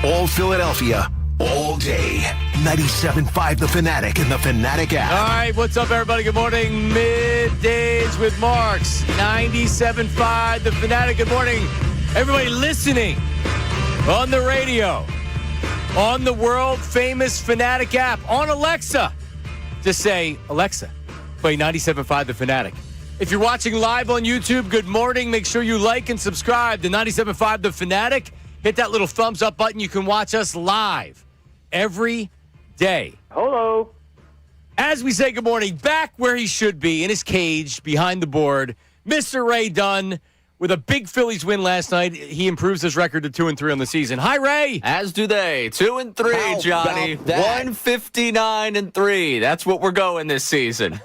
all Philadelphia, all day. 97.5 The Fanatic and the Fanatic app. All right, what's up, everybody? Good morning. Middays with Marks. 97.5 The Fanatic. Good morning, everybody listening on the radio, on the world-famous Fanatic app, on Alexa. Just say, Alexa, play 97.5 The Fanatic. If you're watching live on YouTube, good morning. Make sure you like and subscribe to 97.5 The Fanatic. Hit that little thumbs up button. You can watch us live every day. Hello. As we say good morning, back where he should be, in his cage, behind the board, Mr. Ray Dunn, with a big Phillies win last night. He improves his record to 2-3 on the season. Hi, Ray. As do they. 2-3, How Johnny. about that? 159-3. That's what we're going this season.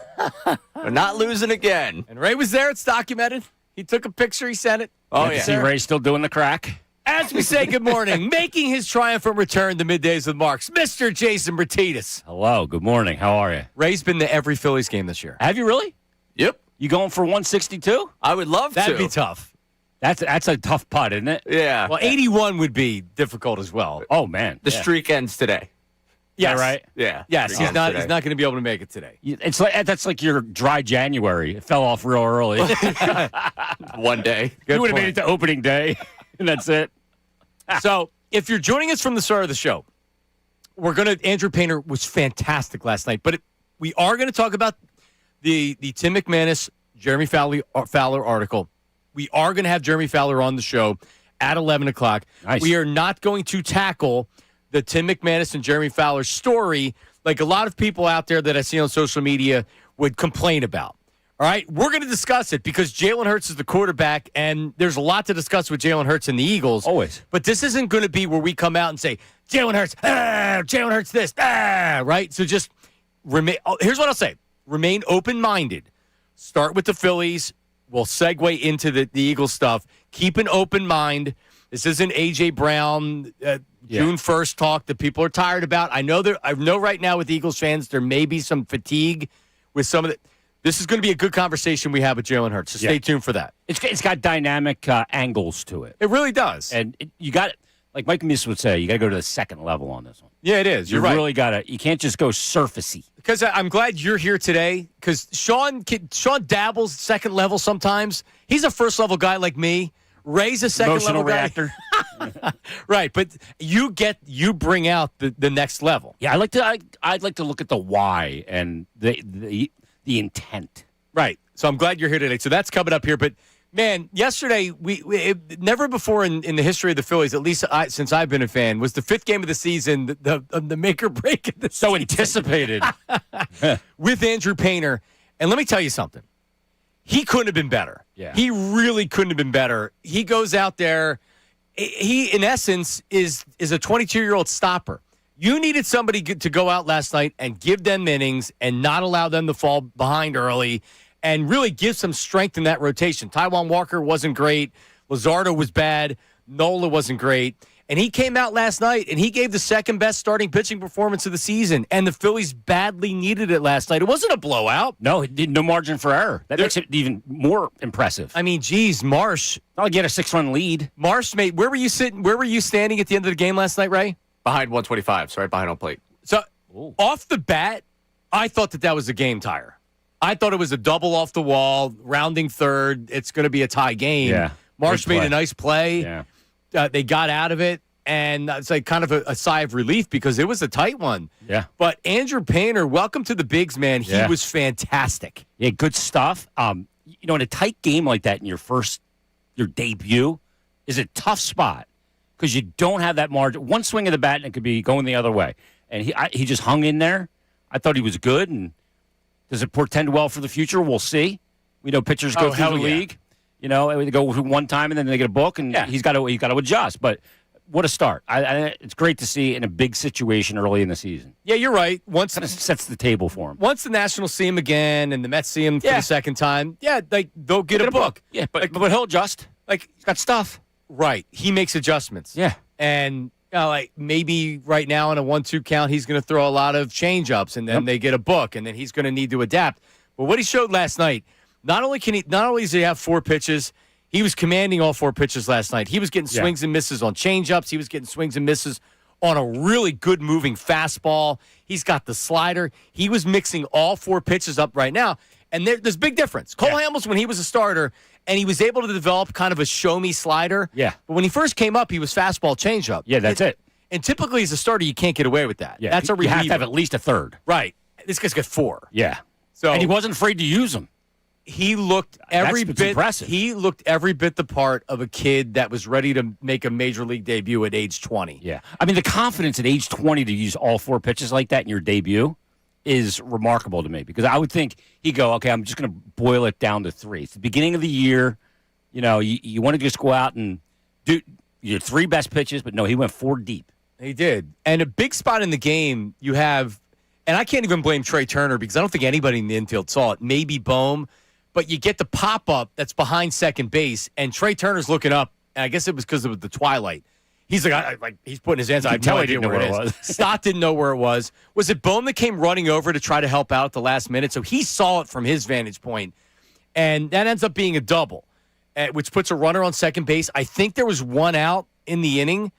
We're not losing again. And Ray was there. It's documented. He took a picture. He sent it. Oh, Good to yeah. see Ray still doing the crack. As we say good morning, making his triumphant return to Middays with Marks, Mr. Jason Retitis. Hello, good morning. How are you? Ray's been to every Phillies game this year. Have you really? Yep. You going for 162? I would love That'd to. be tough. That's a tough putt, isn't it? Yeah. Well, 81 would be difficult as well. Oh man, The streak ends today. Yes. right? Yeah. Yes, Streak he's ends not. today. He's not going to be able to make it today. It's like that's like your dry January. It fell off real early. One day. Good you would have point. made it to opening day, and that's it. So, if you're joining us from the start of the show, Andrew Painter was fantastic last night, but we are going to talk about the Tim McManus, Jeremy Fowler article. We are going to have Jeremy Fowler on the show at 11 o'clock. Nice. We are not going to tackle the Tim McManus and Jeremy Fowler story like a lot of people out there that I see on social media would complain about. All right, we're going to discuss it because Jalen Hurts is the quarterback, and there's a lot to discuss with Jalen Hurts and the Eagles. Always. But this isn't going to be where we come out and say, Jalen Hurts, Jalen Hurts this, right? So just remain. Here's what I'll say. Remain open-minded. Start with the Phillies. We'll segue into the Eagles stuff. Keep an open mind. This isn't A.J. Brown, June 1st talk that people are tired about. I know right now with Eagles fans there may be some fatigue with some of the. This is going to be a good conversation we have with Jalen Hurts, so stay tuned for that. It's got dynamic angles to it, It really does. and you got like Mike Mies would say, you got to go to the second level on this one. Yeah, it is. You You're right. really got to. You can't just go surfacey. Because I'm glad you're here today. Because Sean dabbles second level sometimes. He's a first level guy like me. Ray's a second Emotional level reactor. guy. Right, but you bring out the next level. Yeah, I'd like to look at the why and the intent. Right. So I'm glad you're here today. So that's coming up here. But man, yesterday never before in the history of the Phillies, at least since I've been a fan, was the fifth game of the season the make or break of the So season. anticipated. With Andrew Painter. And let me tell you something. He couldn't have been better. Yeah. He really couldn't have been better. He goes out there. He, in essence, is a 22-year-old stopper. You needed somebody to go out last night and give them innings and not allow them to fall behind early and really give some strength in that rotation. Taijuan Walker wasn't great. Luzardo was bad. Nola wasn't great. And he came out last night, and he gave the second-best starting pitching performance of the season, and the Phillies badly needed it last night. It wasn't a blowout. No, no margin for error. That makes it even more impressive. I mean, geez, Marsh. I'll get a 6-run lead. Marsh, mate, where were you sitting? Where were you standing at the end of the game last night, Ray? Behind 125, so right behind home plate. So, Ooh. off the bat, I thought that was a game tire. I thought it was a double off the wall, rounding third. It's going to be a tie game. Yeah. Marsh Good made play. a nice play. Yeah. They got out of it, and it's like kind of a sigh of relief because it was a tight one. Yeah. But Andrew Painter, welcome to the Bigs, man. He Yeah. was fantastic. Yeah, good stuff. In a tight game like that in your debut is a tough spot because you don't have that margin. One swing of the bat and it could be going the other way. And he just hung in there. I thought he was good. And does it portend well for the future? We'll see. We know pitchers go through hell the yeah. league. They go through one time and then they get a book, and he's got to adjust. But what a start! It's great to see in a big situation early in the season. Yeah, you're right. Once Kind of sets the table for him. the Nationals see him again and the Mets see him for the second time, they'll get a book. Yeah, but he'll adjust. Like, He's got stuff. right, he makes adjustments. Yeah. And maybe right now in a 1-2 count, he's going to throw a lot of change-ups, and then they get a book, and then he's going to need to adapt. But what he showed last night, not only does he have 4 pitches, He was commanding all 4 pitches last night. He was getting swings and misses on changeups. He was getting swings and misses on a really good moving fastball. He's got the slider. He was mixing all 4 pitches up right now. And there's a big difference. Cole Hamels, when he was a starter, and he was able to develop kind of a show-me slider. Yeah. But when he first came up, he was fastball changeup. Yeah, that's it. And typically as a starter, you can't get away with that. Yeah, that's a reliever. You have to have at least a third. Right. This guy's got 4. Yeah. So and he wasn't afraid to use them. He looked every That's bit impressive. He looked every bit the part of a kid that was ready to make a major league debut at age 20. Yeah. I mean, the confidence at age 20 to use all 4 pitches like that in your debut is remarkable to me, because I would think he'd go, okay, I'm just going to boil it down to 3. It's the beginning of the year. You want to just go out and do your 3 best pitches, but no, he went 4 deep. He did. And a big spot in the game you have, and I can't even blame Trey Turner because I don't think anybody in the infield saw it. Maybe Bohm. But you get the pop-up that's behind second base, and Trey Turner's looking up, and I guess it was because of the twilight. He's like, he's putting his hands out. I have no idea where it is. Stott didn't know where it was. Was it Bohm that came running over to try to help out at the last minute? So he saw it from his vantage point, and that ends up being a double, which puts a runner on second base. I think there was 1 out in the inning,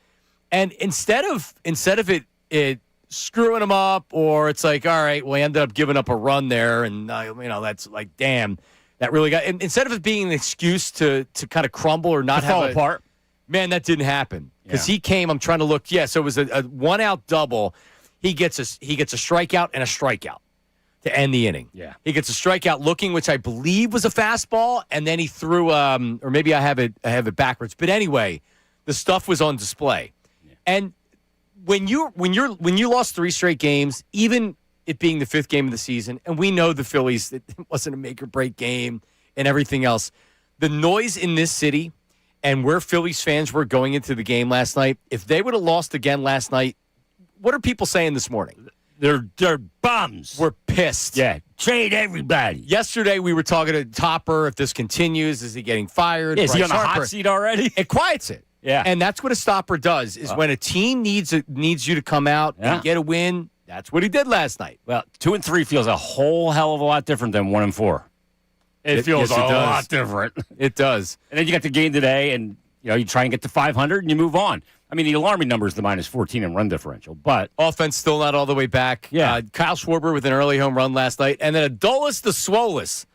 and instead of it screwing him up, or it's like, all right, well, he ended up giving up a run there, and that's like, damn. That really got, instead of it being an excuse to kind of crumble or not fall apart. Man, that didn't happen because he came. I'm trying to look. Yeah, so it was a 1-out double. He gets a strikeout and a strikeout to end the inning. Yeah, he gets a strikeout looking, which I believe was a fastball, and then he threw. Or maybe I have it backwards. But anyway, the stuff was on display. Yeah. And when you lost 3 straight games, even it being the 5th game of the season, and we know the Phillies, it wasn't a make-or-break game and everything else. The noise in this city and where Phillies fans were going into the game last night, if they would have lost again last night, what are people saying this morning? They're bums. We're pissed. Yeah, trade everybody. Yesterday, we were talking to Topper. If this continues, is he getting fired? Is he on the Harper. hot seat already? It quiets it. Yeah. And that's what a stopper does, is when a team needs you to come out and get a win. That's what he did last night. Well, 2 and 3 feels a whole hell of a lot different than 1 and 4. It feels a lot different. It does. And then you got the game today, and you try and get to 500, and you move on. I mean, the alarming number is the -14 in run differential, but offense still not all the way back. Yeah, Kyle Schwarber with an early home run last night, and then Adolis the Swolis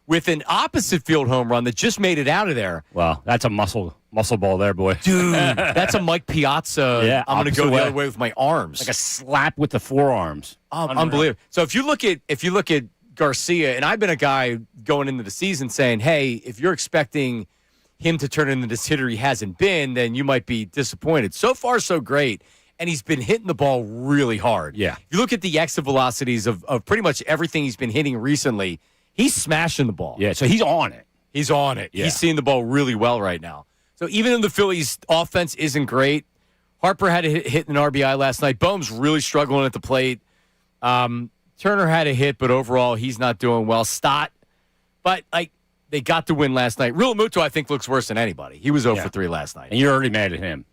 with an opposite field home run that just made it out of there. Well, that's a muscle ball there, boy. Dude, that's a Mike Piazza. Yeah, I'm going to go the other way with my arms. Like a slap with the forearms. Unbelievable. So if you look at Garcia, and I've been a guy going into the season saying, hey, if you're expecting him to turn into this hitter he hasn't been, then you might be disappointed. So far, so great. And he's been hitting the ball really hard. Yeah. If you look at the exit velocities of pretty much everything he's been hitting recently, he's smashing the ball. Yeah, so he's on it. He's on it. Yeah. He's seeing the ball really well right now. So even though the Phillies' offense isn't great, Harper had a hit an RBI last night. Bohm's really struggling at the plate. Turner had a hit, but overall he's not doing well. Stott, but they got the win last night. Real Muto, I think, looks worse than anybody. He was 0 for 3 last night. And you're already mad at him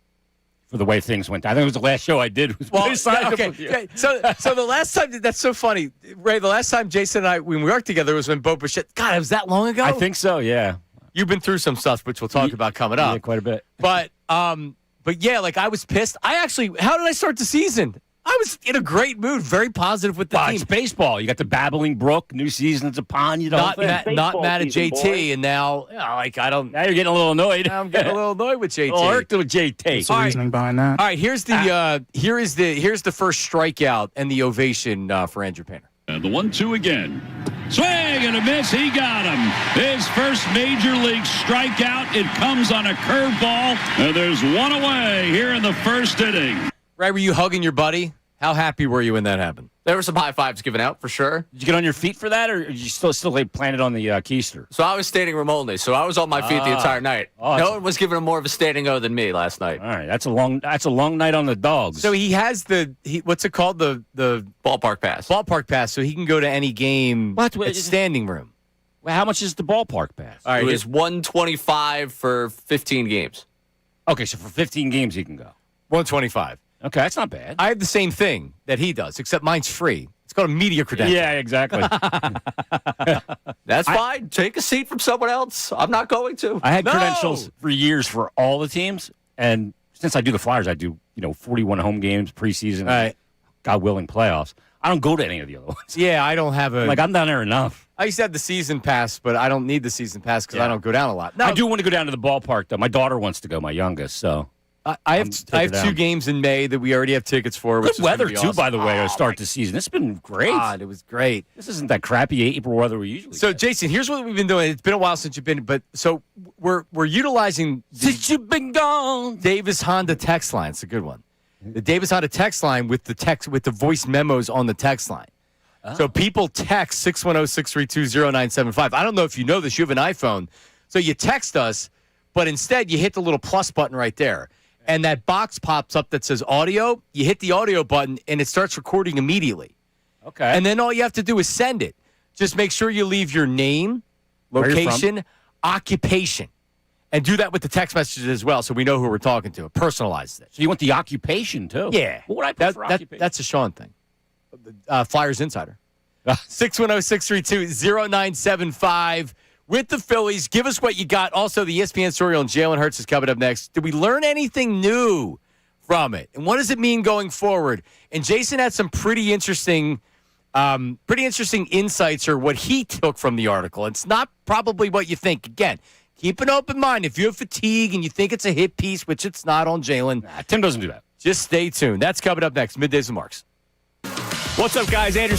for the way things went. I think it was the last show I did. Okay. So the last time, that's so funny, Ray, the last time Jason and I, when we worked together, was when Bo Bichette, God, it was that long ago? I think so, yeah. You've been through some stuff, which we'll talk about coming up. Yeah, quite a bit. But yeah, I was pissed. How did I start the season? I was in a great mood, very positive with the team. It's baseball. You got the babbling brook, new season's upon you. Not mad at JT, and now, Now you're getting a little annoyed. I'm getting a little annoyed with JT. Irked with JT. What's the reasoning behind that? All right, here's the first strikeout and the ovation for Andrew Painter. The 1-2 again. Swing and a miss. He got him. His first major league strikeout. It comes on a curveball. And there's one away here in the first inning. Ray, were you hugging your buddy? How happy were you when that happened? There were some high fives given out for sure. Did you get on your feet for that, or did you still planted on the keister? So I was standing room only, so I was on my feet the entire night. No one was giving him more of a standing O than me last night. All right, that's a long night on the dogs. So he has what's it called, the ballpark pass. Ballpark pass, so he can go to any game. It's standing room. Well, how much is the ballpark pass? All right, it was $125 for 15 games. Okay, so for 15 games he can go. $125. Okay, that's not bad. I have the same thing that he does, except mine's free. It's called a media credential. Yeah, exactly. That's fine. Take a seat from someone else. I'm not going to. I had No! credentials for years for all the teams, and since I do the Flyers, I do 41 home games, preseason, Right. God willing, playoffs. I don't go to any of the other ones. Yeah, I don't have a. Like I'm down there enough. I used to have the season pass, but I don't need the season pass because Yeah. I don't go down a lot. No, I do want to go down to the ballpark though. My daughter wants to go, my youngest. So I have take I her have down. 2 games in May that we already have tickets for. Which good is gonna weather be too, awesome. by the way, Oh, to start the season. It's been great. God, it was great. This isn't that crappy April weather we usually So, get. Jason, here's what we've been doing. It's been a while since you've been, but so we're utilizing Since you've been gone. Davis Honda text line. It's a good one. The Davis Honda text line with the voice memos on the text line. So people text 610-632-0975. I don't know if you know this. You have an iPhone. So you text us, but instead you hit the little plus button right there. And that box pops up that says audio. You hit the audio button, and it starts recording immediately. Okay. And then all you have to do is send it. Just make sure you leave your name, Where you're from. location, occupation. And do that with the text messages as well so we know who we're talking to. Personalize it. So you want the occupation too? Yeah. What would I put for occupation? That's a Sean thing. Flyers Insider. 610-632-0975 with the Phillies. Give us what you got. Also, the ESPN story on Jalen Hurts is coming up next. Did we learn anything new from it? And what does it mean going forward? And Jason had some pretty interesting insights or what he took from the article. It's not probably what you think. Again, keep an open mind. If you have fatigue and you think it's a hit piece, which it's not on Jalen, Tim doesn't do that. just stay tuned. That's coming up next. Middays with Marks. What's up, guys? Andrew.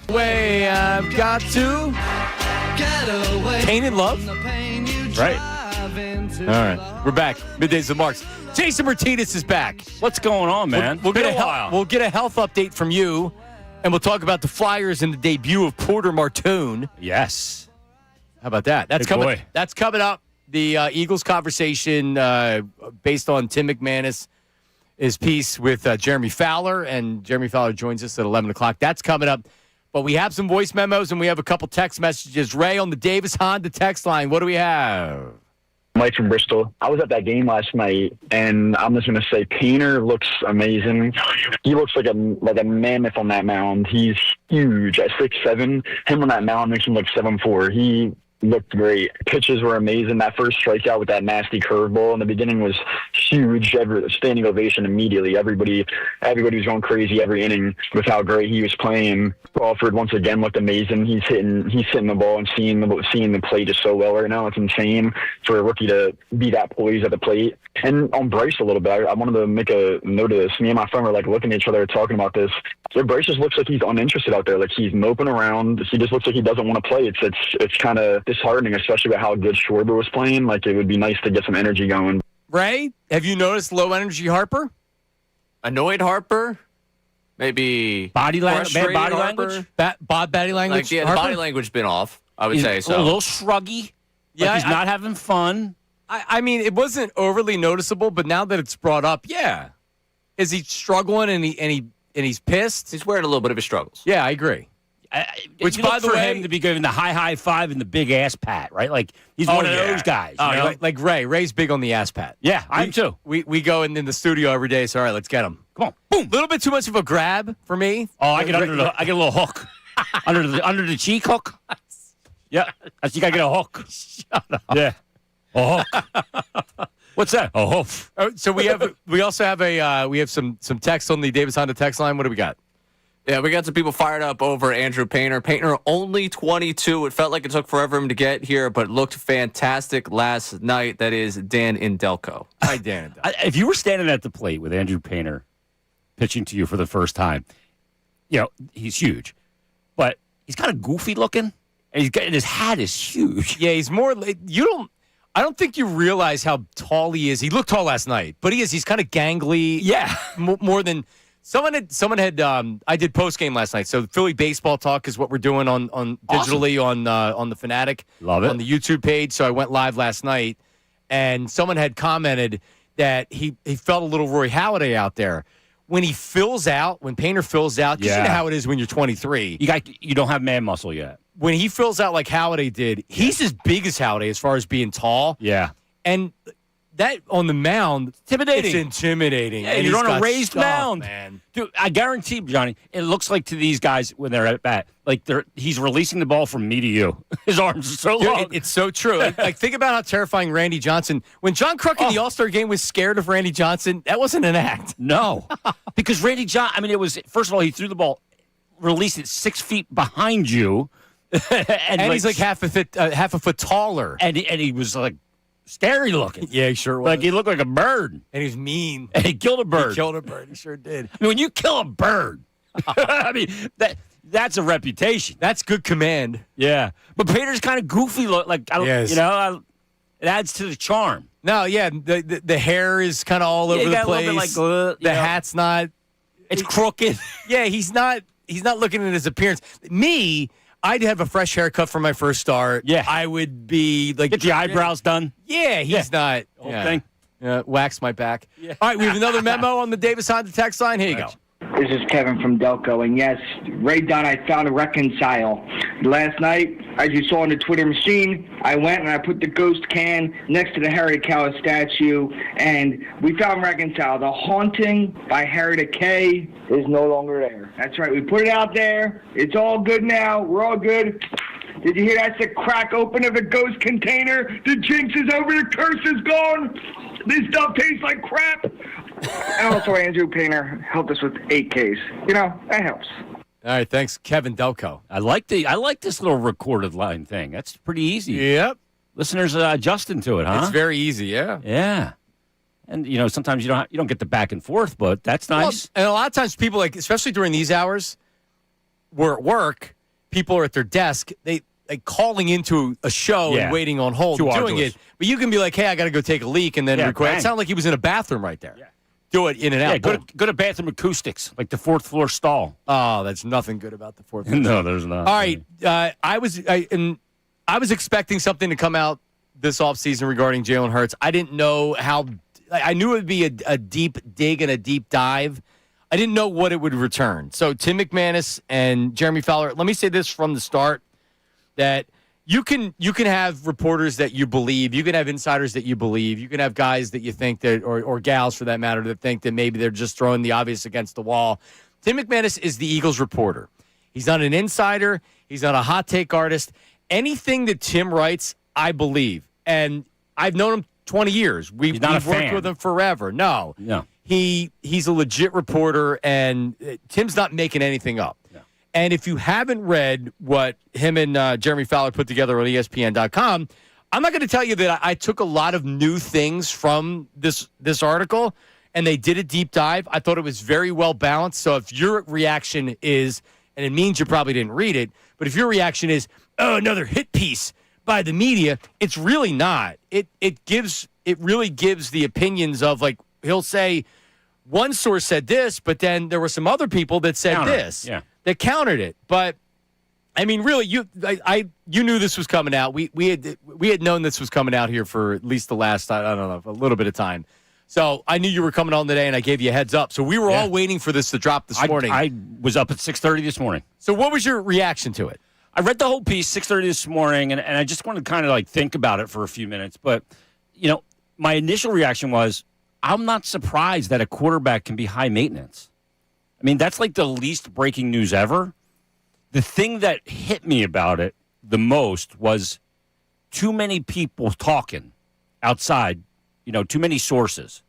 Way I've got to Get away Pain and Love. from the pain you Right. drive into All right, love. we're back. Middays with Marks. Jason Retitis is back. What's going on, man? We'll Been get a while. we'll get a health update from you, and we'll talk about the Flyers and the debut of Porter Martone. Yes. How about that? That's Good coming. boy. That's coming up. The Eagles conversation based on Tim McManus, his piece with Jeremy Fowler, and Jeremy Fowler joins us at 11 o'clock. That's coming up. But we have some voice memos, and we have a couple text messages. Ray on the Davis Honda text line. What do we have? Mike from Bristol. I was at that game last night, and I'm just going to say Painter looks amazing. He looks like a mammoth on that mound. He's huge at 6'7". Him on that mound makes him look 7'4". He looked great. Pitches were amazing. That first strikeout with that nasty curveball in the beginning was huge. Standing ovation immediately. Everybody was going crazy every inning with how great he was playing. Crawford once again looked amazing. He's hitting the ball and seeing the plate just so well right now. It's insane for a rookie to be that poised at the plate. And on Bryce a little bit, I wanted to make a note of this. Me and my friend were looking at each other talking about this. Bryce just looks like he's uninterested out there. He's moping around. He just looks like he doesn't want to play. It's kind of disheartening, especially with how good Schwarber was playing. It would be nice to get some energy going. Ray, have you noticed low energy Harper? Annoyed Harper? Maybe bad body frustrated language? Body language? The body language been off, I would say so. A little shruggy. Yeah, he's not having fun. I mean, it wasn't overly noticeable, but now that it's brought up, yeah. Is he struggling and he's pissed? He's wearing a little bit of his struggles. Yeah, I agree. Which, by the way, him to be giving the high five and the big ass pat, right? He's one of those guys. Oh, you know? like Ray. Ray's big on the ass pat. Yeah, I'm too. We go in the studio every day. So all right, let's get him. Come on, boom. A little bit too much of a grab for me. Oh, I get a little hook under the cheek hook. Yeah, you gotta get a hook. Shut up. Yeah, a hook. What's that? A hoof. So we also have some text on the Davis Honda text line. What do we got? Yeah, we got some people fired up over Andrew Painter. Painter only 22. It felt like it took forever for him to get here, but looked fantastic last night. That is Dan Indelco. Hi, Dan. If you were standing at the plate with Andrew Painter pitching to you for the first time, he's huge, but he's kind of goofy looking, and his hat is huge. Yeah, he's more. I don't think you realize how tall he is. He looked tall last night, but he is. He's kind of gangly. Yeah, more than. Someone had. I did post game last night, so Philly baseball talk is what we're doing on digitally on the Fanatic. Love it. On the YouTube page. So I went live last night, and someone had commented that he felt a little Roy Halladay out there when he fills out. When Painter fills out, because you know how it is when you're 23. You don't have man muscle yet. When he fills out like Halladay did, he's as big as Halladay as far as being tall. Yeah, and. That on the mound, intimidating. It's intimidating. Yeah, and you're on a raised mound, man. Dude, I guarantee, Johnny, it looks like to these guys when they're at bat, he's releasing the ball from me to you. His arms are so long. It's so true. Think about how terrifying Randy Johnson. When John Kruk in the All-Star game was scared of Randy Johnson, that wasn't an act. No, because Randy Johnson. I mean, it was first of all he threw the ball, released it 6 feet behind you, and he's half a foot taller, and he was scary looking. Yeah, he sure was. He looked like a bird. And he's mean. And he killed a bird. He sure did. I mean, when you kill a bird, I mean, that's a reputation. That's good command. Yeah. But Painter's kind of goofy. It adds to the charm. No, yeah. The hair is kind of all over the place. The hat's not. It's crooked. Yeah, he's not looking at his appearance. Me, I'd have a fresh haircut for my first start. Yeah. I would be get the eyebrows done. Yeah, he's not. Whole thing. Wax my back. Yeah. All right, we have another memo on the Davis Honda text line. Here you go. This is Kevin from Delco, and yes, Ray Dunn, I found a reconcile. Last night, as you saw on the Twitter machine, I went and I put the ghost can next to the Harry Kalas statue, and we found reconcile. The haunting by Harry K is no longer there. That's right, we put it out there. It's all good now. We're all good. Did you hear that's the crack open of a ghost container? The jinx is over, the curse is gone. This stuff tastes like crap. And also Andrew Painter helped us with 8Ks. That helps. All right, thanks, Kevin Delco. I like this little recorded line thing. That's pretty easy. Yep. Listeners adjusting to it, huh? It's very easy, yeah. Yeah. And sometimes you don't get the back and forth, but that's nice. Well, and a lot of times people especially during these hours, we're at work, people are at their desk, they calling into a show and waiting on hold doing it. But you can be like, hey, I got to go take a leak and then record. It sounded like he was in a bathroom right there. Yeah. Do it in and out. Yeah, good at bathroom acoustics, like the fourth floor stall. Oh, that's nothing good about the fourth floor. No, there's not. All right. I was expecting something to come out this offseason regarding Jalen Hurts. I didn't know how – I knew it would be a deep dig and a deep dive. I didn't know what it would return. So Tim McManus and Jeremy Fowler, let me say this from the start, that you can have reporters that you believe. You can have insiders that you believe. You can have guys that you think that, or gals for that matter, that think that maybe they're just throwing the obvious against the wall. Tim McManus is the Eagles reporter. He's not an insider. He's not a hot take artist. Anything that Tim writes, I believe. And I've known him 20 years. We've worked with him forever. No. He's a legit reporter, and Tim's not making anything up. No. And if you haven't read what him and Jeremy Fowler put together on ESPN.com, I'm not going to tell you that I took a lot of new things from this article, and they did a deep dive. I thought it was very well balanced. So if your reaction is, and it means you probably didn't read it, but if your reaction is, oh, another hit piece by the media, it's really not. It really gives the opinions of, like, he'll say one source said this, but then there were some other people that said this, that countered it. But I mean, really, you knew this was coming out. We had known this was coming out here for at least the last, I don't know, a little bit of time. So I knew you were coming on today, and I gave you a heads up. So we were all waiting for this to drop this morning. I was up at 6:30 this morning. So what was your reaction to it? I read the whole piece 6:30 this morning, and I just wanted to kind of like think about it for a few minutes. But, you know, my initial reaction was, I'm not surprised that a quarterback can be high maintenance. I mean, that's like the least breaking news ever. The thing that hit me about it the most was too many people talking outside, you know, too many sources,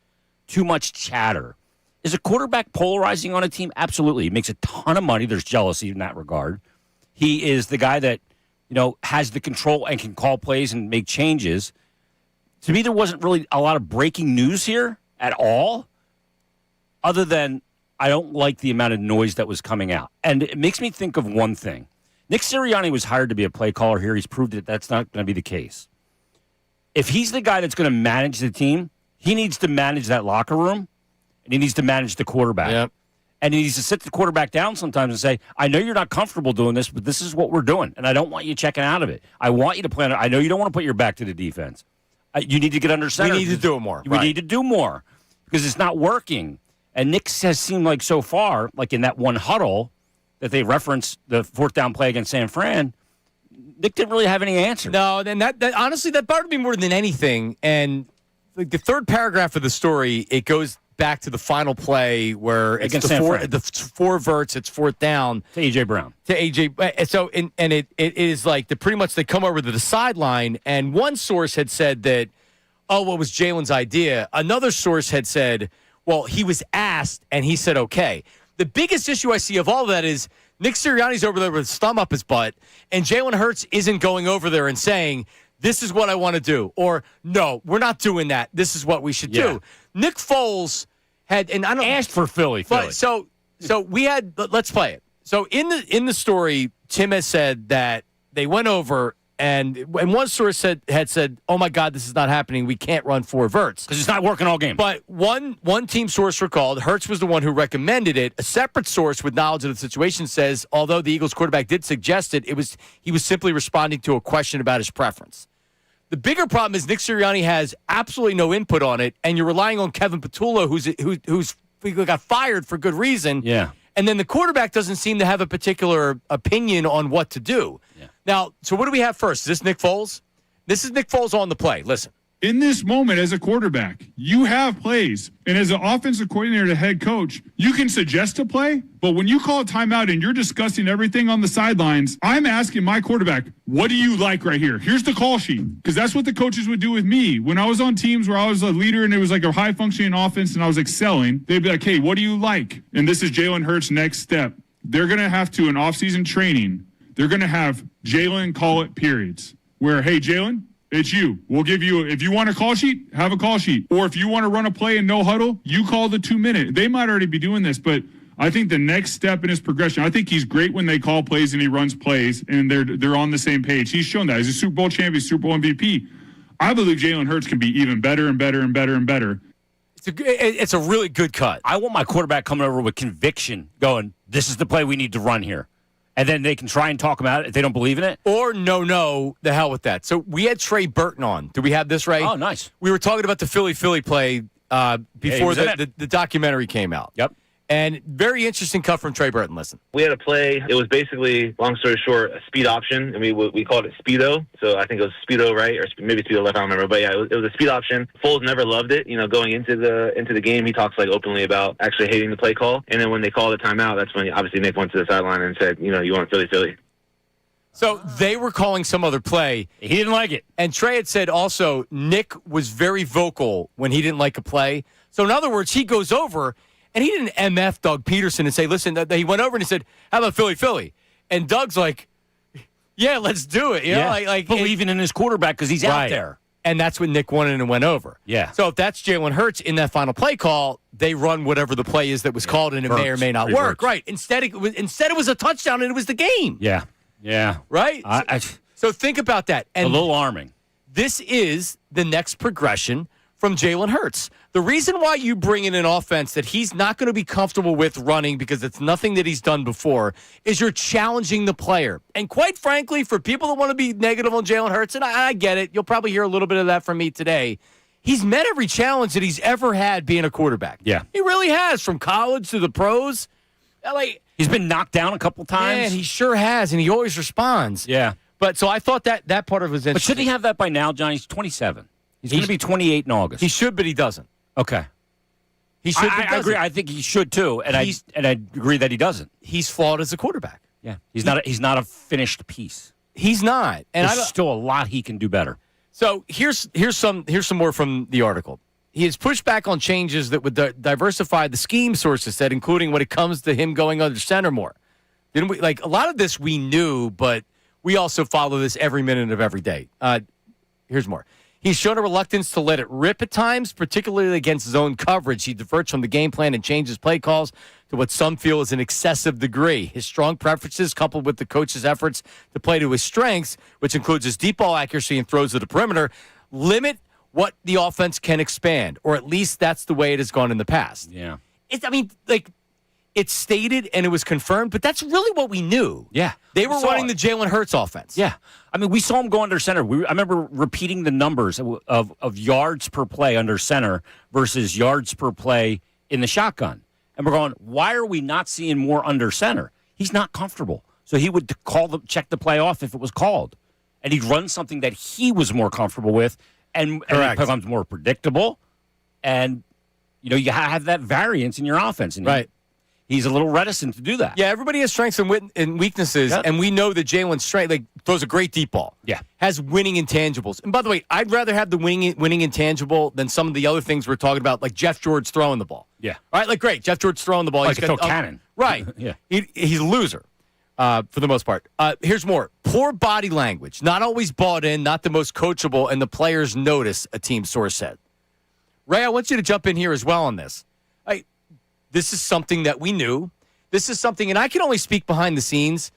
too much chatter. Is a quarterback polarizing on a team? Absolutely. He makes a ton of money. There's jealousy in that regard. He is the guy that, you know, has the control and can call plays and make changes. To me, there wasn't really a lot of breaking news here at all, other than I don't like the amount of noise that was coming out. And it makes me think of one thing. Nick Sirianni was hired to be a play caller here. He's proved that that's not going to be the case. If he's the guy that's going to manage the team, he needs to manage that locker room, and he needs to manage the quarterback. Yep. And he needs to sit the quarterback down sometimes and say, I know you're not comfortable doing this, but this is what we're doing, and I don't want you checking out of it. I want you to plan it. I know you don't want to put your back to the defense. You need to get under center. We need to do it more. We need to do more because it's not working. And Nick has seemed like so far, like in that one huddle that they referenced the fourth down play against San Fran, Nick didn't really have any answer. No, and that honestly, that bothered me more than anything. And like the third paragraph of the story, it goes back to the final play where it's the four verts, it's fourth down to A.J. Brown. So it is like pretty much they come over to the sideline, and one source had said that, oh, what was Jalen's idea? Another source had said, well, he was asked and he said okay. The biggest issue I see of all of that is Nick Sirianni's over there with his thumb up his butt, and Jalen Hurts isn't going over there and saying, this is what I want to do, or no, we're not doing that. This is what we should do. Nick Foles had, and I don't asked for Philly. So we had. Let's play it. So in the story, Tim has said that they went over, and one source had said, "Oh my God, this is not happening. We can't run four verts because it's not working all game." But one team source recalled Hurts was the one who recommended it. A separate source with knowledge of the situation says, although the Eagles quarterback did suggest it, he was simply responding to a question about his preference. The bigger problem is Nick Sirianni has absolutely no input on it, and you're relying on Kevin Patullo, who's got fired for good reason. Yeah. And then the quarterback doesn't seem to have a particular opinion on what to do. Yeah. Now, so what do we have first? Is this Nick Foles? This is Nick Foles on the play. Listen. In this moment, as a quarterback, you have plays. And as an offensive coordinator to head coach, you can suggest a play. But when you call a timeout and you're discussing everything on the sidelines, I'm asking my quarterback, what do you like right here? Here's the call sheet. Because that's what the coaches would do with me. When I was on teams where I was a leader and it was like a high-functioning offense and I was excelling, they'd be like, hey, what do you like? And this is Jalen Hurts' next step. They're going to have to, in off-season training, they're going to have Jalen call it periods. Where, hey, Jalen, it's you. We'll give you, if you want a call sheet, have a call sheet. Or if you want to run a play in no huddle, you call the 2-minute. They might already be doing this, but I think the next step in his progression, I think he's great when they call plays and he runs plays and they're on the same page. He's shown that. He's a Super Bowl champion, Super Bowl MVP. I believe Jalen Hurts can be even better and better and better and better. It's a really good cut. I want my quarterback coming over with conviction, going, this is the play we need to run here. And then they can try and talk about it if they don't believe in it. Or no, the hell with that. So we had Trey Burton on. Do we have this right? Oh, nice. We were talking about the Philly play before the documentary came out. Yep. And very interesting cut from Trey Burton. Listen. We had a play. It was basically, long story short, a speed option. And we called it Speedo. So I think it was Speedo right or maybe Speedo left. I don't remember. But yeah, it was a speed option. Foles never loved it. Going into the game, he talks like openly about actually hating the play call. And then when they called the timeout, that's when obviously Nick went to the sideline and said, you want Philly. So they were calling some other play. He didn't like it. And Trey had said also Nick was very vocal when he didn't like a play. So in other words, he goes over and he didn't MF Doug Peterson and say, listen, he went over and he said, how about Philly? And Doug's like, yeah, let's do it. You know, like believing in his quarterback because he's out there. And that's when Nick won it and went over. Yeah. So if that's Jalen Hurts in that final play call, they run whatever the play is that was called, and it may or may not work. Right. Instead, it was a touchdown, and it was the game. Yeah. Yeah. Right? So think about that. And a little alarming. This is the next progression from Jalen Hurts. The reason why you bring in an offense that he's not going to be comfortable with running because it's nothing that he's done before is you're challenging the player. And quite frankly, for people that want to be negative on Jalen Hurts, and I get it, you'll probably hear a little bit of that from me today, he's met every challenge that he's ever had being a quarterback. Yeah. He really has, from college to the pros. He's been knocked down a couple times. Man, he sure has, and he always responds. Yeah. But so I thought that part of it was interesting. But should he have that by now, John? He's 27. He's going to be 28 in August. He should, but he doesn't. Okay. He should. I agree. I think he should too, and I agree that he doesn't. He's flawed as a quarterback. Yeah, he's not a finished piece. He's not, and there's still a lot he can do better. So here's some more from the article. He has pushed back on changes that would diversify the scheme, sources said, including when it comes to him going under center more. Didn't we? Like a lot of this we knew, but we also follow this every minute of every day. Here's more. He's shown a reluctance to let it rip at times, particularly against zone coverage. He diverts from the game plan and changes play calls to what some feel is an excessive degree. His strong preferences, coupled with the coach's efforts to play to his strengths, which includes his deep ball accuracy and throws to the perimeter, limit what the offense can expand, or at least that's the way it has gone in the past. Yeah. It's stated and it was confirmed, but that's really what we knew. Yeah. They were running the Jalen Hurts offense. Yeah. I mean, we saw him go under center. I remember repeating the numbers of yards per play under center versus yards per play in the shotgun. And we're going, why are we not seeing more under center? He's not comfortable. So he would check the play off if it was called. And he'd run something that he was more comfortable with, and it becomes more predictable. And, you have that variance in your offense. And right. He's a little reticent to do that. Yeah, everybody has strengths and weaknesses, and we know that Jalen's strength, throws a great deep ball. Yeah. Has winning intangibles. And by the way, I'd rather have the winning intangible than some of the other things we're talking about, like Jeff George throwing the ball. Yeah. All right, great. Jeff George throwing the ball. He's got cannon. Right. Yeah. He's a loser for the most part. Here's more. Poor body language. Not always bought in, not the most coachable, and the players notice, a team source said. Ray, I want you to jump in here as well on this. This is something that we knew. This is something, and I can only speak behind the scenes.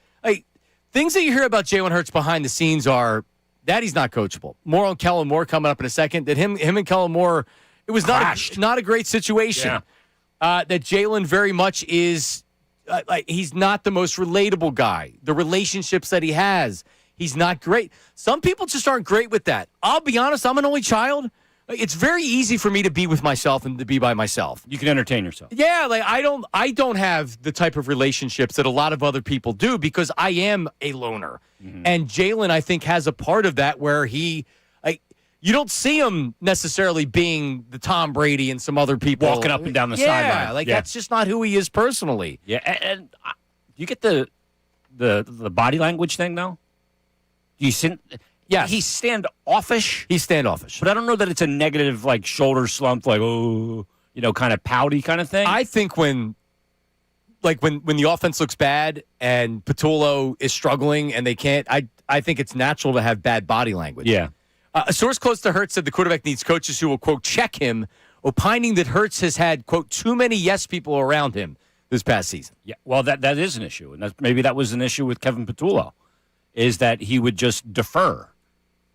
Things that you hear about Jalen Hurts behind the scenes are that he's not coachable. More on Kellen Moore coming up in a second. That him and Kellen Moore, it was not a great situation. Yeah. That Jalen very much is he's not the most relatable guy. The relationships that he has, he's not great. Some people just aren't great with that. I'll be honest, I'm an only child. It's very easy for me to be with myself and to be by myself. You can entertain yourself. Yeah, I don't have the type of relationships that a lot of other people do because I am a loner. Mm-hmm. And Jalen, I think, has a part of that where you don't see him necessarily being the Tom Brady and some other people walking up and down the sideline. That's just not who he is personally. Yeah, and you get the body language thing though. You see. Yeah, he's standoffish. He's standoffish. But I don't know that it's a negative, shoulder slump, kind of pouty kind of thing. I think when the offense looks bad and Patullo is struggling and they can't, I think it's natural to have bad body language. Yeah. A source close to Hurts said the quarterback needs coaches who will, quote, check him, opining that Hurts has had, quote, too many yes people around him this past season. Yeah, well, that is an issue. And maybe that was an issue with Kevin Patullo, is that he would just defer.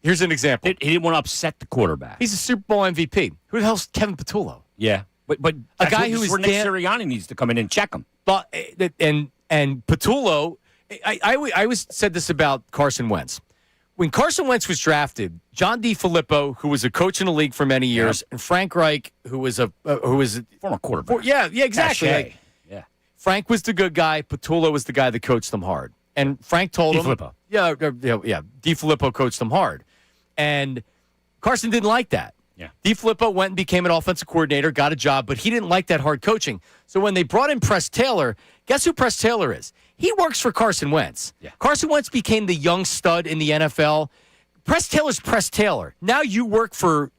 Here's an example. He didn't want to upset the quarterback. He's a Super Bowl MVP. Who the hell's Kevin Patullo? Yeah, but a guy who is Nick Sirianni needs to come in and check him. But and Patullo, I always said this about Carson Wentz. When Carson Wentz was drafted, John DeFilippo, who was a coach in the league for many years, and Frank Reich, who was a former quarterback. Yeah, exactly. Frank was the good guy. Petulo was the guy that coached them hard. And Frank told him. DiFilippo. Yeah. DiFilippo coached them hard. And Carson didn't like that. Yeah. DiFilippo went and became an offensive coordinator, got a job, but he didn't like that hard coaching. So when they brought in Press Taylor, guess who Press Taylor is? He works for Carson Wentz. Yeah. Carson Wentz became the young stud in the NFL. Press Taylor's Press Taylor. Now you work for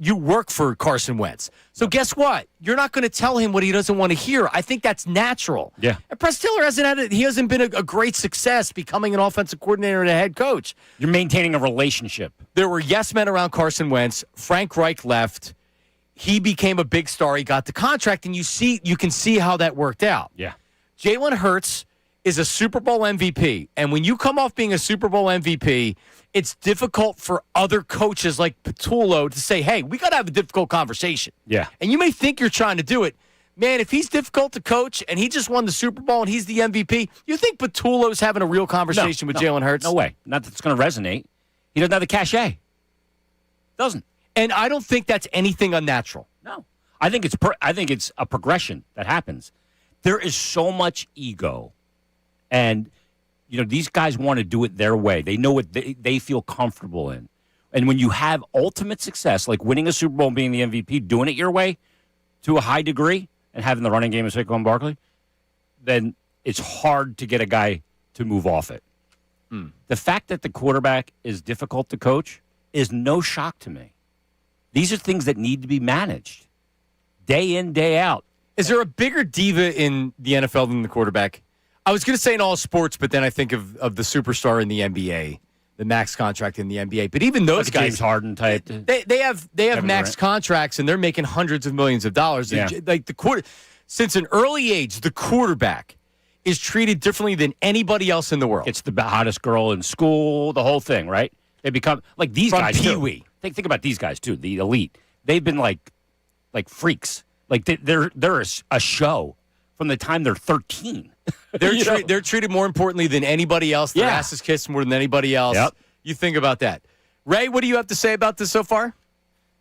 Carson Wentz. So guess what? You're not going to tell him what he doesn't want to hear. I think that's natural. Yeah. And Press Taylor hasn't been a great success becoming an offensive coordinator and a head coach. You're maintaining a relationship. There were yes men around Carson Wentz. Frank Reich left. He became a big star. He got the contract, and you can see how that worked out. Yeah. Jalen Hurts is a Super Bowl MVP, and when you come off being a Super Bowl MVP, it's difficult for other coaches like Petulo to say, hey, we got to have a difficult conversation. Yeah. And you may think you're trying to do it. Man, if he's difficult to coach and he just won the Super Bowl and he's the MVP, you think Petulo's having a real conversation with Jalen Hurts? No way. Not that it's going to resonate. He doesn't have the cachet. Doesn't. And I don't think that's anything unnatural. No. I think it's a progression that happens. There is so much ego. And, these guys want to do it their way. They know what they feel comfortable in. And when you have ultimate success, like winning a Super Bowl and being the MVP, doing it your way to a high degree and having the running game of Saquon Barkley, then it's hard to get a guy to move off it. The fact that the quarterback is difficult to coach is no shock to me. These are things that need to be managed day in, day out. Is there a bigger diva in the NFL than the quarterback? I was going to say in all sports, but then I think of the superstar in the NBA, the max contract in the NBA. But even those guys, James Harden type, they have max contracts and they're making hundreds of millions of dollars. Yeah. Like since an early age, the quarterback is treated differently than anybody else in the world. It's the hottest girl in school, the whole thing, right? They become like these From guys. Pee-wee. Think about these guys too, the elite. They've been like freaks. Like they're a show from the time they're 13. They're treated more importantly than anybody else. Their ass is kissed more than anybody else. Yep. You think about that. Ray, what do you have to say about this so far?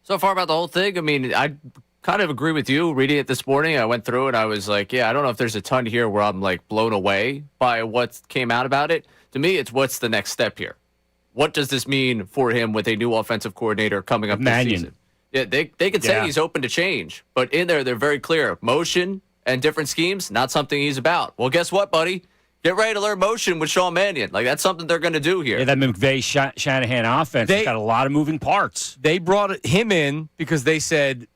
So far about the whole thing, I mean, I kind of agree with you. Reading it this morning, I went through it. I was like, I don't know if there's a ton here where I'm like blown away by what came out about it. To me, it's what's the next step here? What does this mean for him with a new offensive coordinator coming up this season? Yeah, they could say he's open to change, but in there, they're very clear. Motion and different schemes, not something he's about. Well, guess what, buddy? Get ready to learn motion with Sean Mannion. Like, that's something they're going to do here. Yeah, that McVay Shanahan offense has got a lot of moving parts. They brought him in because they said,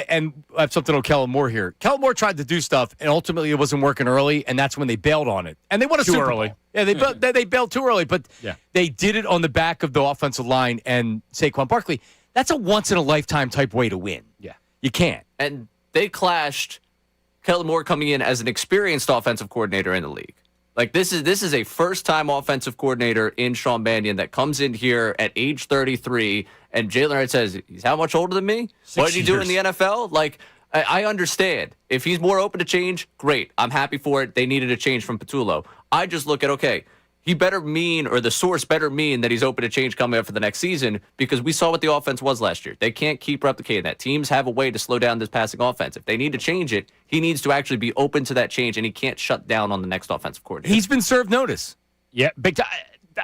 and I have something on Kellen Moore here. Kellen Moore tried to do stuff, and ultimately it wasn't working early, and that's when they bailed on it. And they won a Super Bowl. Yeah, they bailed too early, but they did it on the back of the offensive line and Saquon Barkley. That's a once-in-a-lifetime type way to win. Yeah. You can't. And they clashed Kellen Moore coming in as an experienced offensive coordinator in the league. Like, this is a first-time offensive coordinator in Sean Mannion that comes in here at age 33, and Jalen Hurts says, he's how much older than me? What did he do in the NFL? Like, I understand. If he's more open to change, great. I'm happy for it. They needed a change from Petulo. I just look at, okay, he better mean, or the source better mean that he's open to change coming up for the next season, because we saw what the offense was last year. They can't keep replicating that. Teams have a way to slow down this passing offense. If they need to change it, he needs to actually be open to that change, and he can't shut down on the next offensive coordinator. He's been served notice. Yeah, big time.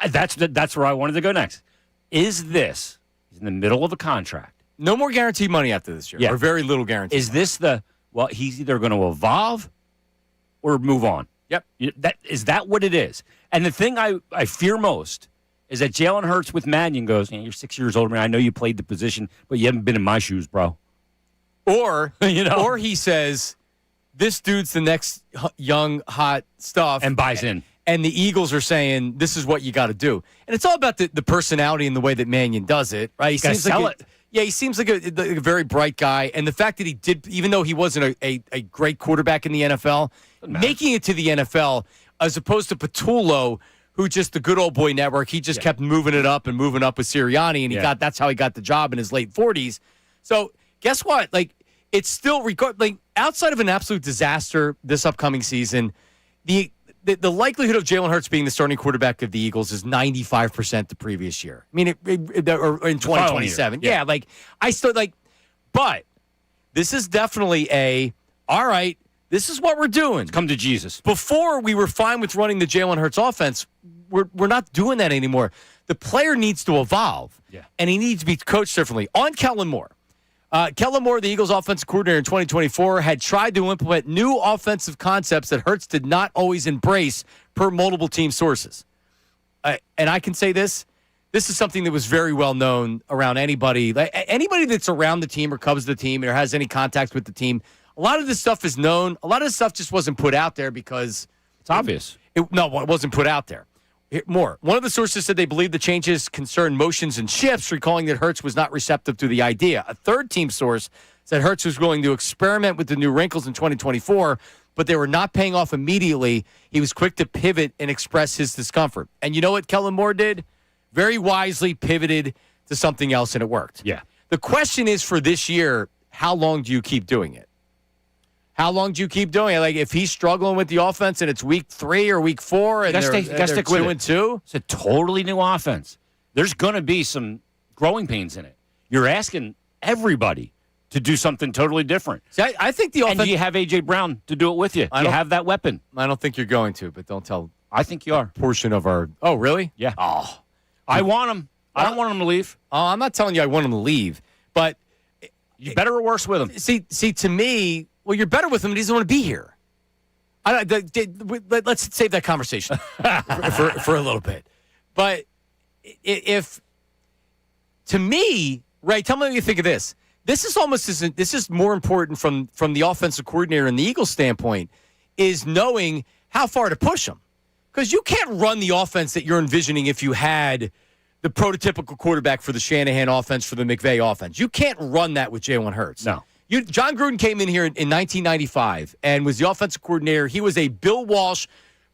That's where I wanted to go next. Is this in the middle of a contract? No more guaranteed money after this year, or very little guaranteed. Is this he's either going to evolve or move on? Yep. Is that what it is? And the thing I fear most is that Jalen Hurts with Mannion goes, you're 6 years older than me. I know you played the position, but you haven't been in my shoes, bro. Or, or he says, this dude's the next young, hot stuff. And buys in. And the Eagles are saying, this is what you got to do. And it's all about the personality and the way that Mannion does it, right? He seems like he seems like a very bright guy. And the fact that he did, even though he wasn't a great quarterback in the NFL, making it to the NFL, as opposed to Petulo, who just the good old boy network, he just kept moving it up and moving up with Sirianni, and that's how he got the job in his late 40s. So guess what? Like, it's still outside of an absolute disaster this upcoming season, the likelihood of Jalen Hurts being the starting quarterback of the Eagles is 95% the previous year. I mean, or in 2027. Yeah, I still but this is definitely all right, This is what we're doing. Come to Jesus. Before, we were fine with running the Jalen Hurts offense. We're not doing that anymore. The player needs to evolve, and he needs to be coached differently. On Kellen Moore. Kellen Moore, the Eagles offensive coordinator in 2024, had tried to implement new offensive concepts that Hurts did not always embrace per multiple team sources. And I can say this. This is something that was very well known around anybody. Anybody that's around the team or covers the team or has any contacts with the team, a lot of this stuff is known. A lot of this stuff just wasn't put out there because it's obvious. It wasn't put out there. More. One of the sources said they believe the changes concern motions and shifts, recalling that Hurts was not receptive to the idea. A third-team source said Hurts was going to experiment with the new wrinkles in 2024, but they were not paying off immediately. He was quick to pivot and express his discomfort. And you know what Kellen Moore did? Very wisely pivoted to something else, and it worked. Yeah. The question is for this year, how long do you keep doing it? How long do you keep doing it? Like, if he's struggling with the offense and it's week 3 or week 4 and they're 2-2? It's a totally new offense. There's going to be some growing pains in it. You're asking everybody to do something totally different. See, I think the offense... And you have A.J. Brown to do it with you. You have that weapon. I don't think you're going to, but don't tell... I think you are. Portion of our... Oh, really? Yeah. Oh. I want him. I don't want him to leave. Oh, I'm not telling you I want him to leave, but... You better or worse with him. See, to me... Well, you're better with him, but he doesn't want to be here. Let's save that conversation for a little bit. But to me, Ray, tell me what you think of this. This is more important from the offensive coordinator and the Eagles standpoint, is knowing how far to push him. Because you can't run the offense that you're envisioning if you had the prototypical quarterback for the Shanahan offense, for the McVay offense. You can't run that with Jalen Hurts. No. John Gruden came in here in 1995 and was the offensive coordinator. He was a Bill Walsh,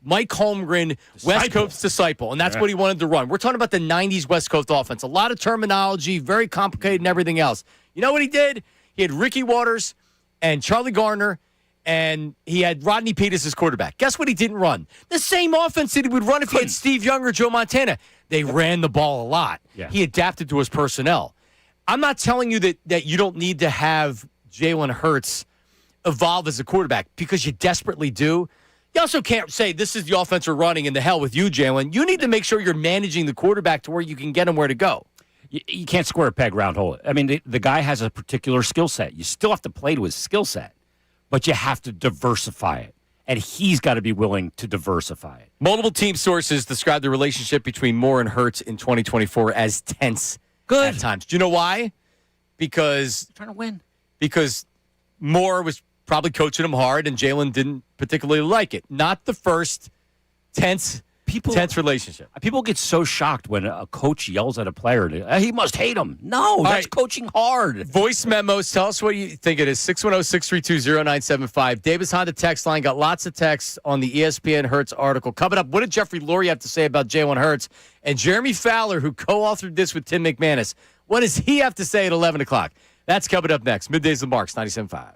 Mike Holmgren, West Coast disciple, and that's what he wanted to run. We're talking about the 90s West Coast offense. A lot of terminology, very complicated and everything else. You know what he did? He had Ricky Waters and Charlie Garner, and he had Rodney Peters as quarterback. Guess what he didn't run? The same offense that he would run if he had Steve Young or Joe Montana. They ran the ball a lot. Yeah. He adapted to his personnel. I'm not telling you that you don't need to have Jalen Hurts evolve as a quarterback, because you desperately do. You also can't say this is the offense we're running and the hell with you, Jalen. You need to make sure you're managing the quarterback to where you can get him where to go. You can't square a peg round hole. I mean, the guy has a particular skill set. You still have to play to his skill set, but you have to diversify it. And he's got to be willing to diversify it. Multiple team sources describe the relationship between Moore and Hurts in 2024 as tense at times. Do you know why? Because trying to win. Because Moore was probably coaching him hard, and Jalen didn't particularly like it. Not the first tense relationship. People get so shocked when a coach yells at a player. He must hate him. No, that's coaching hard. Voice memos. Tell us what you think it is. 610-632-0975. Davis Honda text line. Got lots of texts on the ESPN Hurts article. Coming up, what did Jeffrey Lurie have to say about Jalen Hurts? And Jeremy Fowler, who co-authored this with Tim McManus, what does he have to say at 11 o'clock? That's coming up next. Middays with Marks, 97.5.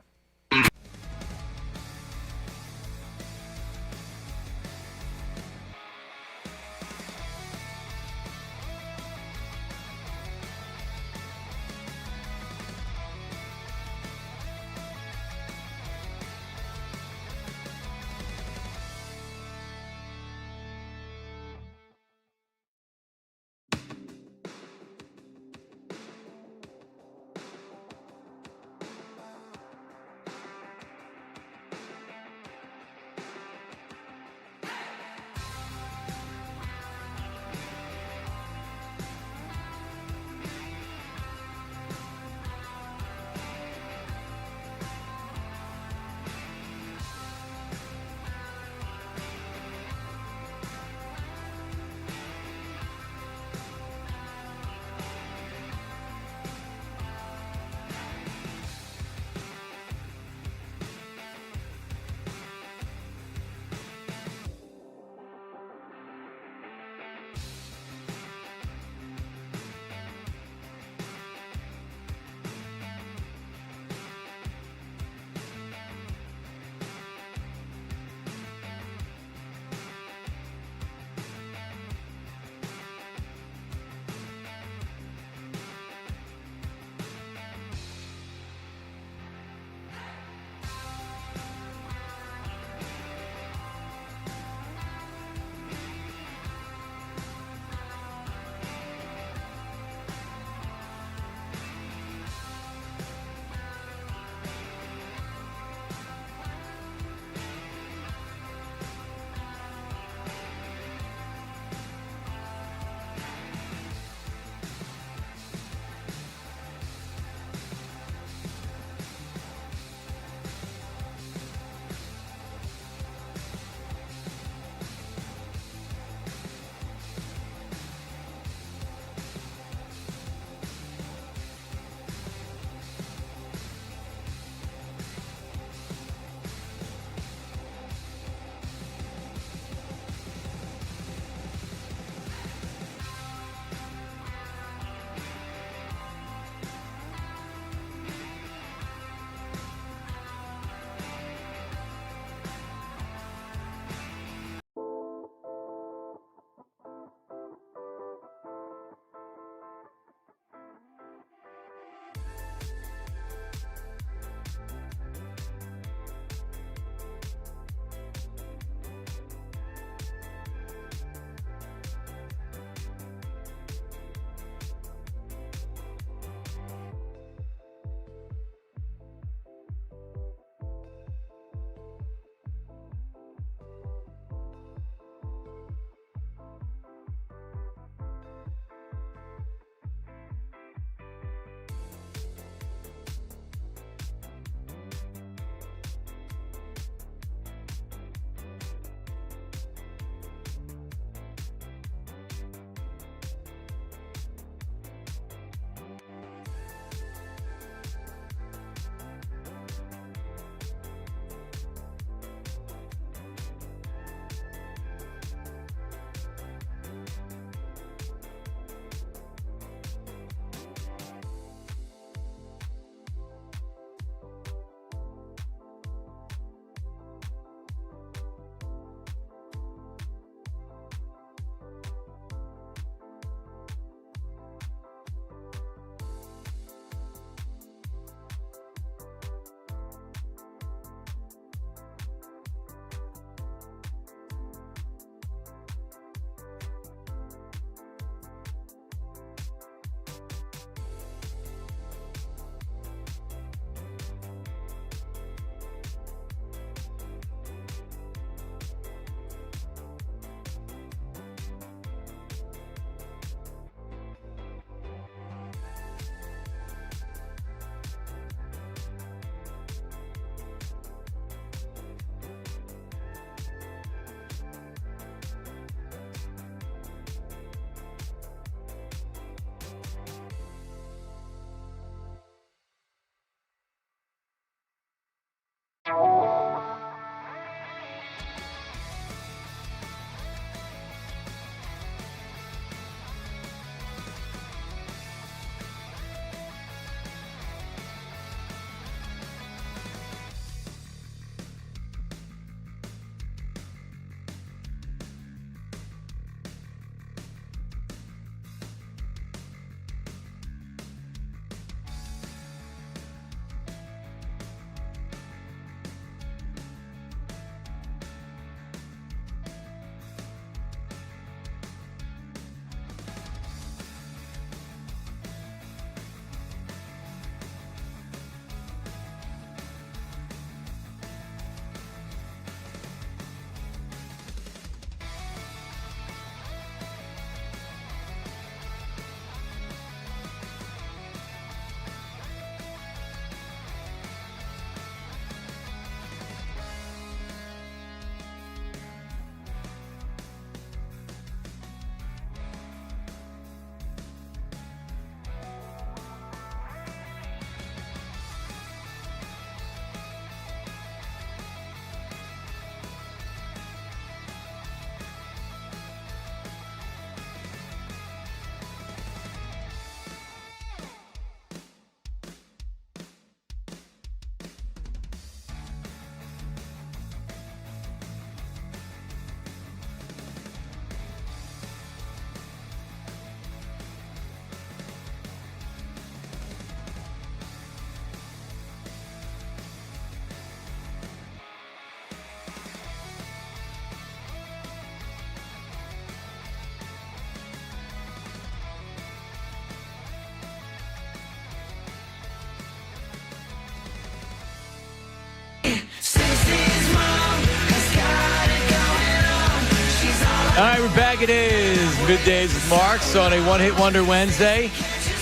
All right, we're back. It is Middays with Marks on a one-hit wonder Wednesday.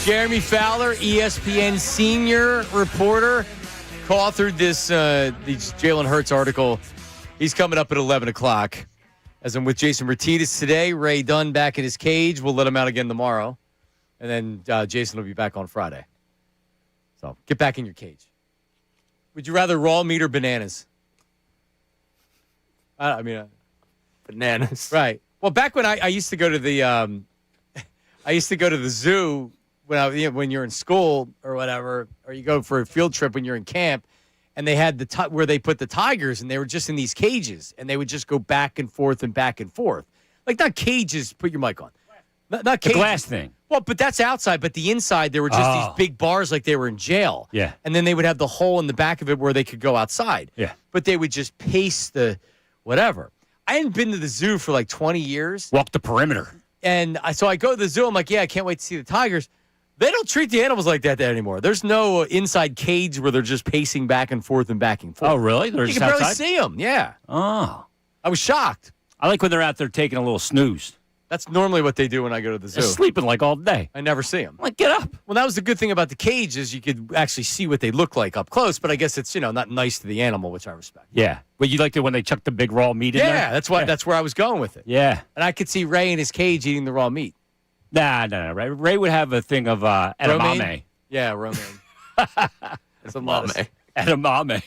Jeremy Fowler, ESPN senior reporter, co-authored this Jalen Hurts article. He's coming up at 11 o'clock. As I'm with Jason Retitis today, Ray Dunn back in his cage. We'll let him out again tomorrow. And then Jason will be back on Friday. So get back in your cage. Would you rather raw meat or bananas? Bananas. Right. Well, back when I used to go to the zoo when you're in school or whatever, or you go for a field trip when you're in camp, and they had where they put the tigers, and they were just in these cages, and they would just go back and forth and back and forth, like not cages. Put your mic on. Not cages. The glass thing. Well, but that's outside. But the inside, there were just these big bars, like they were in jail. Yeah. And then they would have the hole in the back of it where they could go outside. Yeah. But they would just pace the whatever. I hadn't been to the zoo for like 20 years. Walk the perimeter. And so I go to the zoo. I'm like, yeah, I can't wait to see the tigers. They don't treat the animals like that anymore. There's no inside cage where they're just pacing back and forth and back and forth. Oh, really? They're you just can barely outside? see them. Yeah. Oh. I was shocked. I like when they're out there taking a little snooze. That's normally what they do when I go to the zoo. They're sleeping like all day. I never see them. I'm like, get up. Well, that was the good thing about the cage is you could actually see what they look like up close, but I guess it's, not nice to the animal, which I respect. Yeah. But you liked it when they chucked the big raw meat in there? Yeah, that's where I was going with it. Yeah. And I could see Ray in his cage eating the raw meat. Nah. Ray would have a thing of edamame. Romaine? Yeah, romaine. Edamame. Edamame.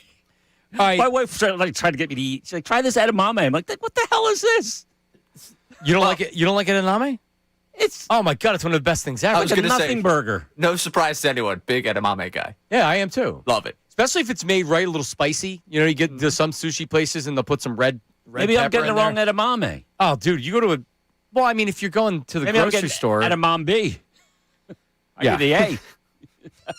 All right. My wife tried to get me to eat. She's like, try this edamame. I'm like, what the hell is this? You don't like it? You don't like edamame? Oh my God, it's one of the best things ever. I was It's a gonna say- nothing burger. No surprise to anyone. Big edamame guy. Yeah, I am too. Love it. Especially if it's made right, a little spicy. You get to some sushi places and they'll put some red Maybe pepper I'm getting in the wrong there. edamame. Oh, dude, you go to if you're going to the Maybe I'm grocery getting store. edamame B. Yeah. The A.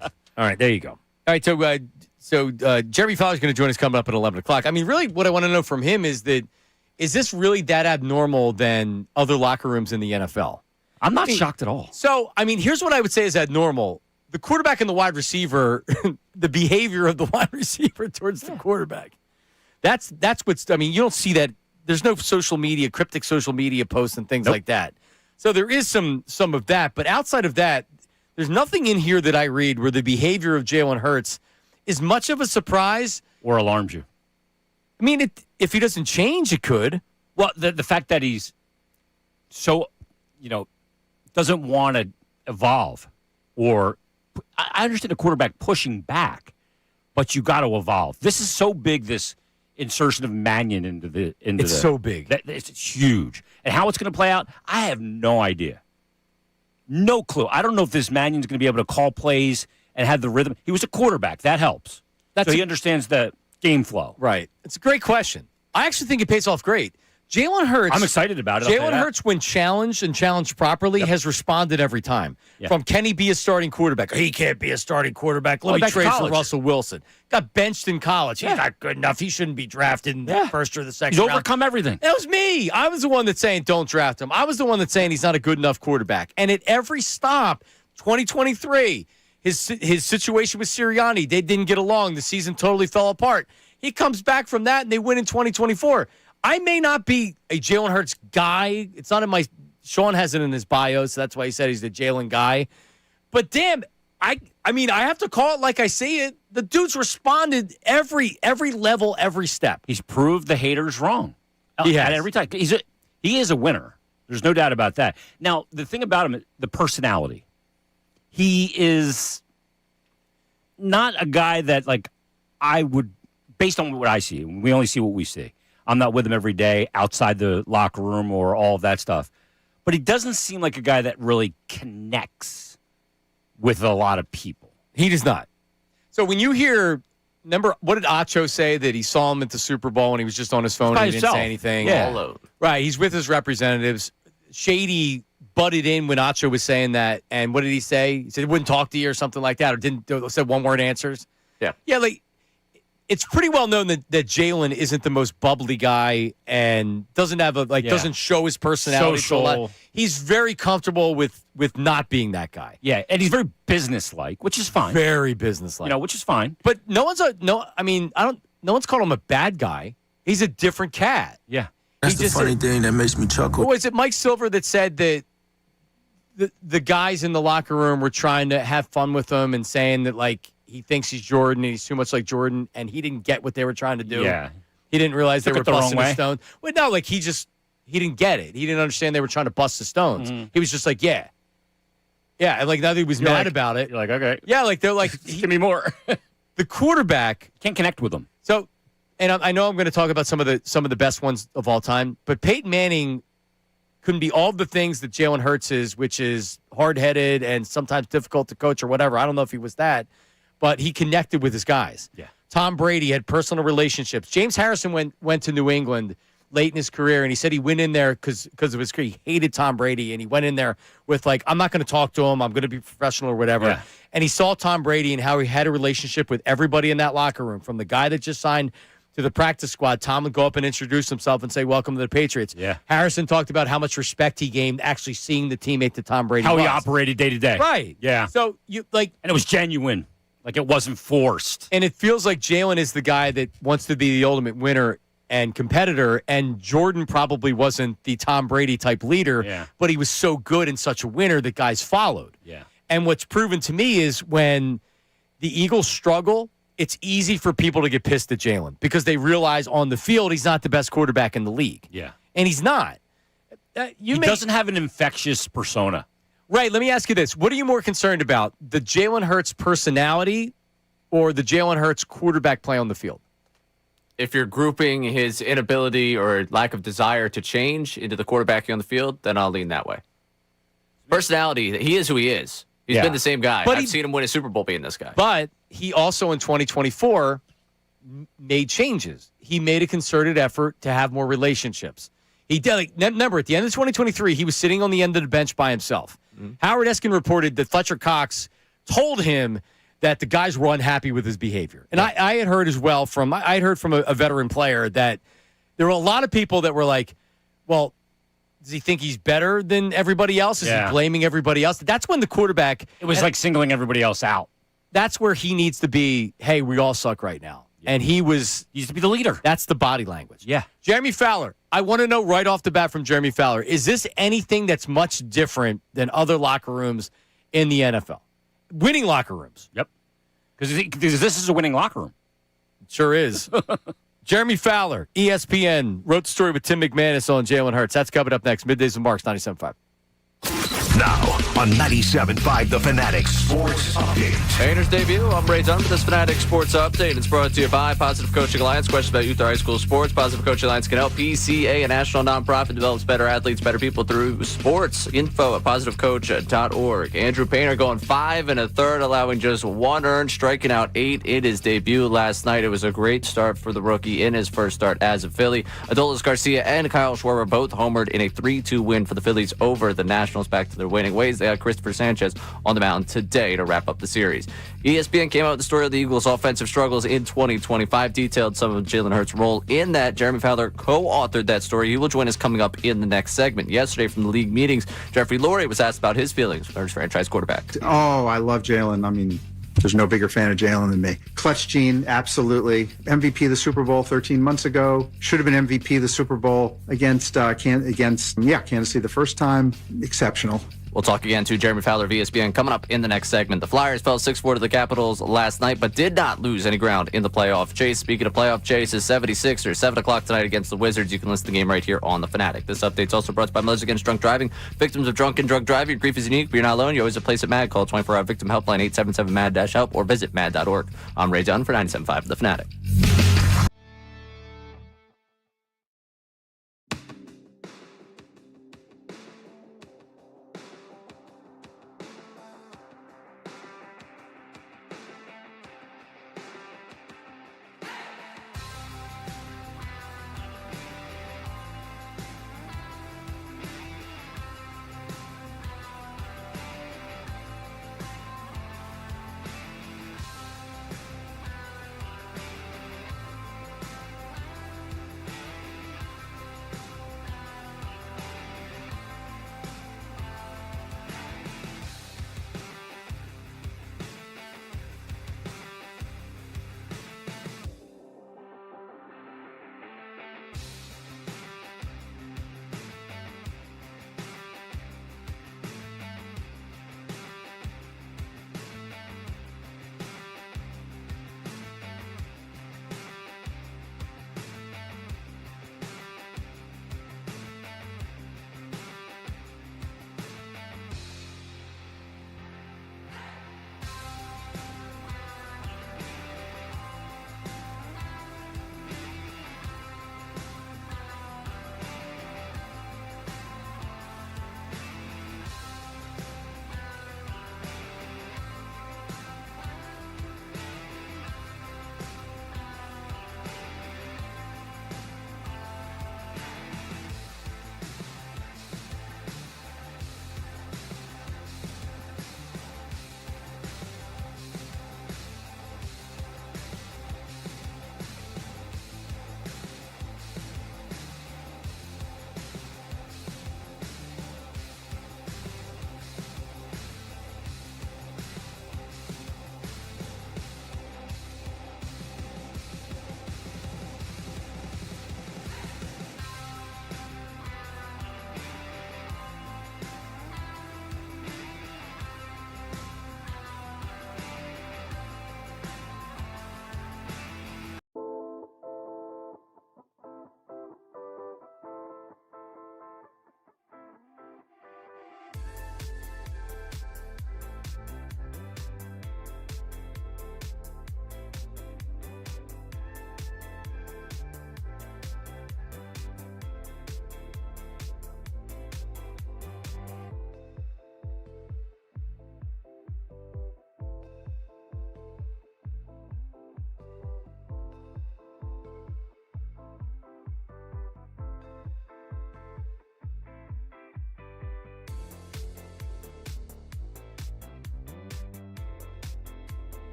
All right, there you go. All right, so Jeremy Fowler is going to join us coming up at 11 o'clock. I mean, really, what I want to know from him is this really that abnormal than other locker rooms in the NFL? I'm not shocked at all. So, I mean, here's what I would say is abnormal. The quarterback and the wide receiver, the behavior of the wide receiver towards the quarterback. That's what's, I mean, you don't see that. There's no cryptic social media posts and things like that. So there is some of that. But outside of that, there's nothing in here that I read where the behavior of Jalen Hurts is much of a surprise. Or alarms you. I mean, if he doesn't change, it could. Well, the fact that he's so, doesn't want to evolve, or I understand a quarterback pushing back, but you got to evolve. This is so big. This insertion of Mannion into It's so big. It's huge, and how it's going to play out, I have no idea, no clue. I don't know if this Mannion's going to be able to call plays and have the rhythm. He was a quarterback. That helps. So he understands the game flow. Right. It's a great question. I actually think it pays off great. Jalen Hurts. I'm excited about it. Jalen Hurts, when challenged and challenged properly, has responded every time. Yeah. From can he be a starting quarterback? He can't be a starting quarterback. Let me trade for Russell Wilson. Got benched in college. He's not good enough. He shouldn't be drafted in the first or the second He's round. overcome everything. That was me. I was the one that's saying don't draft him. I was the one that's saying he's not a good enough quarterback. And at every stop, 2023, his situation with Sirianni, they didn't get along. The season totally fell apart. He comes back from that, and they win in 2024. I may not be a Jalen Hurts guy. It's not in my – Sean has it in his bio, so that's why he said he's the Jalen guy. But, damn, I mean, I have to call it like I see it. The dude's responded every level, every step. He's proved the haters wrong. He has. At every time. He is a winner. There's no doubt about that. Now, the thing about him, the personality. He is not a guy that, like, I would – based on what I see, we only see what we see. I'm not with him every day outside the locker room or all of that stuff. But he doesn't seem like a guy that really connects with a lot of people. He does not. So when you hear, remember, what did Acho say that he saw him at the Super Bowl and he was just on his phone and he didn't say anything? Yeah. All alone. Right. He's with his representatives. Shady butted in when Acho was saying that. And what did he say? He said he wouldn't talk to you or something like that, or said one-word answers. Yeah. Yeah, like, it's pretty well known that Jalen isn't the most bubbly guy and doesn't have doesn't show his personality. Social. He's very comfortable with not being that guy. Yeah, and he's very businesslike, which is fine. Very businesslike. Which is fine. But no one's called him a bad guy. He's a different cat. Yeah. That's the funny thing that makes me chuckle. Was it Mike Silver that said that the guys in the locker room were trying to have fun with him and saying that, like, he thinks he's Jordan and he's too much like Jordan, and he didn't get what they were trying to do? Yeah. He didn't realize they were busting his way. stone. Well, no, like, he didn't get it. He didn't understand they were trying to bust the stones. Mm-hmm. He was just like, yeah. Yeah, and, like, now that he was mad about it. You're like, okay. Yeah, like, they're like, Give me more. the quarterback. Can't connect with them. So, and I know I'm going to talk about some of the best ones of all time, but Peyton Manning couldn't be all the things that Jalen Hurts is, which is hard-headed and sometimes difficult to coach or whatever. I don't know if he was that, but he connected with his guys. Yeah. Tom Brady had personal relationships. James Harrison went to New England late in his career, and he said he went in there because of his career. He hated Tom Brady, and he went in there with, like, I'm not going to talk to him. I'm going to be professional or whatever. Yeah. And he saw Tom Brady and how he had a relationship with everybody in that locker room, from the guy that just signed to the practice squad. Tom would go up and introduce himself and say, welcome to the Patriots. Yeah. Harrison talked about how much respect he gained actually seeing the teammate that Tom Brady How was. he operated day to day. Right. Yeah. So, you like, And it was genuine. Like, it wasn't forced. and it feels like Jalen is the guy that wants to be the ultimate winner and competitor, and Jordan probably wasn't the Tom Brady type leader, Yeah. but he was so good and such a winner that guys followed. Yeah. And what's proven to me is when the Eagles struggle, it's easy for people to get pissed at Jalen because they realize on the field he's not the best quarterback in the league. Yeah. And he's not. He doesn't have an infectious persona. Right. Let me ask you this. What are you more concerned about, the Jalen Hurts personality or the Jalen Hurts quarterback play on the field? If you're grouping his inability or lack of desire to change into the quarterbacking on the field, then I'll lean that way. Personality, he is who he is. He's been the same guy. But I've seen him win a Super Bowl being this guy. But he also in 2024 made changes. He made a concerted effort to have more relationships. He did. Like, remember, at the end of 2023, he was sitting on the end of the bench by himself. Mm-hmm. Howard Eskin reported that Fletcher Cox told him that the guys were unhappy with his behavior. And I had heard as well from a veteran player that there were a lot of people that were like, well, does he think he's better than everybody else? Is he blaming everybody else? That's when the quarterback... It was like singling everybody else out. That's where he needs to be, hey, we all suck right now. Yeah. And he needs to be the leader. That's the body language. Yeah. Jeremy Fowler, I want to know right off the bat from Jeremy Fowler, is this anything that's much different than other locker rooms in the NFL? Winning locker rooms. Yep. Because this is a winning locker room. It sure is. Jeremy Fowler, ESPN, wrote the story with Tim McManus on Jalen Hurts. That's coming up next. Middays with Marks, 97.5. Now on 97.5 The Fanatic Sports Update. Painter's debut. I'm Ray Dunn with this Fanatic Sports Update. It's brought to you by Positive Coaching Alliance. Questions about youth or high school sports. Positive Coaching Alliance can help. PCA, a national nonprofit, develops better athletes, better people through sports. Info at positivecoach.org. Andrew Painter going 5 1/3, allowing just 1 earned, striking out 8 in his debut last night. It was a great start for the rookie in his first start as a Philly. Adolis Garcia and Kyle Schwarber both homered in a 3-2 win for the Phillies over the Nationals, back to their winning ways. They had Christopher Sanchez on the mound today to wrap up the series. ESPN came out with the story of the Eagles' offensive struggles in 2025, detailed some of Jalen Hurts' role in that. Jeremy Fowler co-authored that story. He will join us coming up in the next segment. Yesterday from the league meetings, Jeffrey Lurie was asked about his feelings for his franchise quarterback. Oh, I love Jalen. I mean, there's no bigger fan of Jalen than me. Clutch gene, absolutely. MVP of the Super Bowl 13 months ago. Should have been MVP of the Super Bowl against Kansas City the first time. Exceptional. We'll talk again to Jeremy Fowler of ESPN coming up in the next segment. The Flyers fell 6-4 to the Capitals last night, but did not lose any ground in the playoff chase. Speaking of playoff chases, 76ers, 7 o'clock tonight against the Wizards. You can listen to the game right here on The Fanatic. This update's also brought to you by Mothers Against Drunk Driving. Victims of drunk and drug driving, your grief is unique, but you're not alone. You always have a place at MAD. Call 24-hour victim helpline 877-MAD-HELP or visit mad.org. I'm Ray Dunn for 97.5 The Fanatic.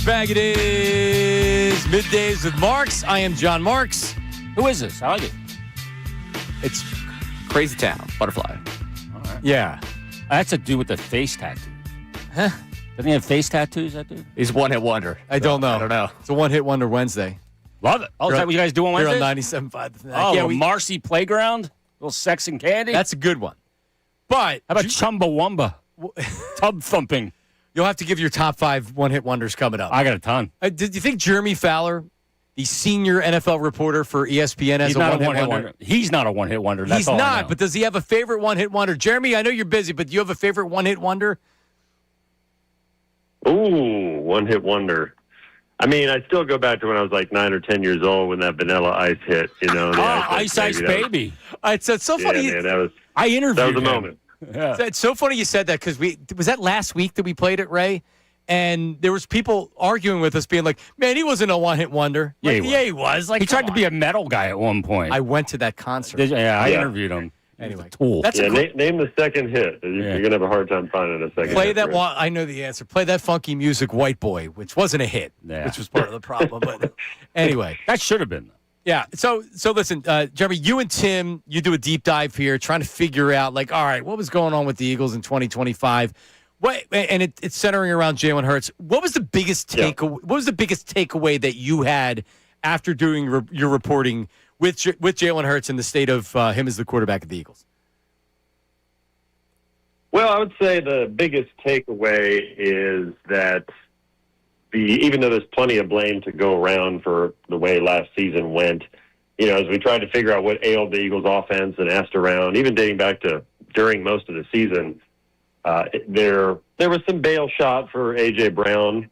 right, back it is Middays with Marks. I am John Marks. Who is this? I like it. It's Crazy Town, Butterfly. All right. yeah. That's a dude with the face tattoo. Huh? Doesn't he have face tattoos, that dude? He's one-hit wonder. I don't know. I don't know. It's a one-hit wonder Wednesday. Love it. Oh, is that what you guys do on Here Wednesdays? on 97.5. Oh, yeah, a Marcy Playground? Little sex and candy? that's a good one. But How about Chumbawamba? Tub thumping. you'll have to give your top 5 one-hit wonders coming up. I got a ton. Did you think Jeremy Fowler, the senior NFL reporter for ESPN, has He's a not one-hit a one-hit wonder? wonder. He's not a one-hit wonder. That's He's all I not, know. but does he have a favorite one-hit wonder? Jeremy, I know you're busy, but do you have a favorite one-hit wonder? Ooh, one-hit wonder. I mean, I still go back to when I was like 9 or 10 years old when that Vanilla Ice hit, you know. The Ice Baby. It's so funny. Yeah, man, I interviewed that was the him. moment. Yeah. It's so funny you said that because was that last week that we played it, Ray? And there was people arguing with us, being like, "Man, he wasn't a one-hit wonder." Yeah, Like, he was. yeah, he was. Like, He tried to be a metal guy at one point. I went to that concert. I Yeah. interviewed him. Anyway, Tool. that's Yeah, a name the second hit. You're going to have a hard time finding a second play hit. that for it. one. I know the answer. Play that funky music, "White Boy," which wasn't a hit, Yeah. which was part of the problem. But anyway, That should have been. yeah. So listen, Jeremy, you and Tim, you do a deep dive here, trying to figure out, like, all right, what was going on with the Eagles in 2025. And it's centering around Jalen Hurts. What was the biggest takeaway? What was the biggest takeaway that you had after doing your reporting with Jalen Hurts in the state of him as the quarterback of the Eagles? Well, I would say the biggest takeaway is that even though there's plenty of blame to go around for the way last season went, you know, as we tried to figure out what ailed the Eagles offense and asked around, even dating back to during most of the season, there was some bail shot for A.J. Brown,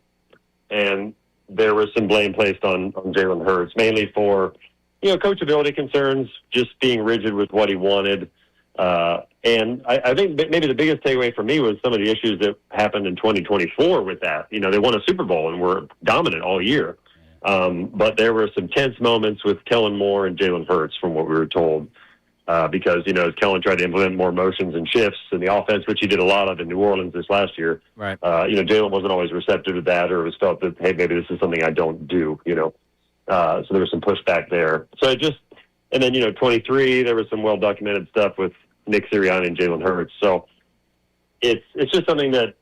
and there was some blame placed on Jalen Hurts, mainly for, you know, coachability concerns, just being rigid with what he wanted. And I think maybe the biggest takeaway for me was some of the issues that happened in 2024 with that. You know, they won a Super Bowl and were dominant all year. But there were some tense moments with Kellen Moore and Jalen Hurts from what we were told. Because, you know, as Kellen tried to implement more motions and shifts in the offense, which he did a lot of in New Orleans this last year, Right. You know, Jalen wasn't always receptive to that, or it was felt that, hey, maybe this is something I don't do, you know. So there was some pushback there. So and then, you know, 23, there was some well-documented stuff with Nick Sirianni and Jalen Hurts. So it's just something that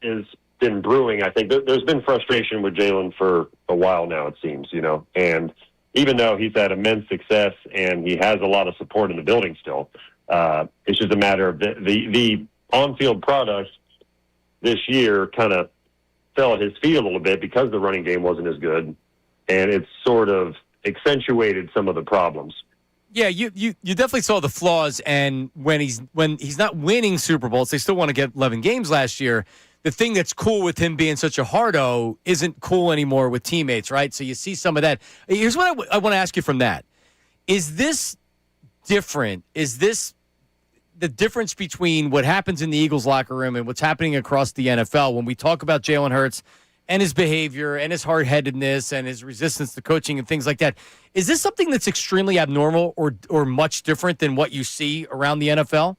has been brewing. I think there's been frustration with Jalen for a while now, it seems, you know. And even though he's had immense success and he has a lot of support in the building still, it's just a matter of the on-field product this year kind of fell at his feet a little bit because the running game wasn't as good, and it's sort of accentuated some of the problems. Yeah, you definitely saw the flaws, and when he's not winning Super Bowls, they still want to get 11 games last year. The thing that's cool with him being such a hard-o isn't cool anymore with teammates, right? So you see some of that. Here's what I want to ask you from that. Is this different? Is this the difference between what happens in the Eagles locker room and what's happening across the NFL when we talk about Jalen Hurts and his behavior and his hard-headedness and his resistance to coaching and things like that? Is this something that's extremely abnormal or much different than what you see around the NFL?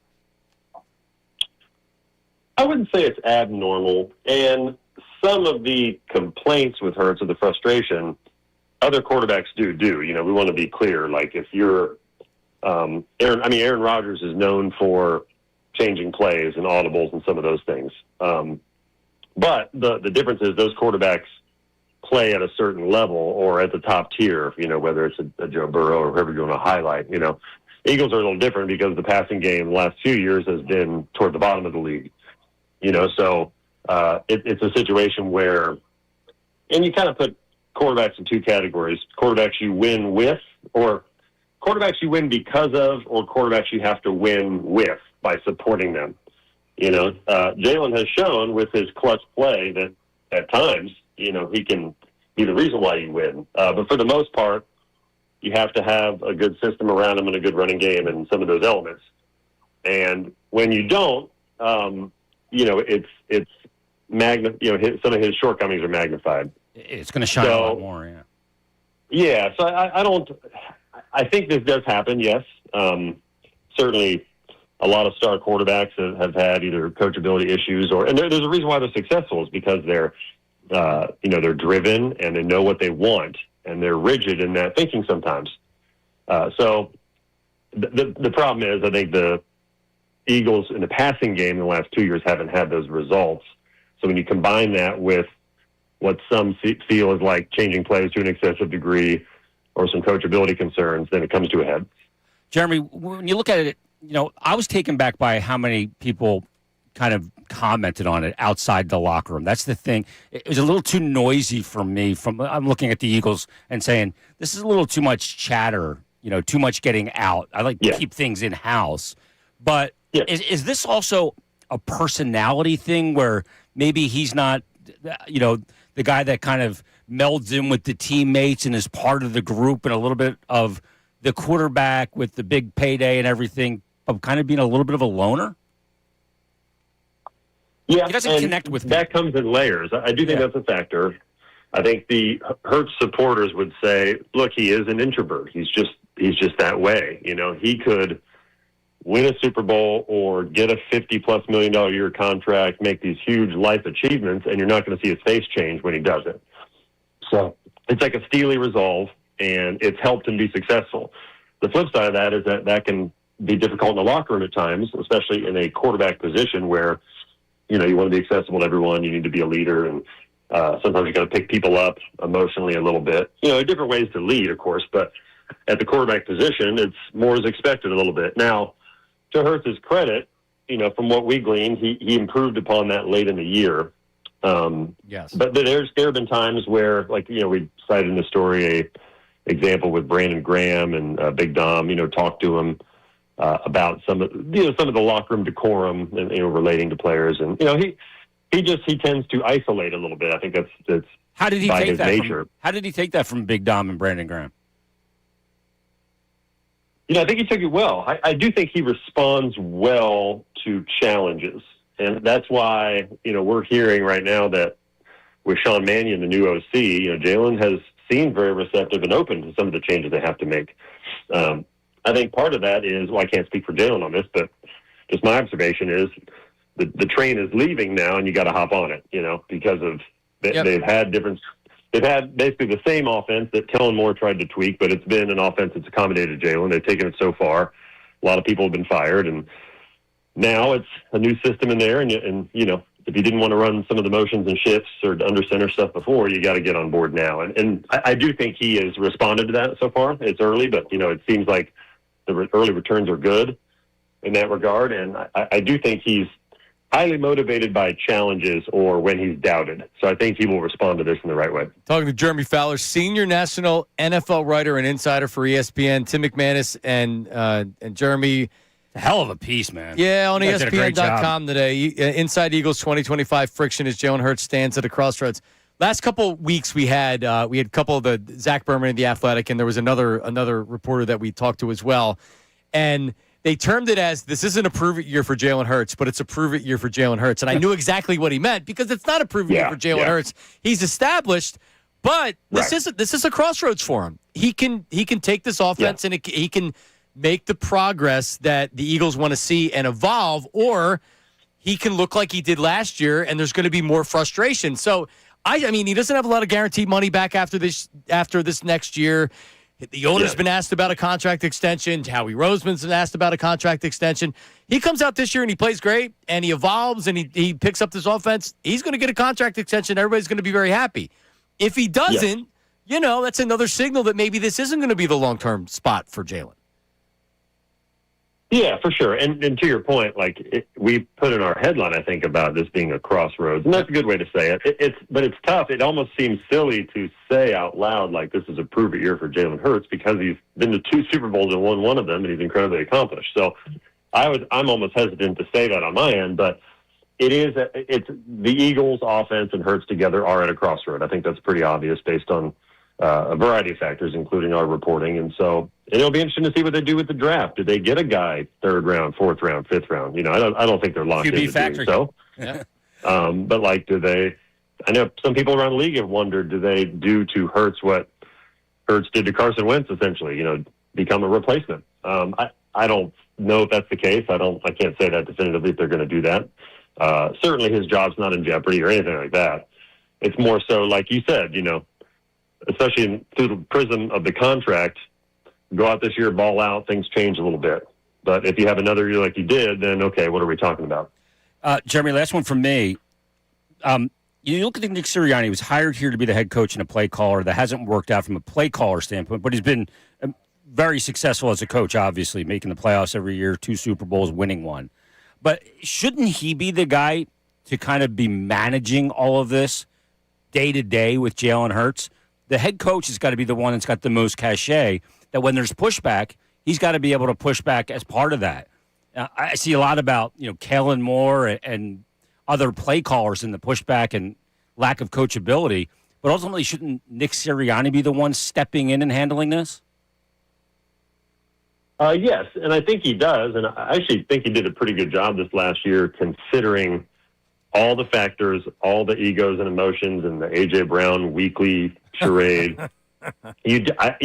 I wouldn't say it's abnormal. And some of the complaints with Hurts or the frustration, other quarterbacks do. You know, we want to be clear. Like if you're Aaron Rodgers is known for changing plays and audibles and some of those things. But the difference is those quarterbacks play at a certain level or at the top tier, you know, whether it's a Joe Burrow or whoever you want to highlight, you know. Eagles are a little different because the passing game the last few years has been toward the bottom of the league. You know, so it's a situation where, and you kind of put quarterbacks in two categories: quarterbacks you win with, or quarterbacks you win because of, or quarterbacks you have to win with by supporting them. You know, Jalen has shown with his clutch play that at times, you know, he can be the reason why you win. But for the most part, you have to have a good system around him and a good running game and some of those elements. And when you don't, you know, some of his shortcomings are magnified. It's going to shine a lot more, yeah. Yeah, so I think this does happen, yes. Certainly a lot of star quarterbacks have had either coachability issues and there's a reason why they're successful is because they're they're driven and they know what they want, and they're rigid in that thinking sometimes. So the problem is, I think the Eagles in the passing game in the last 2 years haven't had those results. So when you combine that with what some feel is like changing plays to an excessive degree or some coachability concerns, then it comes to a head. Jeremy, when you look at it, I was taken back by how many people kind of commented on it outside the locker room. That's the thing. It was a little too noisy for me. I'm looking at the Eagles and saying, this is a little too much chatter, too much getting out. I like to keep things in-house. But is this also a personality thing where maybe he's not, the guy that kind of melds in with the teammates and is part of the group and a little bit of the quarterback with the big payday and everything, of kind of being a little bit of a loner? Yeah, he doesn't connect with that comes in layers. I do think that's a factor. I think the Hurts supporters would say, look, he is an introvert. He's just that way. He could win a Super Bowl or get a $50+ million a year contract, make these huge life achievements, and you're not going to see his face change when he does it. So it's like a steely resolve, and it's helped him be successful. The flip side of that is that can be difficult in the locker room at times, especially in a quarterback position where you want to be accessible to everyone. You need to be a leader, and sometimes you got to pick people up emotionally a little bit. There are different ways to lead, of course, but at the quarterback position, it's more is expected a little bit. Now, to Hurts' credit, from what we gleaned, he improved upon that late in the year. Yes. But there have been times where, we cited in the story a example with Brandon Graham and Big Dom, talked to him about some of the locker room decorum and relating to players, and he tends to isolate a little bit. I think that's how did he by take his that nature. How did he take that from Big Dom and Brandon Graham? I think he took it well. I do think he responds well to challenges, and that's why we're hearing right now that with Sean Mannion, the new OC, Jalen has seemed very receptive and open to some of the changes they have to make. I think part of that is, I can't speak for Jalen on this, but just my observation is the train is leaving now, and you got to hop on it, because of they've had basically the same offense that Kellen Moore tried to tweak, but it's been an offense that's accommodated Jalen. They've taken it so far. A lot of people have been fired, and now it's a new system in there, and if you didn't want to run some of the motions and shifts or under center stuff before, you got to get on board now. And I do think he has responded to that so far. It's early, but, it seems like the early returns are good in that regard. And I do think he's highly motivated by challenges or when he's doubted. So I think he will respond to this in the right way. Talking to Jeremy Fowler, senior national NFL writer and insider for ESPN, Tim McManus and Jeremy. A hell of a piece, man. Yeah, on ESPN.com today. Inside Eagles 2025 friction as Jalen Hurts stands at a crossroads. Last couple weeks we had a couple of the Zach Berman and The Athletic, and there was another reporter that we talked to as well. And they termed it as, this isn't a prove-it year for Jalen Hurts, but it's a prove-it year for Jalen Hurts. And I knew exactly what he meant, because it's not a prove-it year for Jalen Hurts. He's established, but this is a crossroads for him. He can take this offense and he can make the progress that the Eagles want to see and evolve, or he can look like he did last year, and there's going to be more frustration. So, I mean, he doesn't have a lot of guaranteed money back after this next year. The owner's been asked about a contract extension. Howie Roseman's been asked about a contract extension. He comes out this year and he plays great, and he evolves, and he picks up this offense. He's going to get a contract extension. Everybody's going to be very happy. If he doesn't, that's another signal that maybe this isn't going to be the long-term spot for Jalen. Yeah, for sure. And to your point, we put in our headline, I think, about this being a crossroads, and that's a good way to say it. But it's tough. It almost seems silly to say out loud this is a prove-it year for Jalen Hurts, because he's been to 2 Super Bowls and won one of them, and he's incredibly accomplished. So I'm almost hesitant to say that on my end, but it's the Eagles' offense and Hurts together are at a crossroad. I think that's pretty obvious based on a variety of factors, including our reporting. And so it'll be interesting to see what they do with the draft. Do they get a guy 3rd round, 4th round, 5th round? I don't think they're locked into doing so. Yeah. But do they? I know some people around the league have wondered, do they do to Hurts what Hurts did to Carson Wentz, essentially? Become a replacement. I don't know if that's the case. I can't say that definitively if they're going to do that. Certainly, his job's not in jeopardy or anything like that. It's more so, like you said, especially through the prism of the contract, go out this year, ball out, things change a little bit. But if you have another year like you did, then okay, what are we talking about? Jeremy, last one from me. You look at Nick Sirianni, he was hired here to be the head coach and a play caller. That hasn't worked out from a play caller standpoint, but he's been very successful as a coach, obviously, making the playoffs every year, 2 Super Bowls, winning one. But shouldn't he be the guy to kind of be managing all of this day to day with Jalen Hurts? The head coach has got to be the one that's got the most cachet, that when there's pushback, he's got to be able to push back as part of that. I see a lot about, Kellen Moore and other play callers in the pushback and lack of coachability, but ultimately shouldn't Nick Sirianni be the one stepping in and handling this? Yes, and I think he does, and I actually think he did a pretty good job this last year considering all the factors, all the egos and emotions, and the A.J. Brown weekly charade. I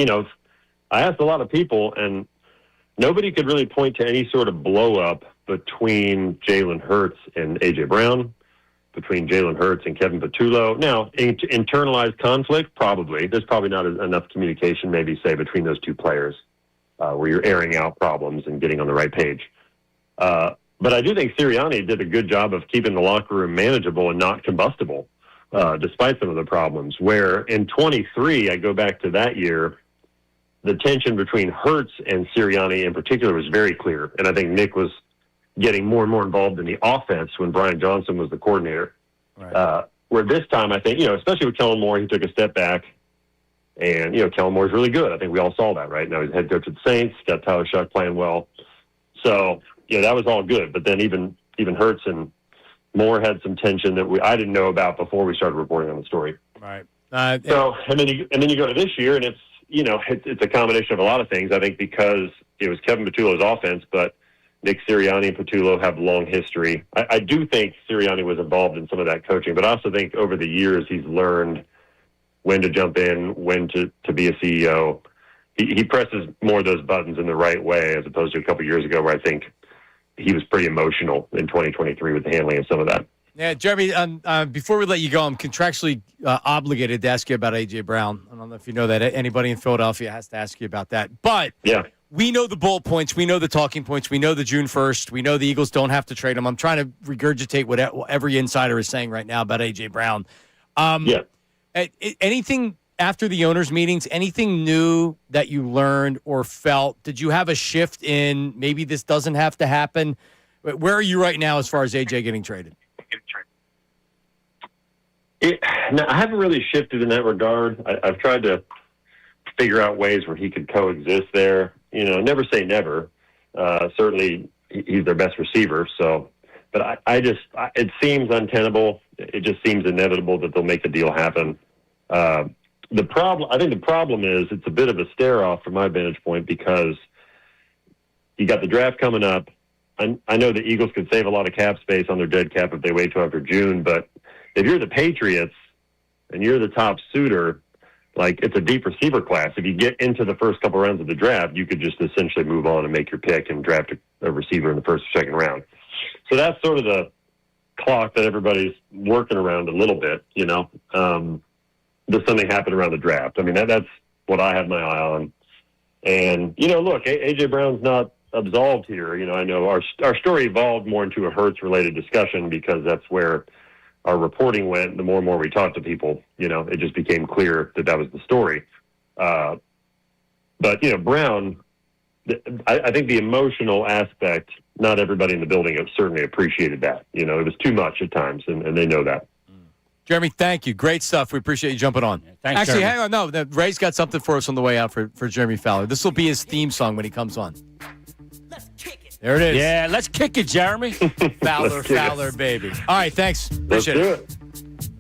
asked a lot of people, and nobody could really point to any sort of blow-up between Jalen Hurts and A.J. Brown, between Jalen Hurts and Kevin Patullo. Now, internalized conflict, probably. There's probably not enough communication, maybe, say, between those two players where you're airing out problems and getting on the right page. But I do think Sirianni did a good job of keeping the locker room manageable and not combustible, despite some of the problems. Where in 23, I go back to that year, the tension between Hurts and Sirianni in particular was very clear. And I think Nick was getting more and more involved in the offense when Brian Johnson was the coordinator. Right. Where this time, I think, especially with Kellen Moore, he took a step back. And, Kellen Moore's really good. I think we all saw that, right? Now he's head coach of the Saints, got Tyler Shuck playing well. So, that was all good. But then even Hurts and Moore had some tension that I didn't know about before we started reporting on the story. Right. And then you go to this year, and it's a combination of a lot of things. I think because it was Kevin Patullo's offense, but Nick Sirianni and Patullo have long history. I do think Sirianni was involved in some of that coaching, but I also think over the years he's learned when to jump in, when to be a CEO. He presses more of those buttons in the right way as opposed to a couple years ago where I think he was pretty emotional in 2023 with the handling of some of that. Yeah, Jeremy, before we let you go, I'm contractually obligated to ask you about A.J. Brown. I don't know if you know that. Anybody in Philadelphia has to ask you about that. But yeah, we know the bullet points. We know the talking points. We know the June 1st. We know the Eagles don't have to trade him. I'm trying to regurgitate what every insider is saying right now about A.J. Brown. Yeah. Anything after the owners' meetings, anything new that you learned or felt? Did you have a shift in maybe this doesn't have to happen? Where are you right now as far as A.J. getting traded? No, I haven't really shifted in that regard. I've tried to figure out ways where he could coexist there. Never say never. Certainly, he's their best receiver. So, but it seems untenable. It just seems inevitable that they'll make the deal happen. I think the problem is it's a bit of a stare off from my vantage point because you got the draft coming up. I know the Eagles could save a lot of cap space on their dead cap if they wait till after June, but if you're the Patriots and you're the top suitor, like it's a deep receiver class. If you get into the first couple rounds of the draft, you could just essentially move on and make your pick and draft a receiver in the first or second round. So that's sort of the clock that everybody's working around a little bit, Does something happen around the draft? I mean, that's what I have my eye on. And, look, A.J. Brown's not absolved here. I know our story evolved more into a Hurts-related discussion because that's where our reporting went. The more and more we talked to people, it just became clear that was the story. But, Brown, I think the emotional aspect, not everybody in the building have certainly appreciated that. It was too much at times, and they know that. Jeremy, thank you. Great stuff. We appreciate you jumping on. Thanks, Actually, Jeremy. hang on. No, Ray's got something for us on the way out for Jeremy Fowler. This will be his theme song when he comes on. There it is. Yeah, let's kick it, Jeremy. Fowler, baby. All right, thanks. Appreciate it.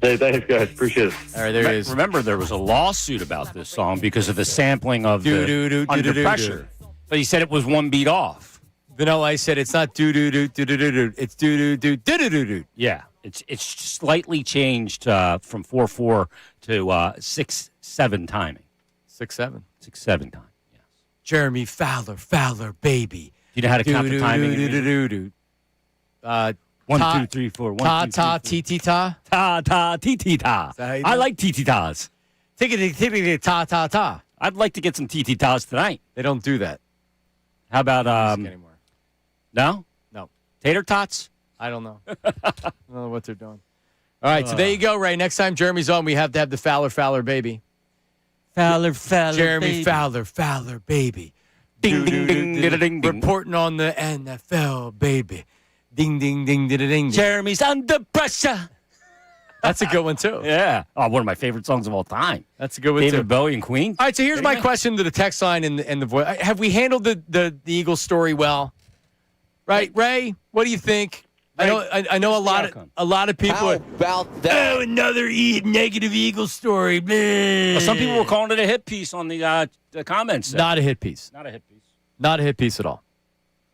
Hey, thanks, guys. Appreciate it. All right, there it is. Remember, there was a lawsuit about this song because of the sampling of the Under Pressure. But he said it was one beat off. Vanilla Ice said it's not do-do-do-do-do-do-do. It's do-do-do-do-do-do-do. Yeah, it's slightly changed from 4/4 to 6/7 timing. 6/7. 6/7 time, yes. Jeremy Fowler, baby. Do you know how to count the timing? 1, 2, 3, 4. 1, Ta 2, 3, ta 4. ti ti ta. Ta ta ti ti ta. that how you do I it? like ti ti tas. Tickety tickety ta ta ta. I'd like to get some ti ti tas tonight. They don't do that How about anymore. no No, tater tots? I don't know. I don't know what they're doing. All right, so there you go, Ray. Next time Jeremy's on, we have to have the Fowler baby. Fowler, Jeremy baby. Fowler baby. Ding, ding, ding, ding, ding, ding. Reporting on the NFL, baby. Ding, ding, ding, ding, ding, ding. Jeremy's under pressure. That's a good one, too. Yeah. Oh, one of my favorite songs of all time. That's a good one, David too. Bowie and Queen. All right, so here's my question to the text line and the voice. Have we handled the Eagles story well? Right, Ray? What do you think? I know a lot of people. How about that? Oh, another negative Eagles story. Bleh. Some people were calling it a hit piece on the comments. Not a hit piece. Not a hit piece. Not a hit piece at all.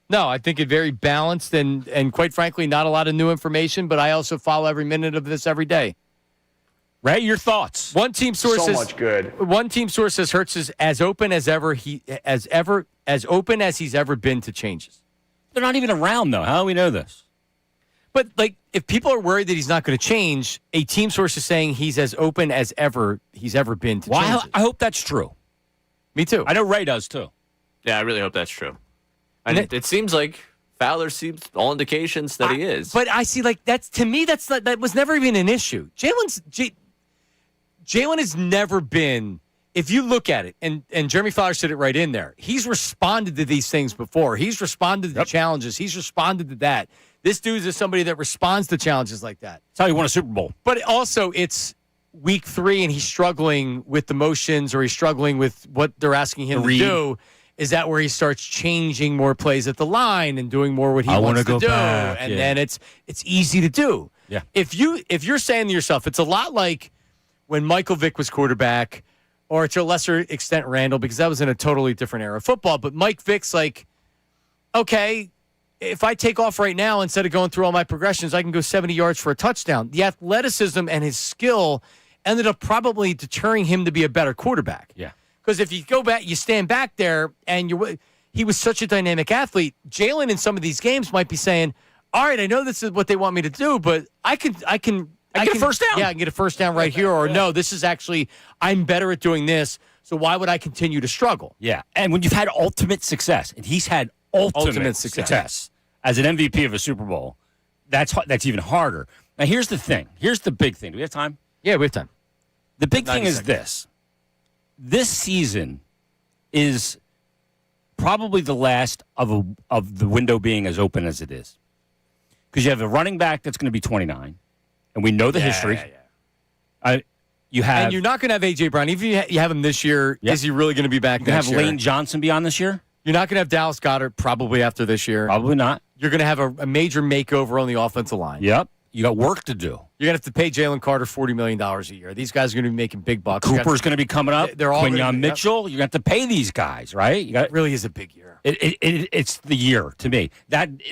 No, I think it very balanced and quite frankly, not a lot of new information, but I also follow every minute of this every day. Ray, your thoughts? One team source So says, much good. One team source says Hurts is as open as open as he's ever been to changes. They're not even around, though. How do we know this? But, like, if people are worried that he's not going to change, a team source is saying he's as open as he's ever been to changes. I hope that's true. Me too. I know Ray does, too. Yeah, I really hope that's true. And it seems like Fowler seems all indications that he is. But I see, like, to me, that was never even an issue. Jalen has never been, if you look at it, and Jeremy Fowler said it right in there, he's responded to these things before. He's responded to challenges. He's responded to that. This dude is somebody that responds to challenges like that. That's how he won a Super Bowl. But also, it's week 3, and he's struggling with the motions, or he's struggling with what they're asking him to do. Is that where he starts changing more plays at the line and doing more what he wants to do? Back, and then it's easy to do. Yeah. If you're saying to yourself, it's a lot like when Michael Vick was quarterback, or to a lesser extent Randall, because that was in a totally different era of football. But Mike Vick's like, okay, if I take off right now, instead of going through all my progressions, I can go 70 yards for a touchdown. The athleticism and his skill ended up probably deterring him to be a better quarterback. Yeah. Because if you go back, you stand back there, and he was such a dynamic athlete. Jalen in some of these games might be saying, all right, I know this is what they want me to do, but I can get a first down. Yeah, I can get a first down right here. Or no, this is actually, I'm better at doing this, so why would I continue to struggle? Yeah. And when you've had ultimate success, and he's had ultimate success as an MVP of a Super Bowl, that's even harder. Now, here's the thing. Here's the big thing. Do we have time? Yeah, we have time. The big thing 90 is seconds. this. This season is probably the last of the window being as open as it is. Because you have a running back that's going to be 29, and we know the history. You have, and you're not going to have A.J. Brown. Even if you have him this year, is he really going to be back you're going next to have year? Lane Johnson be on this year? You're not going to have Dallas Goedert probably after this year. Probably not. You're going to have a major makeover on the offensive line. Yep. You got work to do. You're going to have to pay Jalen Carter $40 million a year. These guys are going to be making big bucks. Cooper's going to be coming up. They're all Quinyon Mitchell. You're going to have to pay these guys, right? It really is a big year. It's the year to me.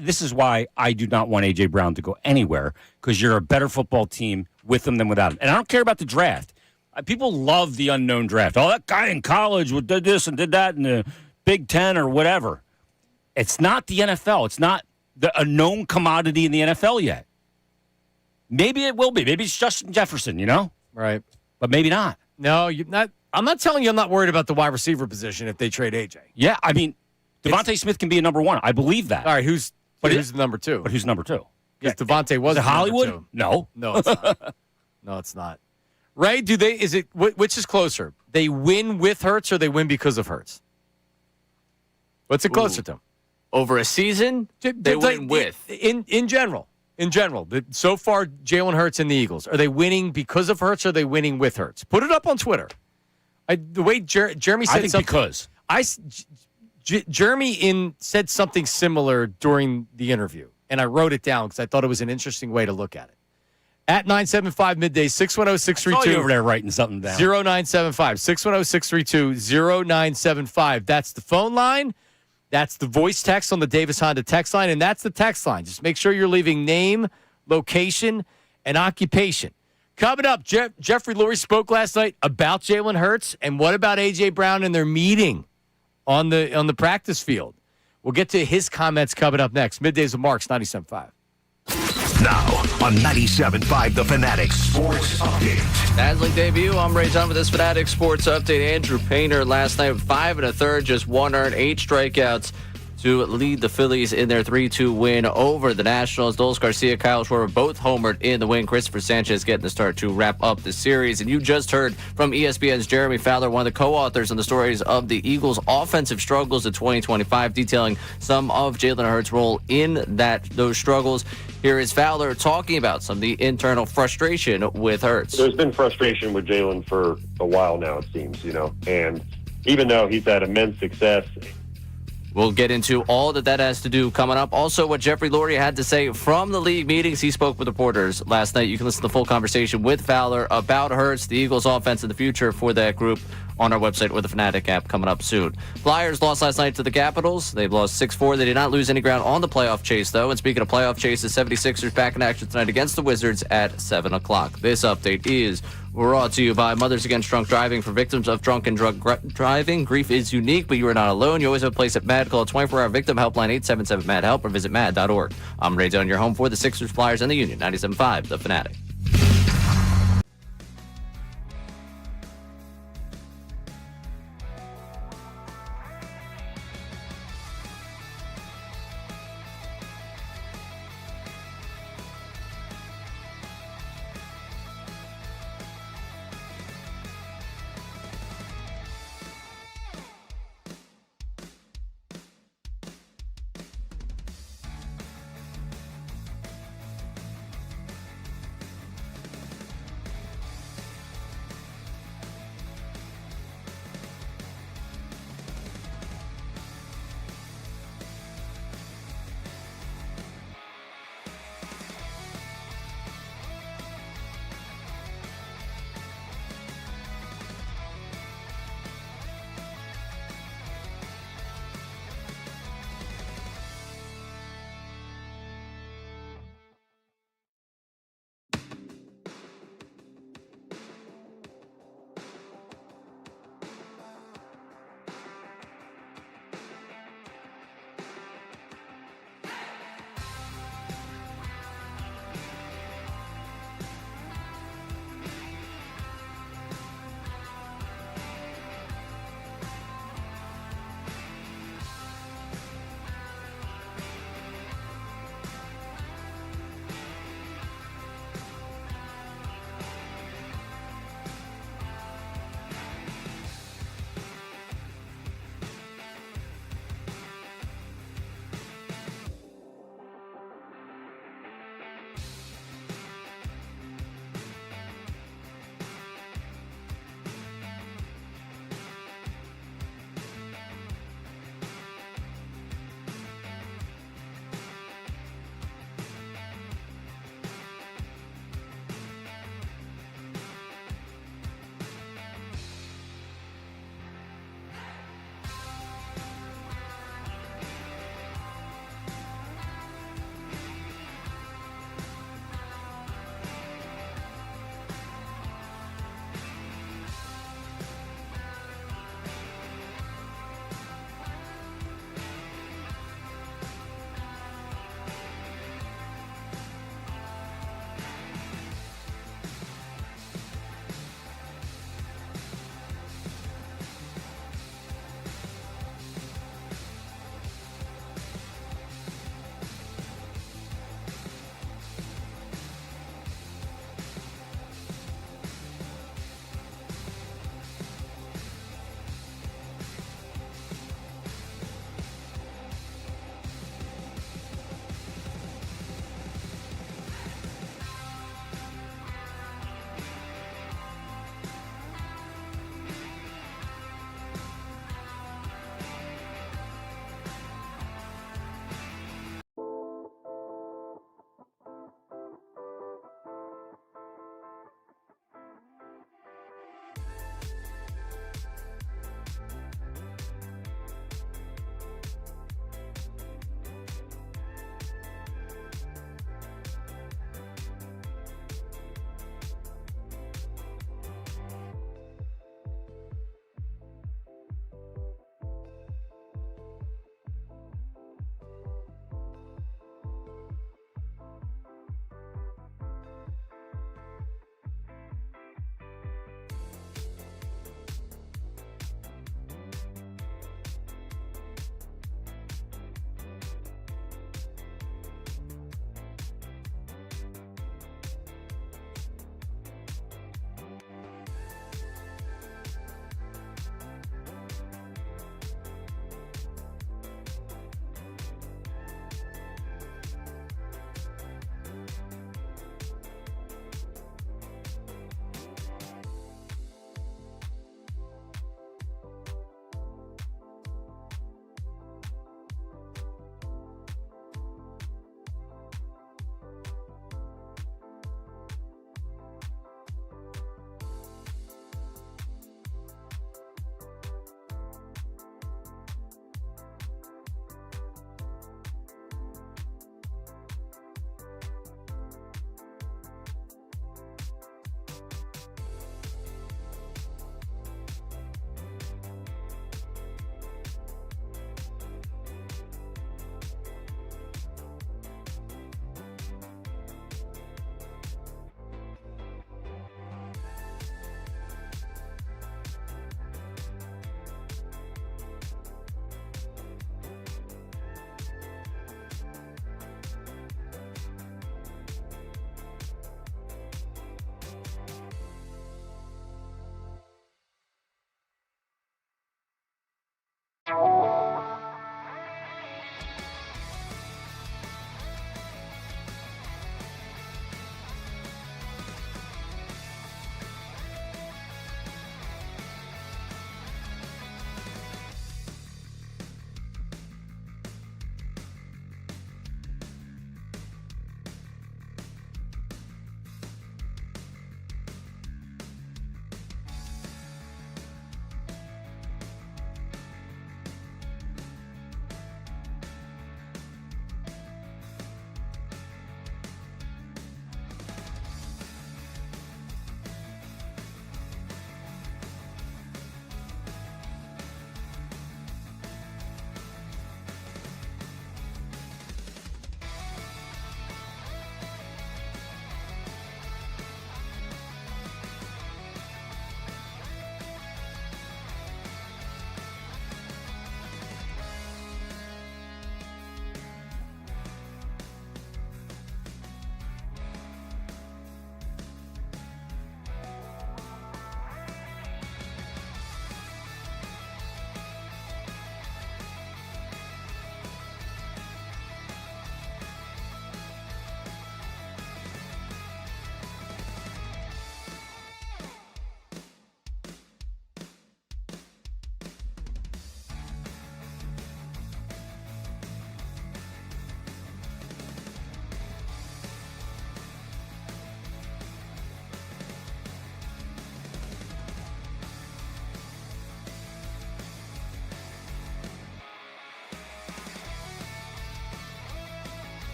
This is why I do not want A.J. Brown to go anywhere, because you're a better football team with him than without him. And I don't care about the draft. People love the unknown draft. Oh, that guy in college did this and did that in the Big Ten or whatever. It's not the NFL. It's not a known commodity in the NFL yet. Maybe it will be. Maybe it's Justin Jefferson, Right. But maybe not. No, I'm not telling you I'm not worried about the wide receiver position if they trade A.J. Yeah, I mean, Devontae Smith can be a number 1. I believe that. All right, who's the number 2? But who's number 2? Because Devontae was Is it Hollywood? Number 2. No. No, it's not. No, it's not. Ray, which is closer? They win with Hurts or they win because of Hurts? What's it closer to? Over a season, they win with. In general. So far, Jalen Hurts and the Eagles, are they winning because of Hurts or are they winning with Hurts? Put it up on Twitter. The way Jeremy said I think something. because. Jeremy said something similar during the interview, and I wrote it down because I thought it was an interesting way to look at it. At 975 Middays, 610-632. I saw you over there writing something down. 0975 610-632-0975. That's the phone line. That's the voice text on the Davis Honda text line, and that's the text line. Just make sure you're leaving name, location, and occupation. Coming up, Jeffrey Lurie spoke last night about Jalen Hurts, and what about A.J. Brown and their meeting on the practice field? We'll get to his comments coming up next. Middays with Marks, 97.5. Now on 97.5 The Fanatic Sports Update. Dazzling debut. I'm Ray Dunn with this Fanatic Sports Update. Andrew Painter last night with 5 1/3, just 1 earned, 8 strikeouts to lead the Phillies in their 3-2 win over the Nationals. Dolis Garcia, Kyle Schwarber both homered in the win. Christopher Sanchez getting the start to wrap up the series. And you just heard from ESPN's Jeremy Fowler, one of the co-authors on the stories of the Eagles' offensive struggles in 2025, detailing some of Jalen Hurts' role in those struggles. Here is Fowler talking about some of the internal frustration with Hurts. There's been frustration with Jalen for a while now, it seems, and even though he's had immense success. We'll get into all that has to do coming up. Also, what Jeffrey Lurie had to say from the league meetings. He spoke with reporters last night. You can listen to the full conversation with Fowler about Hurts, the Eagles' offense, and the future for that group on our website or the Fanatic app coming up soon. Flyers lost last night to the Capitals. They've lost 6-4. They did not lose any ground on the playoff chase, though. And speaking of playoff chases, 76ers back in action tonight against the Wizards at 7 o'clock. This update is brought to you by Mothers Against Drunk Driving. For victims of drunk and drug driving, grief is unique, but you are not alone. You always have a place at MAD. Call a 24-hour victim helpline 877-MAD-HELP or visit mad.org. I'm Ray Dunn, your home for the Sixers, Flyers, and the Union. 97.5, The Fanatic.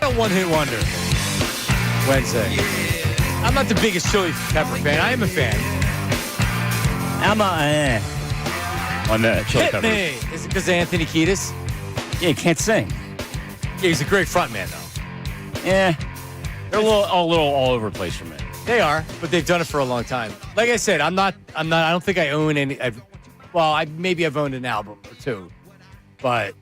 A one-hit wonder. Wednesday. I'm not the biggest Chili Pepper fan. I am a fan. I'm on the Chili Hit Peppers. me. Is it because of Anthony Kiedis? Yeah, he can't sing. Yeah, he's a great frontman, though. Yeah. They're a little all over the place for me. They are, but they've done it for a long time. Like I said, I don't think I own any. Maybe I've owned an album or two, but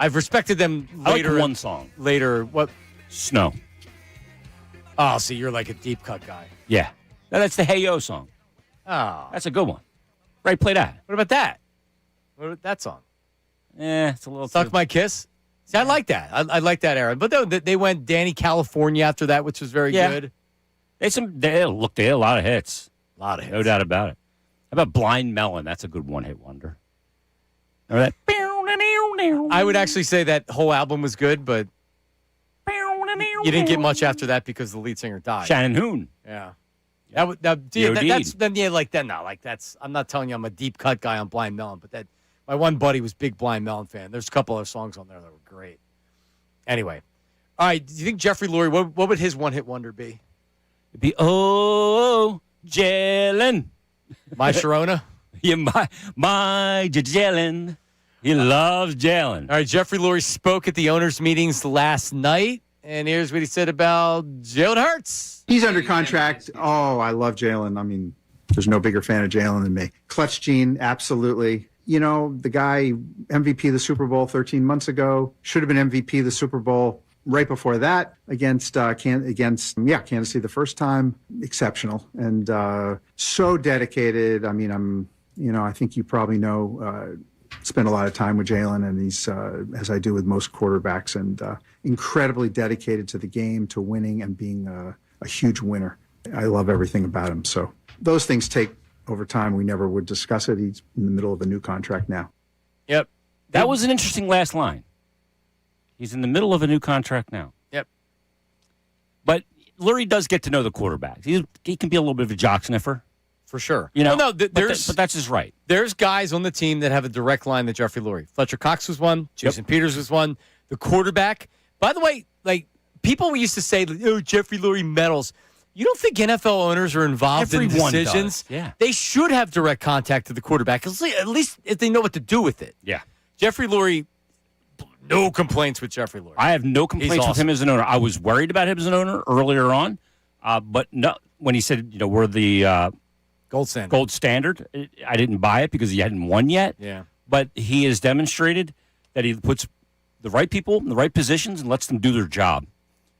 I've respected them later. I like one song. Later, what? Snow. Oh, so you're like a deep cut guy. Yeah. No, that's the Hey Yo song. Oh. That's a good one. Right, play that. What about that? What about that song? It's a little Suck My Kiss? See, I like that. I like that era. But they went Danny California after that, which was very good. They had a lot of hits. A lot of hits. No doubt about it. How about Blind Melon? That's a good one-hit wonder. Remember that? I would actually say that whole album was good, but you didn't get much after that because the lead singer died. Shannon Hoon. Yeah. I'm not telling you I'm a deep cut guy on Blind Melon, but my one buddy was big Blind Melon fan. There's a couple other songs on there that were great. Anyway. All right. Do you think Jeffrey Lurie, what would his one hit wonder be? It'd be, oh, Jalen. My Sharona? Yeah, my Jalen. He loves Jalen. All right. Jeffrey Lurie spoke at the owners' meetings last night. And here's what he said about Jalen Hurts. He's under contract. Oh, I love Jalen. I mean, there's no bigger fan of Jalen than me. Clutch gene, absolutely. You know, the guy, MVP of the Super Bowl 13 months ago, should have been MVP of the Super Bowl right before that against Kansas City the first time. Exceptional and so dedicated. I mean, I think you probably know, spend a lot of time with Jalen, and he's, as I do with most quarterbacks, and incredibly dedicated to the game, to winning, and being a huge winner. I love everything about him. So those things take over time. We never would discuss it. He's in the middle of a new contract now. Yep. That was an interesting last line. He's in the middle of a new contract now. Yep. But Lurie does get to know the quarterbacks. He can be a little bit of a jock sniffer. For sure. You know, well, no, but that's just right. There's guys on the team that have a direct line to Jeffrey Lurie. Fletcher Cox was one. Jason Peters was one. The quarterback. By the way, like people used to say, oh, Jeffrey Lurie meddles. You don't think NFL owners are involved in decisions? Does. Yeah. They should have direct contact to the quarterback, at least if they know what to do with it. Yeah. Jeffrey Lurie, no complaints with Jeffrey Lurie. I have no complaints with him as an owner. I was worried about him as an owner earlier on, but no, when he said, we're the Gold standard. I didn't buy it because he hadn't won yet. Yeah. But he has demonstrated that he puts the right people in the right positions and lets them do their job.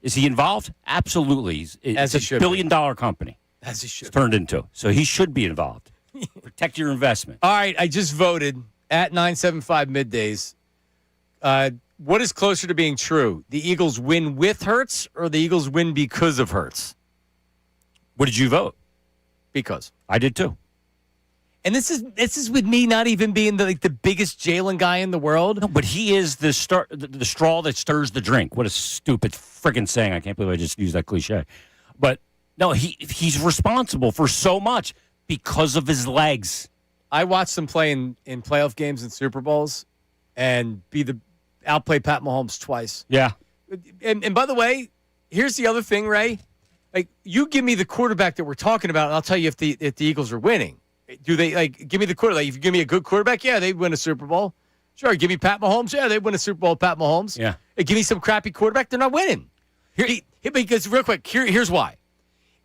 Is he involved? Absolutely. It's a billion-dollar company. As he should. It's turned into. So he should be involved. Protect your investment. All right. I just voted at 975 Middays. What is closer to being true? The Eagles win with Hurts or the Eagles win because of Hurts? What did you vote? Because I did too. And this is with me not even being the biggest Jalen guy in the world. No, but he is the straw that stirs the drink. What a stupid freaking saying. I can't believe I just used that cliche. But no, he's responsible for so much because of his legs. I watched him play in playoff games and Super Bowls and outplay Pat Mahomes twice. Yeah. And by the way, here's the other thing, Ray. Like, you give me the quarterback that we're talking about, and I'll tell you if the Eagles are winning. Do they, give me the quarterback? If you give me a good quarterback, yeah, they'd win a Super Bowl. Sure, give me Pat Mahomes, yeah, they'd win a Super Bowl with Pat Mahomes. Yeah. Hey, give me some crappy quarterback, they're not winning. Because real quick, here's why.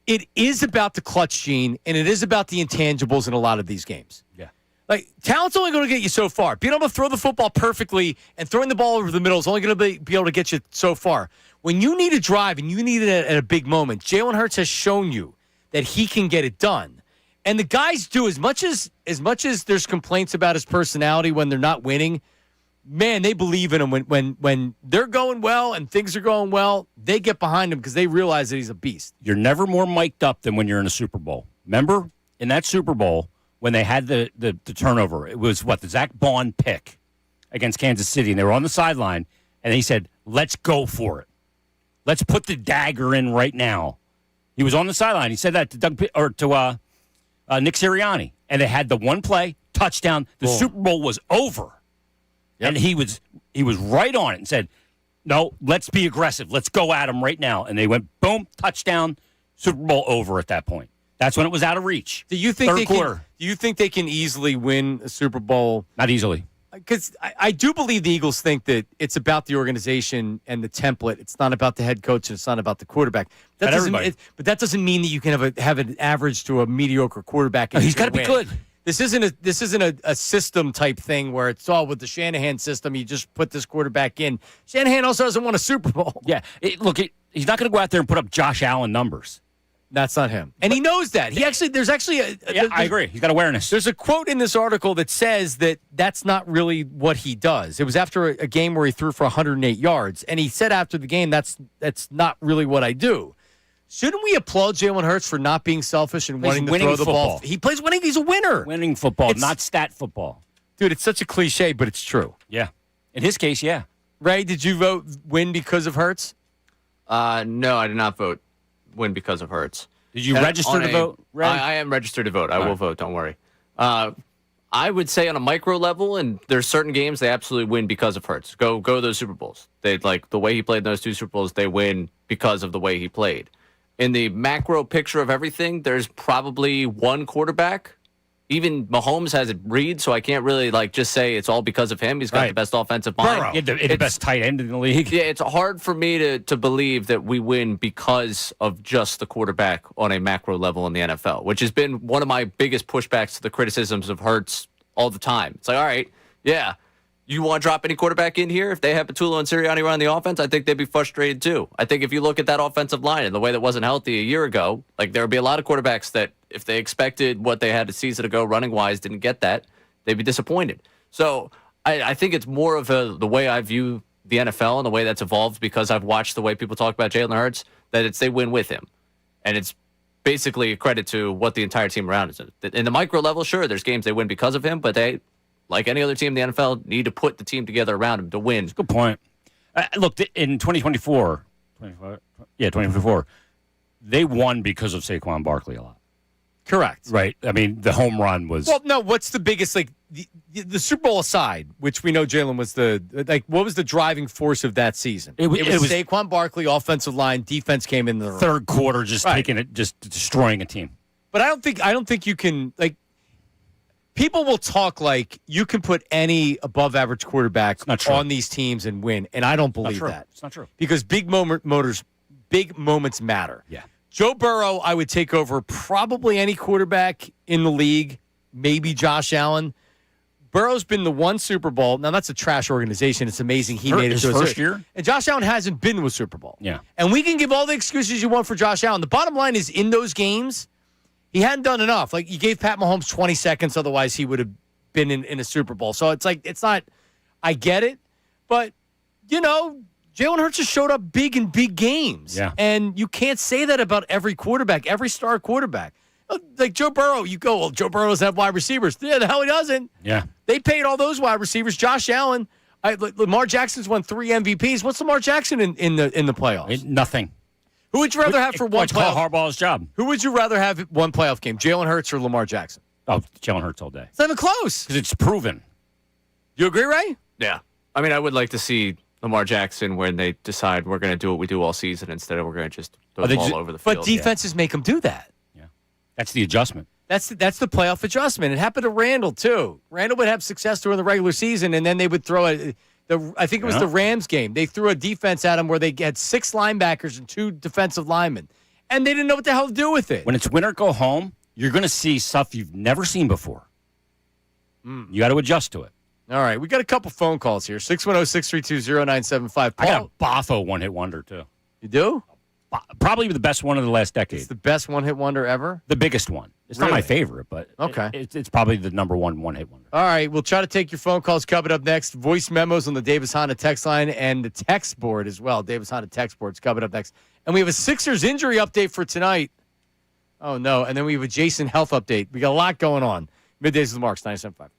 It is about the clutch gene, and it is about the intangibles in a lot of these games. Yeah. Like, talent's only going to get you so far. Being able to throw the football perfectly and throwing the ball over the middle is only going to be able to get you so far. When you need a drive and you need it at a big moment, Jalen Hurts has shown you that he can get it done. And the guys do, as much as there's complaints about his personality when they're not winning, man, they believe in him. When they're going well and things are going well, they get behind him because they realize that he's a beast. You're never more mic'd up than when you're in a Super Bowl. Remember, in that Super Bowl, when they had the turnover, it was the Zach Bond pick against Kansas City, and they were on the sideline, and he said, let's go for it. Let's put the dagger in right now. He was on the sideline. He said that to Nick Sirianni, and they had the one play, touchdown. The Super Bowl was over, and he was right on it and said, No, let's be aggressive. Let's go at them right now. And they went, boom, touchdown, Super Bowl over at that point. That's when it was out of reach. Do you think Third quarter. Do you think they can easily win a Super Bowl? Not easily. Because I do believe the Eagles think that it's about the organization and the template. It's not about the head coach and it's not about the quarterback. But that doesn't mean that you can have an average to a mediocre quarterback. And He's got to be good. This isn't a system type thing where it's all with the Shanahan system. You just put this quarterback in. Shanahan also doesn't want a Super Bowl. Yeah. He's not going to go out there and put up Josh Allen numbers. That's not him. And he knows that. I agree. He's got awareness. There's a quote in this article that says that that's not really what he does. It was after a game where he threw for 108 yards. And he said after the game, that's not really what I do. Shouldn't we applaud Jalen Hurts for not being selfish and wanting to throw the ball? He plays winning. He's a winner. Winning football, not stat football. Dude, it's such a cliche, but it's true. Yeah. In his case, yeah. Ray, did you vote win because of Hurts? No, I did not vote win because of Hurts. Did you register to vote, Ray? I am registered to vote. I will vote. Don't worry. I would say on a micro level, and there's certain games they absolutely win because of Hurts. Go those Super Bowls. They like the way he played in those 2 Super Bowls. They win because of the way he played. In the macro picture of everything, there's probably one quarterback. Even Mahomes has it read, so I can't really just say it's all because of him. He's got the best offensive mind. The best tight end in the league. Yeah, it's hard for me to believe that we win because of just the quarterback on a macro level in the NFL, which has been one of my biggest pushbacks to the criticisms of Hurts all the time. It's like, all right, yeah, you want to drop any quarterback in here? If they have Patullo and Sirianni running the offense, I think they'd be frustrated too. I think if you look at that offensive line and the way that wasn't healthy a year ago, there would be a lot of quarterbacks that if they expected what they had a season ago running-wise, didn't get that, they'd be disappointed. So I think it's more of the way I view the NFL and the way that's evolved because I've watched the way people talk about Jalen Hurts, that they win with him. And it's basically a credit to what the entire team around is. In the micro level, sure, there's games they win because of him, but they, like any other team in the NFL, need to put the team together around him to win. Good point. Look, in 2024, they won because of Saquon Barkley a lot. Correct. Right. I mean, the home run was... Well, no, what's the biggest, the Super Bowl aside, which we know Jalen was what was the driving force of that season? It was Saquon Barkley, offensive line, defense came in the third quarter, just destroying a team. But I don't think you can, people will talk like you can put any above average quarterback on these teams and win, and I don't believe that. It's not true. Because big moments matter. Yeah. Joe Burrow, I would take over probably any quarterback in the league, maybe Josh Allen. Burrow's been the one Super Bowl. Now, that's a trash organization. It's amazing he made it to his first year. And Josh Allen hasn't been to a Super Bowl. Yeah. And we can give all the excuses you want for Josh Allen. The bottom line is in those games, he hadn't done enough. You gave Pat Mahomes 20 seconds, otherwise he would have been in a Super Bowl. So it's not, I get it, but, Jalen Hurts just showed up big in big games. Yeah. And you can't say that about every quarterback, every star quarterback. Like Joe Burrow, you go, well, Joe Burrow doesn't have wide receivers. Yeah, the hell he doesn't. Yeah. They paid all those wide receivers. Josh Allen, Lamar Jackson's won 3 MVPs. What's Lamar Jackson in the playoffs? Nothing. Who would you rather have for one playoff? Harbaugh's job. Who would you rather have one playoff game, Jalen Hurts or Lamar Jackson? Oh, Jalen Hurts all day. It's not even close. Because it's proven. You agree, Ray? Yeah. I mean, I would like to see Lamar Jackson when they decide we're going to do what we do all season instead of we're going to just throw the ball over the field. But defenses make them do that. Yeah. That's the adjustment. That's the playoff adjustment. It happened to Randall, too. Randall would have success during the regular season, and then they would throw I think it was the Rams game. They threw a defense at him where they had 6 linebackers and 2 defensive linemen, and they didn't know what the hell to do with it. When it's win or go home, you're going to see stuff you've never seen before. You got to adjust to it. All right, we got a couple phone calls here. 610-632-0975. I got a Botho one-hit wonder, too. You do? Probably the best one of the last decade. It's the best one-hit wonder ever? The biggest one. It's not my favorite, but okay. It's probably the number one-hit wonder. All right, we'll try to take your phone calls coming up next. Voice memos on the Davis Honda text line and the text board as well. Davis Honda text board's coming up next. And we have a Sixers injury update for tonight. Oh, no. And then we have a Jason health update. We got a lot going on. Middays with the Marks, 97.5.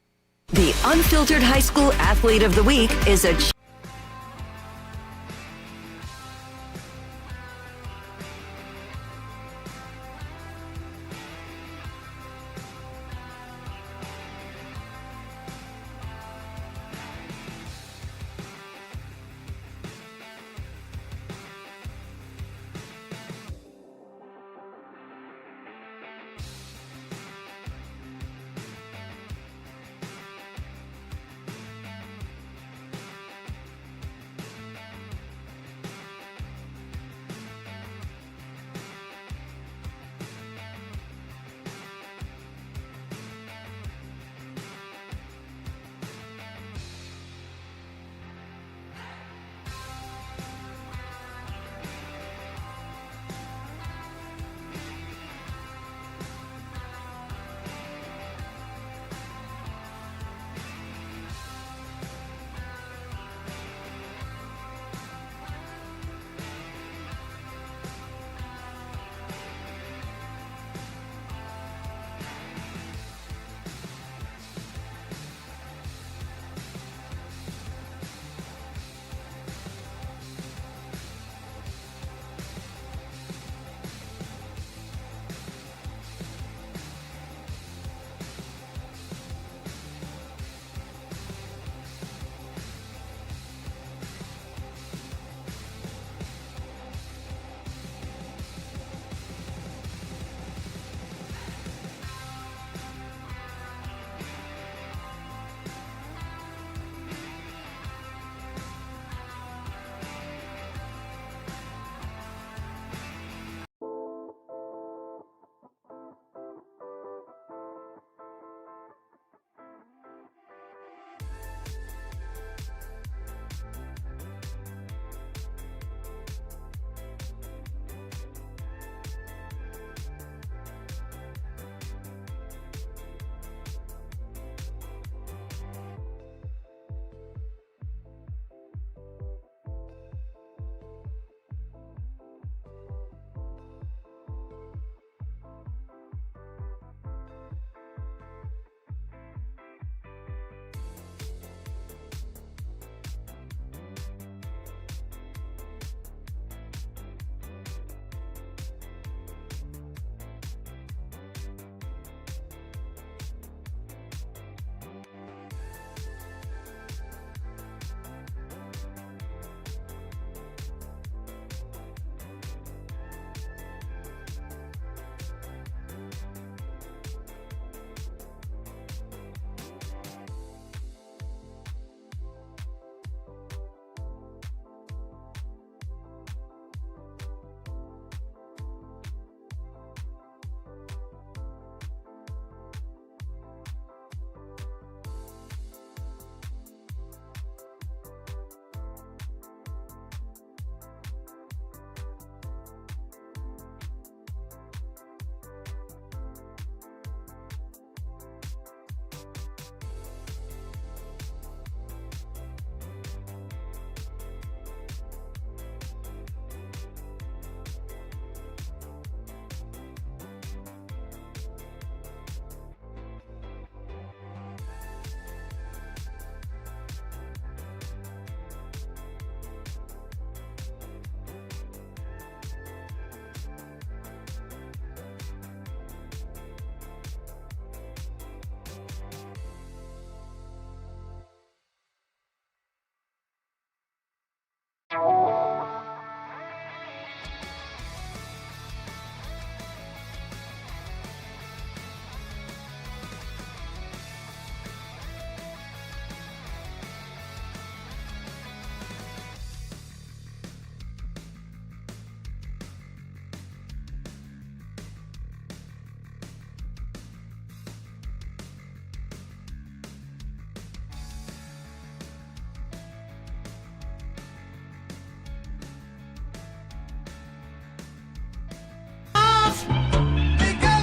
The Unfiltered High School Athlete of the Week is a...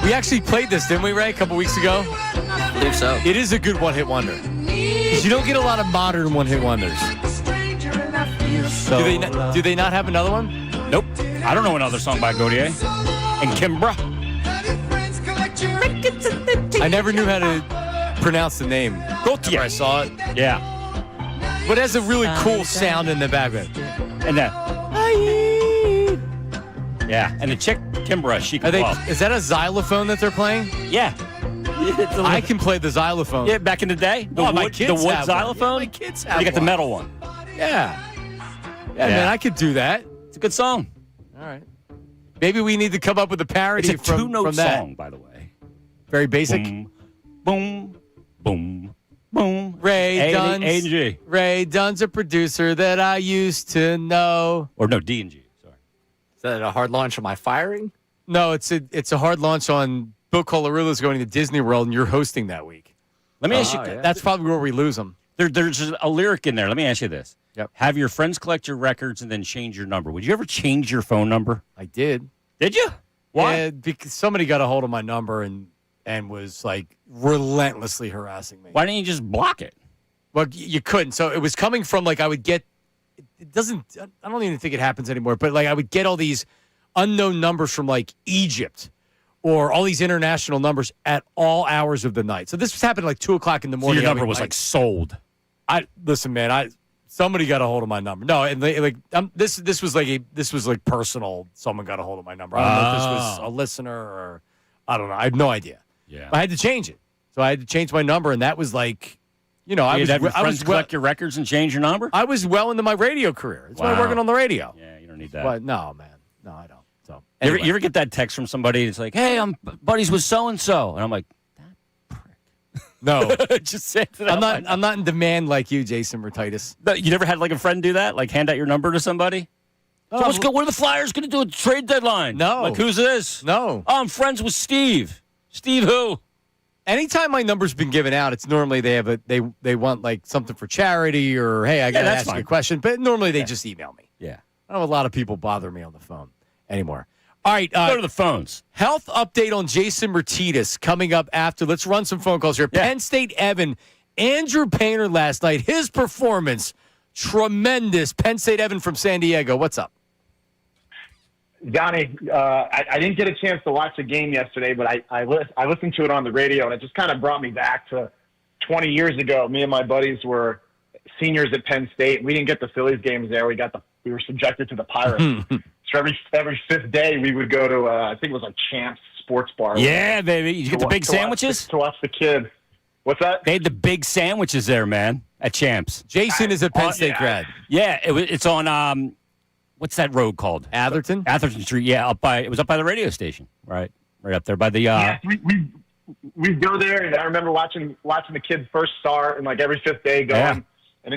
We actually played this, didn't we, Ray, a couple weeks ago? I believe so. It is a good one-hit wonder. 'Cause you don't get a lot of modern one-hit wonders. So, Do they not have another one? Nope. I don't know another song by Gaudier. And Kimbra. I never knew how to pronounce the name. Gautier. I saw it. Yeah. But it has a really cool sound in the background. And that. Yeah. And the chick, Kimbra, she can blow. Is that a xylophone that they're playing? Yeah. I can play the xylophone. Yeah, back in the day. The wood xylophone? Yeah, my kids have You got the one. metal one. Yeah, man, I could do that. It's a good song. All right. Maybe we need to come up with a parody It's a from two-note that. song, by the way. Very basic. Boom, boom, boom, boom. Ray Dunn's. A&G. Ray Dunn's a producer that I used to know. Or no, D&G. Sorry. Is that a hard launch of my firing? No, it's a hard launch on Bill Colarulo's going to Disney World, and you're hosting that week. Let me ask you. yeah. That's probably where we lose them. There's a lyric in there. Let me ask you this. Yep. Have your friends collect your records and then change your number. Would you ever change your phone number? I did. Did you? Why? Yeah, because somebody got a hold of my number and was like relentlessly harassing me. Why didn't you just block it? Well, you couldn't. So it was coming from like I would get. It doesn't. I don't even think it happens anymore. But like I would get all these unknown numbers from like Egypt or all these international numbers at all hours of the night. So this was happening like 2:00 in the So morning. your number every was night. like sold. Listen, man. Somebody got a hold of my number. No, and this was like personal. Someone got a hold of my number. I don't know if this was a listener or I don't know. I have no idea. Yeah. I had to change it, so I had to change my number, and that was like, I You'd was have your I friends was collect your records and change your number? I was well into my radio career. That's why I'm Wow. working on the radio. Yeah, you don't need that. But no, man, no, I don't. So You ever get that text from somebody? It's like, hey, I'm buddies with so and so, and I'm like, no, just say it. I'm not in demand like you, Jason Retitis. You never had like a friend do that? Like hand out your number to somebody? So what are the Flyers going to do at the trade deadline? No. Like, who's this? No. Oh, I'm friends with Steve. Steve who? Anytime my number's been given out, it's normally they want like something for charity or hey, I got to that's ask you fine. a question. But normally they just email me. Yeah. I don't have a lot of people bother me on the phone anymore. All right, Go to the phones. health update on Jason Retitis coming up after. Let's run some phone calls here. Yeah. Penn State Evan, Andrew Painter last night. His performance, tremendous. Penn State Evan from San Diego. What's up? Johnny, I didn't get a chance to watch the game yesterday, but I listened to it on the radio, and it just kind of brought me back to 20 years ago. Me and my buddies were seniors at Penn State. We didn't get the Phillies games there. We were subjected to the Pirates. So every fifth day we would go to I think it was like Champs Sports Bar. Yeah, baby. You get the big sandwiches? To watch the kid. What's that? They had the big sandwiches there, man, at Champs. Jason is a Penn State grad. Yeah, it's on what's that road called? Atherton Street. Yeah, it was up by the radio station, right up there by the. Yeah, we'd go there, and I remember watching the kid first start, and like every fifth day going, and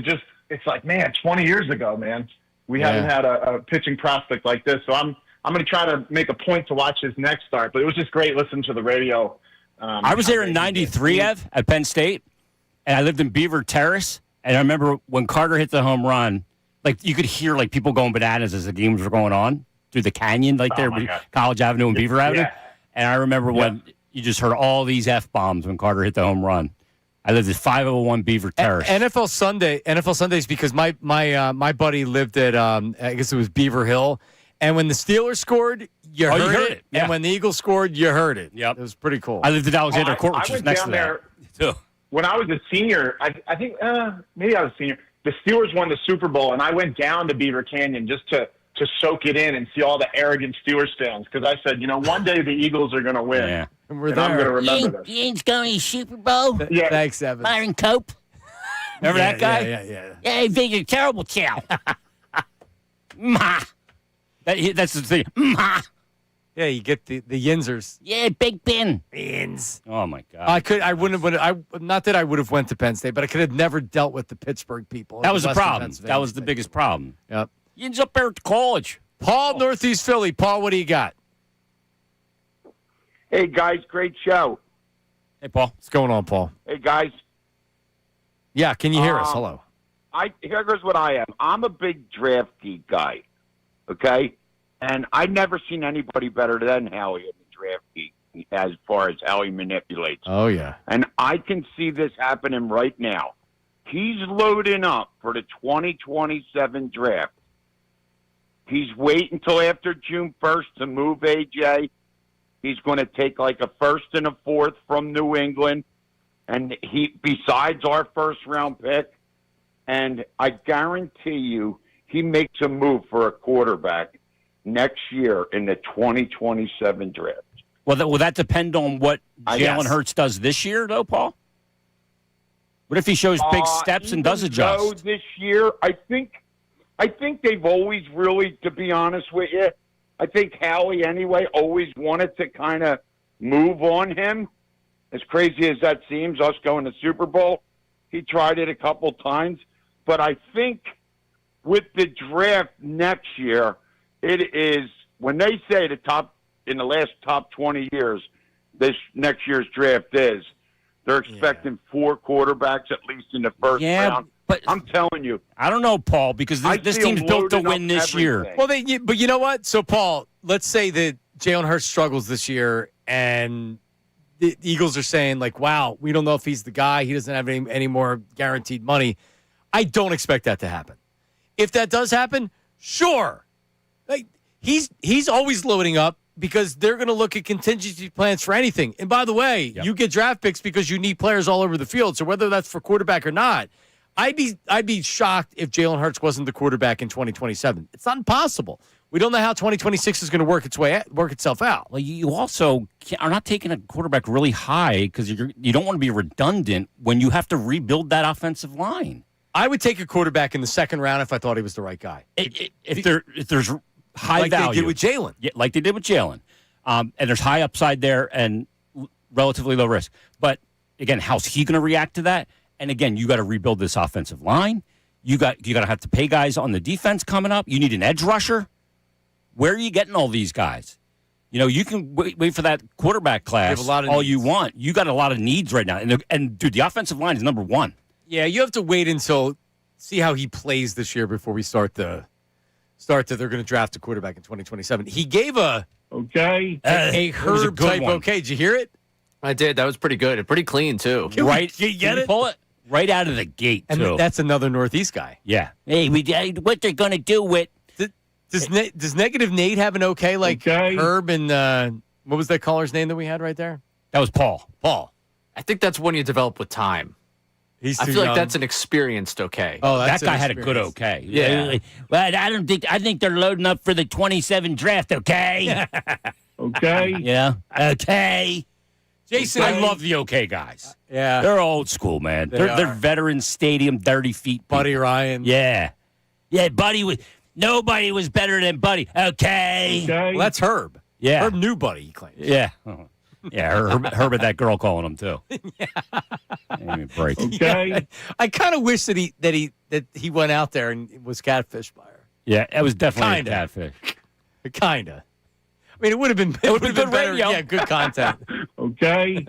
it's like, man, 20 years ago, man, we haven't had a pitching prospect like this. So I'm going to try to make a point to watch his next start. But it was just great listening to the radio. I was there in '93, Ev, at Penn State, and I lived in Beaver Terrace, and I remember when Carter hit the home run. Like, you could hear, like, people going bananas as the games were going on through the canyon, like there, College Avenue and Beaver Avenue. And I remember when you just heard all these F-bombs when Carter hit the home run. I lived at 501 Beaver Terrace. NFL Sundays, because my buddy lived at, I guess it was Beaver Hill. And when the Steelers scored, you heard it. Yeah. And when the Eagles scored, you heard it. Yep. It was pretty cool. I lived at Alexander Court, which was next to that. There, when I was a senior, I think maybe I was a senior. The Steelers won the Super Bowl, and I went down to Beaver Canyon just to soak it in and see all the arrogant Steelers fans. Because I said, one day the Eagles are going to win. Yeah. And we're and I'm there. going to remember this. You ain't going to the Super Bowl? Yeah. Thanks, Evan. Byron Cope? Remember that guy? Yeah. Yeah, he think you're terrible, chow. Ma. That's the thing. Ma. Yeah, you get the Yinzers. Yeah, Big Ben. Yins. Oh, my God. Not that I would have went to Penn State, but I could have never dealt with the Pittsburgh people. That was the Western problem. Pennsylvania That was the State. biggest problem. Yep. You ends up there at college. Paul, Northeast Philly. Paul, what do you got? Hey, guys, great show. Hey, Paul. What's going on, Paul? Hey, guys. Yeah, can you hear us? Hello. Here's what I am. I'm a big draft geek guy, okay? And I've never seen anybody better than Howie in the draft geek. as far as how he manipulates. Oh, yeah. And I can see this happening right now. He's loading up for the 2027 draft. He's waiting until after June 1st to move AJ. He's going to take like a first and a fourth from New England. And besides our first round pick, and I guarantee you he makes a move for a quarterback next year in the 2027 draft. Well, will that depend on what Jalen Yes. Hurts does this year, though, Paul? What if he shows big steps and does Even though adjust? this year, I think they've always really, to be honest with you, I think Howie anyway always wanted to kind of move on him. As crazy as that seems, us going to Super Bowl, he tried it a couple times. But I think with the draft next year, it is, when they say in the last top 20 years, this next year's draft is, they're expecting 4 quarterbacks at least in the first round. But I'm telling you. I don't know, Paul, because this team's built to win this year. Well, but you know what? So, Paul, let's say that Jalen Hurts struggles this year, and the Eagles are saying, like, wow, we don't know if he's the guy. He doesn't have any more guaranteed money. I don't expect that to happen. If that does happen, sure. Like, he's always loading up because they're going to look at contingency plans for anything. And by the way, you get draft picks because you need players all over the field. So whether that's for quarterback or not, I'd be shocked if Jalen Hurts wasn't the quarterback in 2027. It's not impossible. We don't know how 2026 is going to work itself out. Well, you also are not taking a quarterback really high because you don't want to be redundant when you have to rebuild that offensive line. I would take a quarterback in the second round if I thought he was the right guy. If there's high like value, they did with Jalen. Yeah, like they did with Jalen, and there's high upside there and relatively low risk. But again, how's he going to react to that? And again, you got to rebuild this offensive line. You got to have to pay guys on the defense coming up. You need an edge rusher. Where are you getting all these guys? You know, you can wait for that quarterback class all you want. You got a lot of needs right now. And dude, the offensive line is number one. Yeah, you have to wait until see how he plays this year before we start that they're going to draft a quarterback in 2027. He gave a Herb type one. okay. Did you hear it? I did. That was pretty good and pretty clean too. Right? Can you get it? Pull it right out of the gate. And too. that's another Northeast guy. Yeah. Hey, what they're going to do with... Does Negative Nate have an okay like Herb and what was that caller's name that we had right there? That was Paul. Paul. I think that's one you develop with time. I feel young. like that's an experienced okay. Oh, that guy had a good okay. Yeah. Well, I think they're loading up for the 27 draft, okay? Okay. Yeah. Okay. Jason, I love the okay guys. Yeah. They're old school, man. They're veteran stadium, dirty feet people. Buddy Ryan. Yeah. Yeah, nobody was better than Buddy. Okay. Well, that's Herb. Yeah. Herb knew Buddy, he claims. Yeah. Yeah, Herb had that girl calling him too. Yeah. Give me a break. Okay. Yeah, I kind of wish that he went out there and was catfished by her. Yeah, it was definitely Kinda. a catfish. Kinda. I mean, it would have been good better. radio. Yeah, good content. Okay.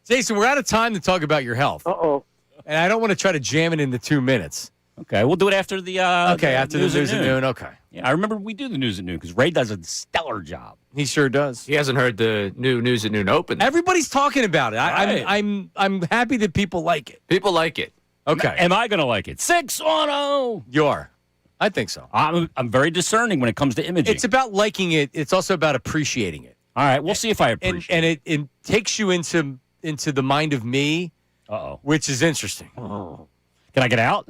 Jason, we're out of time to talk about your health. Uh-oh. And I don't want to try to jam it into 2 minutes. Okay, we'll do it after the after the news at noon. Okay. Yeah, I remember we do the news at noon because Ray does a stellar job. He sure does. He hasn't heard the new news at noon open. Everybody's talking about it. Right. I'm happy that people like it. People like it. Okay. Am I going to like it? 6-0. You are. I think so. I'm very discerning when it comes to imaging. It's about liking it. It's also about appreciating it. All right, we'll see if I appreciate And it takes you into the mind of me, which is interesting. Can I get out?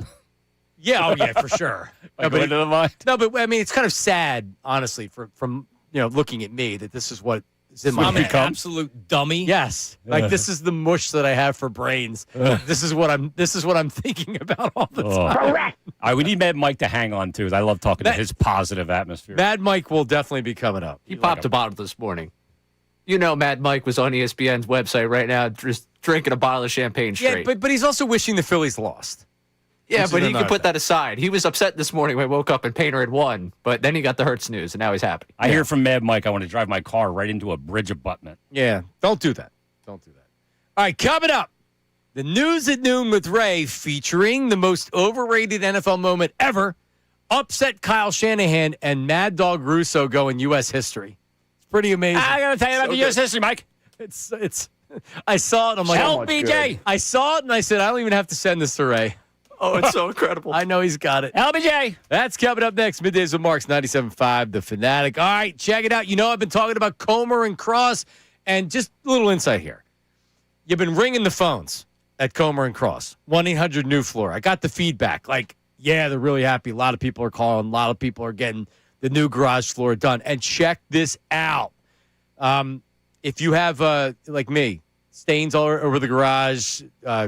Yeah, oh yeah, for sure. Like go into the mind? No, but I mean, it's kind of sad, honestly, from looking at me that this is what is in my I'm head. an Absolute dummy. Yes, like this is the mush that I have for brains. This is what I'm thinking about all the time. Correct. All right, we need Mad Mike to hang on to. 'Cause I love talking to his positive atmosphere. Mad Mike will definitely be coming up. He popped a bottle this morning. You know, Mad Mike was on ESPN's website right now, just drinking a bottle of champagne straight. Yeah, but he's also wishing the Phillies lost. Yeah, but he can put that aside. He was upset this morning when he woke up and Painter had won, but then he got the Hurts news, and now he's happy. I hear from Mad Mike, I want to drive my car right into a bridge abutment. Yeah, don't do that. Don't do that. All right, coming up, the news at noon with Ray featuring the most overrated NFL moment ever, upset Kyle Shanahan and Mad Dog Russo go in U.S. history. It's pretty amazing. I got to tell you about So the U.S. good. history, Mike. It's. I saw it. I'm like, LBJ. I saw it, and I said, I don't even have to send this to Ray. Oh, it's so incredible. I know he's got it. LBJ. That's coming up next. Middays with Marks, 97.5, The Fanatic. All right, check it out. You know I've been talking about Comer and Cross, and just a little insight here. You've been ringing the phones at Comer and Cross, 1-800-NEW-FLOOR. I got the feedback. Like, yeah, they're really happy. A lot of people are calling. A lot of people are getting the new garage floor done. And check this out. If you have, like me, stains all over the garage,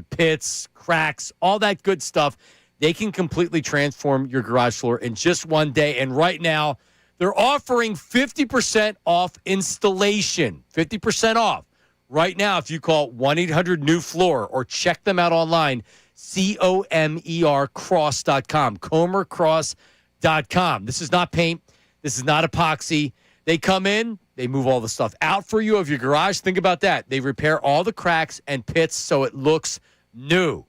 pits, cracks, all that good stuff, they can completely transform your garage floor in just one day. And right now, they're offering 50% off installation. 50% off. Right now, if you call 1-800-NEW-FLOOR or check them out online, COMERcross.com, ComerCross.com. This is not paint. This is not epoxy. They come in, they move all the stuff out for you of your garage. Think about that. They repair all the cracks and pits so it looks new.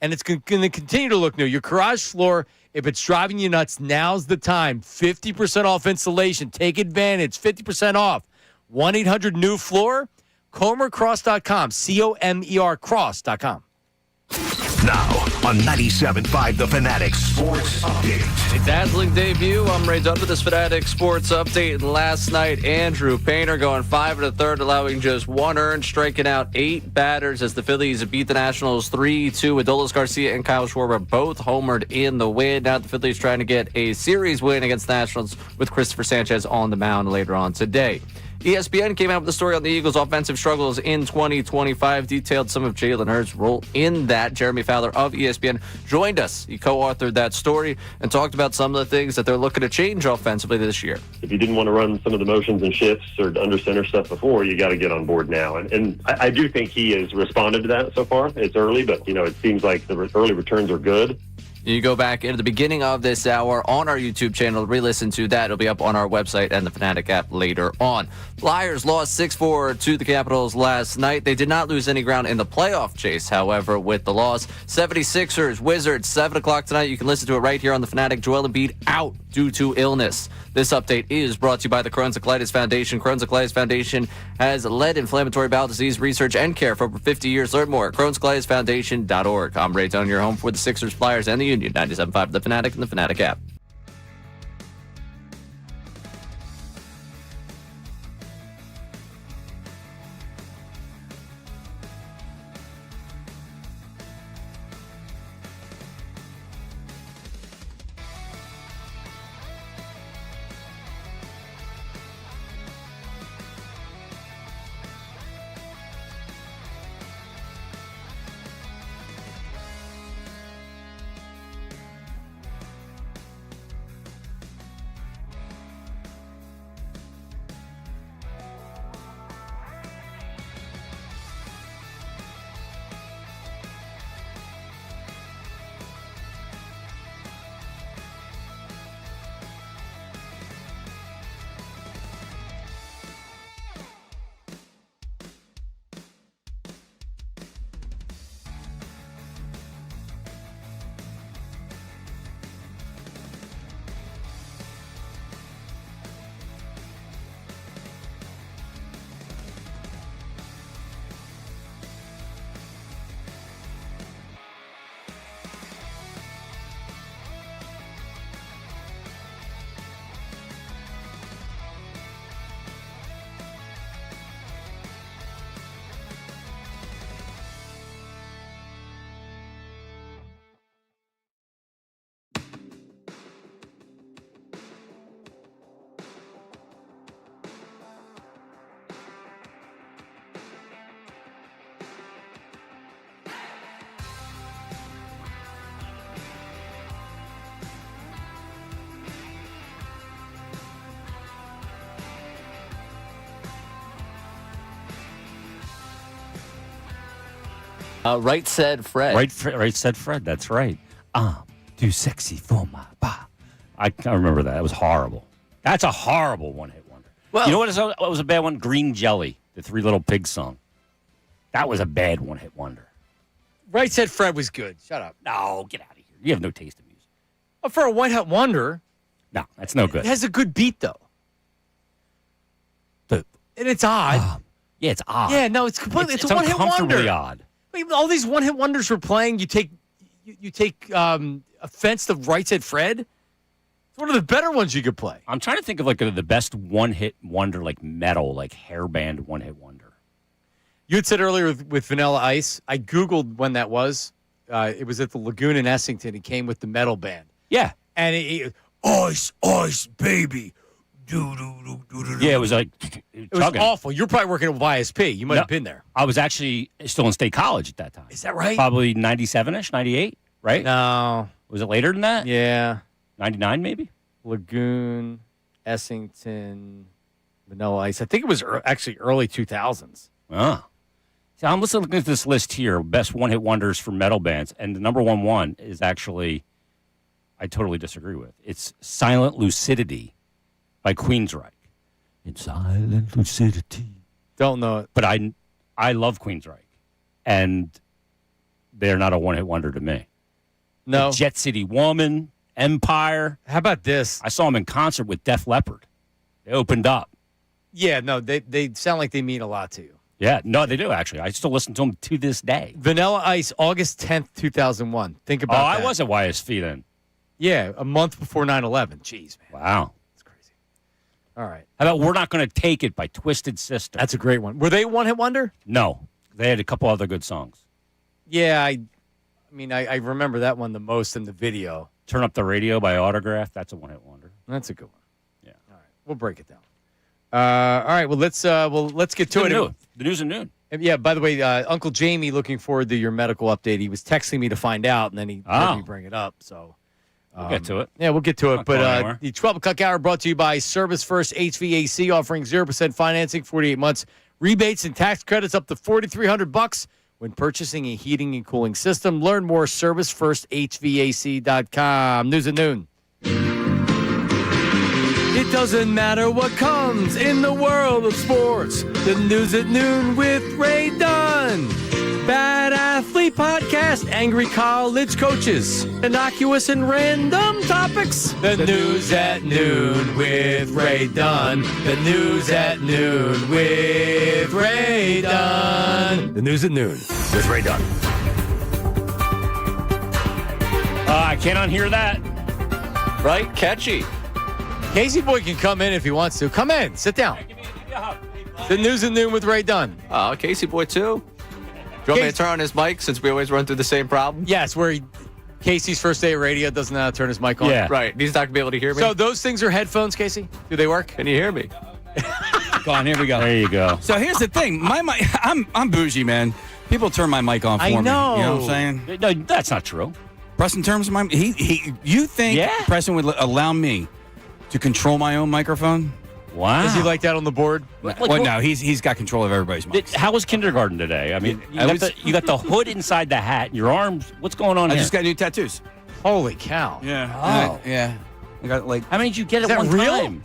And it's going to continue to look new. Your garage floor, if it's driving you nuts, now's the time. 50% off installation. Take advantage. 50% off. 1-800-NEW-FLOOR, ComerCross.com, COMERcross.com. Now on 97.5 The Fanatic Sports Update. A dazzling debut. I'm Ray Dunn with this Fanatic Sports Update. Last night, Andrew Painter going 5 1/3, allowing just 1 earned, striking out 8 batters as the Phillies beat the Nationals 3-2. Adolis Garcia and Kyle Schwarber both homered in the win. Now the Phillies trying to get a series win against the Nationals with Christopher Sanchez on the mound later on today. ESPN came out with a story on the Eagles' offensive struggles in 2025, detailed some of Jalen Hurts' role in that. Jeremy Fowler of ESPN joined us. He co-authored that story and talked about some of the things that they're looking to change offensively this year. If you didn't want to run some of the motions and shifts or under center stuff before, you got to get on board now. And I do think he has responded to that so far. It's early, but, it seems like the early returns are good. You go back into the beginning of this hour on our YouTube channel, re-listen to that. It'll be up on our website and the Fanatic app later on. Flyers lost 6-4 to the Capitals last night. They did not lose any ground in the playoff chase, however, with the loss. 76ers, Wizards, 7 o'clock tonight. You can listen to it right here on the Fanatic. Joel Embiid out due to illness. This update is brought to you by the Crohn's and Colitis Foundation. Crohn's and Colitis Foundation has led inflammatory bowel disease research and care for over 50 years. Learn more at crohnscolitisfoundation.org. I'm Ray Dunn, your home for the Sixers, Flyers, and the Union. 97.5 The Fanatic and the Fanatic app. Right said Fred. Right said Fred. That's right. Too sexy for my ba. I remember that. That was horrible. That's a horrible one-hit wonder. Well, you know what was a bad one? Green Jelly, the Three Little Pigs song. That was a bad one-hit wonder. Right said Fred was good. Shut up. No, get out of here. You have no taste in music. For a one-hit wonder. No, that's no good. It has a good beat, though. The And it's odd. Yeah, it's odd. Yeah, no, it's completely. It's a one-hit uncomfortably wonder. odd. I mean, all these one-hit wonders we're playing. You take offense to Right Said Fred. It's one of the better ones you could play. I'm trying to think of like the best one-hit wonder, like metal, like hairband one-hit wonder. You had said earlier with Vanilla Ice. I Googled when that was. It was at the Lagoon in Essington. He came with the metal band. Yeah. And Ice, Ice, baby. Yeah, it was like it was awful. You're probably working with YSP. You might have been there. I was actually still in State College at that time. Is that right? Probably 97-ish, 98, right? No. Was it later than that? Yeah. 99 maybe? Lagoon, Essington, Vanilla Ice. I think it was actually early 2000s. Oh. So I'm looking at this list here, best one-hit wonders for metal bands, and the number one is actually, I totally disagree with. It's Silent Lucidity by Queensryche. In Silent Lucidity. Don't know it. But I love Queensryche, and they're not a one-hit wonder to me. No. The Jet City Woman, Empire. How about this? I saw them in concert with Def Leppard. They opened up. Yeah, no, they sound like they mean a lot to you. Yeah, no, they do, actually. I still listen to them to this day. Vanilla Ice, August 10th, 2001. Think about that. I was at YSV then. Yeah, a month before 9/11. Jeez, man. Wow. That's crazy. All right. How about We're Not Gonna Take It by Twisted Sister? That's a great one. Were they one-hit wonder? No. They had a couple other good songs. Yeah, I remember that one the most in the video. Turn Up the Radio by Autograph. That's a one-hit wonder. That's a good one. Yeah. All right. We'll break it down. All right. Well, let's get to it. The news at noon. And yeah. By the way, Uncle Jamie, looking forward to your medical update. He was texting me to find out, and then he heard me bring it up. So we'll get to it. Yeah, we'll get to it. Not But going anywhere. the 12 o'clock hour brought to you by Service First HVAC, offering 0% financing, 48 months, rebates and tax credits up to $4,300 when purchasing a heating and cooling system. Learn more. ServiceFirstHVAC.com. News at noon. It doesn't matter what comes in the world of sports. The news at noon with Ray Dunn. Bad Athlete Podcast, angry college coaches, innocuous and random topics. The news at noon with Ray Dunn. The news at noon with Ray Dunn. The news at noon with Ray Dunn. I can't unhear that. Right? Catchy. Casey Boy can come in if he wants to. Come in. Sit down. The news at noon with Ray Dunn. Oh, Casey Boy, too. Do you want me to turn on his mic since we always run through the same problem? Yes, Casey's first day at radio doesn't know how to turn his mic on. Yeah. Right. He's not going to be able to hear me. So those things are headphones, Casey? Do they work? Can you hear me? Go on, here we go. There you go. So here's the thing. My mic, I'm bougie, man. People turn my mic on for me. I know. You know what I'm saying? No, that's not true. Preston turns my you think Preston would allow me to control my own microphone? Wow. Is he like that on the board? Well, no, he's got control of everybody's mics. How was kindergarten today? I mean, you got the hood inside the hat, and your arms. What's going on I here? just got new tattoos. Holy cow. Yeah. Oh. Yeah. I got like. How many did you get Is at that one real? time?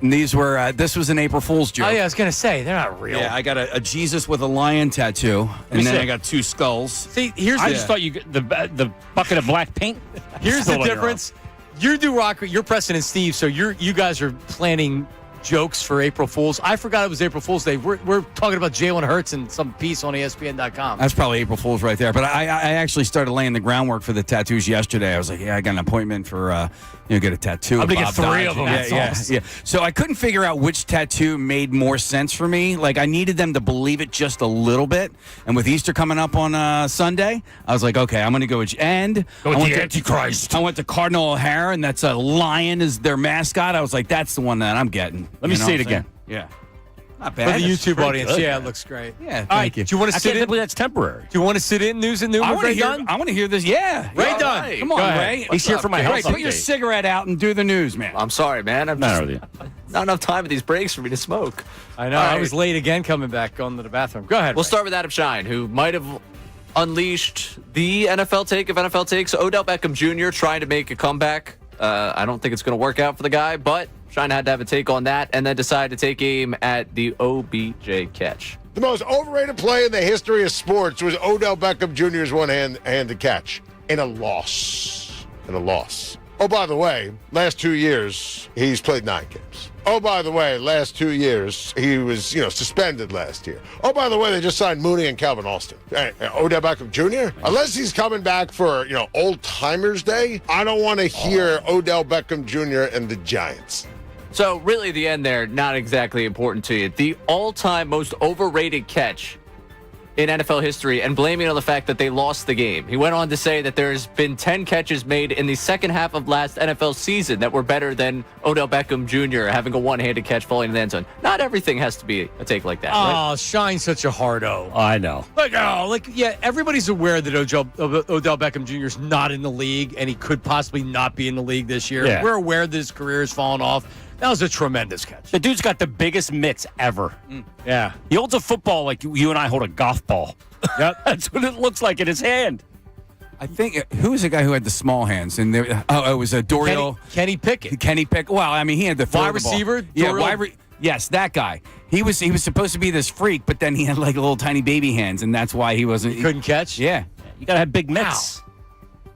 These were. This was an April Fool's joke. Oh, yeah, I was going to say, they're not real. Yeah, I got a Jesus with a lion tattoo, and then I got two skulls. See, here's I just thought you got the bucket of black paint. Here's the Still on your difference. You do rock. You're Preston and Steve, so you guys are planning jokes for April Fools. I forgot it was April Fool's Day. We're talking about Jalen Hurts in some piece on ESPN.com. That's probably April Fool's right there. But I actually started laying the groundwork for the tattoos yesterday. I was like, I got an appointment for get a tattoo. I'm gonna get Bob 3 Dodge. of them. Yeah, That's yeah, awesome. yeah. So I couldn't figure out which tattoo made more sense for me. Like I needed them to believe it just a little bit. And with Easter coming up on Sunday, I was like, okay, I'm going to go with the Antichrist. I went to Cardinal O'Hara, and that's a lion is their mascot. I was like, that's the one that I'm getting. Let me see it again. Yeah. Not For bad. the That's YouTube pretty audience, good. yeah, it looks great. Yeah, All right, thank you. do you want to I sit can't in? believe that's temporary. Do you want to sit in News and Noon I with want Ray to hear. Dunn? I want to hear this. Yeah, Ray Yeah. Dunn. Come on, Go ahead. Ray. He's here for my health Ray, put your update. cigarette out and do the news, man. I'm sorry, man. I'm Not just really. not enough time with these breaks for me to smoke. I know. All I right. was late again coming back, going to the bathroom. Go ahead. We'll Ray. start with Adam Shine, who might have unleashed the NFL take of NFL takes. Odell Beckham Jr. trying to make a comeback. I don't think it's going to work out for the guy, but Shine had to have a take on that and then decided to take aim at the OBJ catch. The most overrated play in the history of sports was Odell Beckham Jr.'s one-handed catch in a loss. Oh, by the way, last 2 years, he's played 9 games. Oh, by the way, last 2 years, he was, suspended last year. Oh, by the way, they just signed Mooney and Calvin Austin. Odell Beckham Jr., unless he's coming back for, Old Timers Day, I don't want to hear Odell Beckham Jr. and the Giants. So really the end there, not exactly important to you. The all-time most overrated catch in NFL history, and blaming it on the fact that they lost the game. He went on to say that there's been 10 catches made in the second half of last NFL season that were better than Odell Beckham Jr. having a one-handed catch falling in the end zone. Not everything has to be a take like that. Oh, right? Shine's such a hard-O. I know. Everybody's aware that Odell Beckham Jr. is not in the league, and he could possibly not be in the league this year. Yeah. We're aware that his career has fallen off. That was a tremendous catch. The dude's got the biggest mitts ever. Yeah. He holds a football like you and I hold a golf ball. Yep. That's what it looks like in his hand. I think who was the guy who had the small hands? And it was a Dorial. Kenny Pickett. Kenny Pickett. Well, I mean, he had the wide receiver. Yes, that guy. He was supposed to be this freak, but then he had like little tiny baby hands, and that's why he wasn't. He couldn't catch. Yeah, you gotta have big mitts. Wow.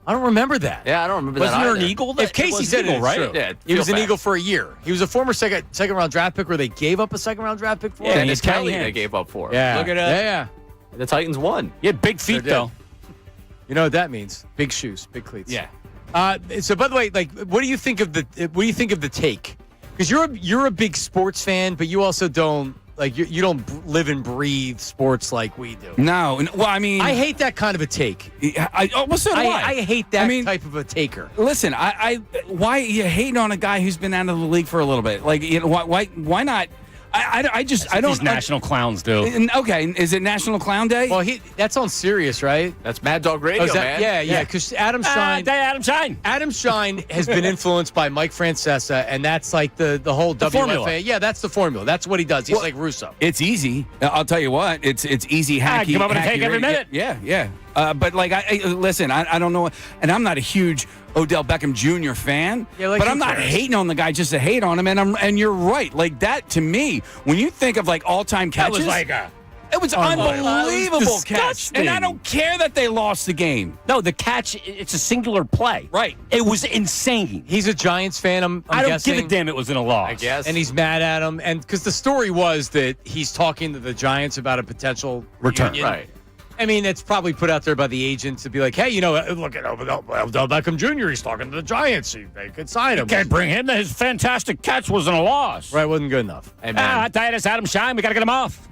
I don't remember that. Yeah, I don't remember Wasn't that there either. an Eagle? If Casey said it, right? True. Yeah, he was an bad. Eagle for a year. He was a former second round draft pick where they gave up a second round draft pick for. Yeah, him. Dennis tiny Kelly hands. they gave up for. Yeah. Look at that. Yeah. The Titans won. He had big feet Sure did. though. You know what that means? Big shoes, big cleats. yeah. So, by the way, what do you think of the take? Because you're a big sports fan, but you also don't you don't live and breathe sports like we do. No, well, I mean, I hate that kind of a take. So do I. I hate that type of a taker. Listen, why are you hating on a guy who's been out of the league for a little bit? Like, why not? I don't. These national clowns do. Okay, is it National Clown Day? Well, that's on Sirius, right? That's Mad Dog Radio, man. Yeah. Because Adam Shine. Adam Shine has been influenced by Mike Francesa, and that's like the whole WFA. formula. Yeah, that's the formula. That's what he does. He's like Russo. It's easy. I'll tell you what. It's easy hacky. Give up and take every minute. Yeah. But listen, I don't know, and I'm not a huge Odell Beckham Jr. fan, but I'm not hating on the guy just to hate on him. And you're right, like that to me, when you think of like all-time catches, it was unbelievable catch, and I don't care that they lost the game. No, the catch, it's a singular play. Right. It was insane. He's a Giants fan. I'm I don't guessing. give a damn it was in a loss. I guess. And he's mad at him, and because the story was that he's talking to the Giants about a potential return. reunion. Right. I mean, it's probably put out there by the agents to be like, hey, look at Odell Beckham Jr. He's talking to the Giants. They could sign him. Can't bring him. His fantastic catch wasn't a loss. Right, wasn't good enough. Hey, man. Titus, Adam Shine. We got to get him off.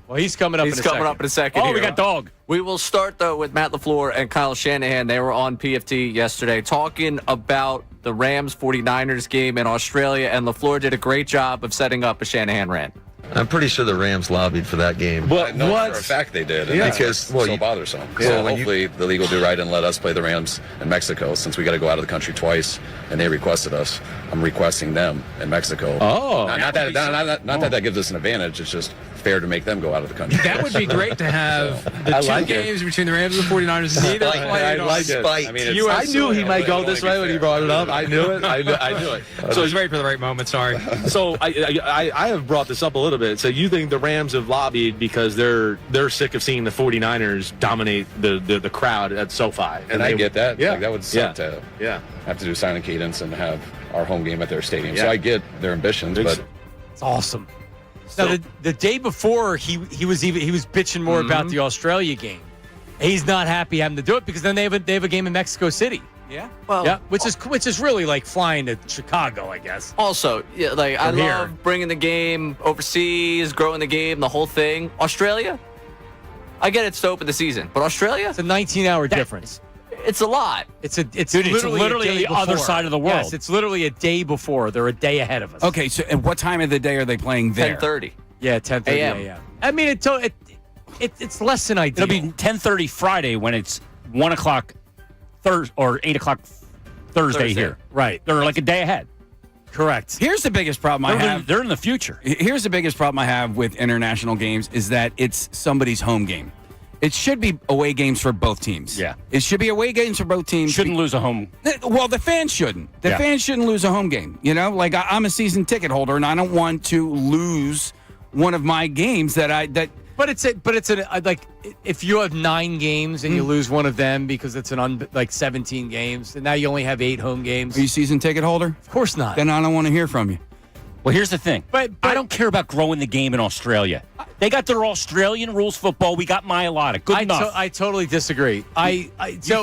Well, he's coming up. He's coming up in a second. Oh, here. we got Dog. We will start, though, with Matt LaFleur and Kyle Shanahan. They were on PFT yesterday talking about the Rams 49ers game in Australia, and LaFleur did a great job of setting up a Shanahan rant. I'm pretty sure the Rams lobbied for that game. I know for a fact they did. And that's because what's so bothersome. Yeah, So hopefully the league will do right and let us play the Rams in Mexico, since we got to go out of the country twice, and they requested us. I'm requesting them in Mexico. Oh. Not that gives us an advantage. It's just fair to make them go out of the country. That would be great to have the two games between the Rams and the 49ers. Neither I like it. I mean, I knew he might go this way when he brought it up. I knew it. I knew it. So he's ready for the right moment. Sorry. So I have brought this up a little bit. So you think the Rams have lobbied because they're sick of seeing the 49ers dominate the crowd at SoFi. And I get that. Yeah. Like, that would suck to have to do silent cadence and have our home game at their stadium. So I get their ambitions, but it's awesome. Now, the day before, he was bitching more about the Australia game. He's not happy having to do it because then they have a game in Mexico City. Yeah. Well, which is really like flying to Chicago, I guess. Also, I love bringing the game overseas, growing the game, the whole thing. Australia, I get it's to open the season, but Australia, it's a 19-hour difference. It's a lot. It's literally the other side of the world. Yes, it's literally a day before. They're a day ahead of us. Okay, so at what time of the day are they playing there? 10:30. Yeah, 10:30 a.m. I mean, it's less than ideal. It'll be 10:30 Friday when it's 1 o'clock Thursday or 8 o'clock Thursday here. Right. They're like a day ahead. Correct. Here's the biggest problem I have. They're in the future. Here's the biggest problem I have with international games is that it's somebody's home game. It should be away games for both teams. Yeah. It should be away games for both teams. Shouldn't lose a home. Well, the fans shouldn't. The fans shouldn't lose a home game. Like I'm a season ticket holder, and I don't want to lose one of my games But it's if you have 9 games and you lose one of them because it's 17 games, and now you only have 8 home games. Are you a season ticket holder? Of course not. Then I don't want to hear from you. Well, here's the thing. But I don't care about growing the game in Australia. They got their Australian rules football. We got Mailata. Good enough. I totally disagree. You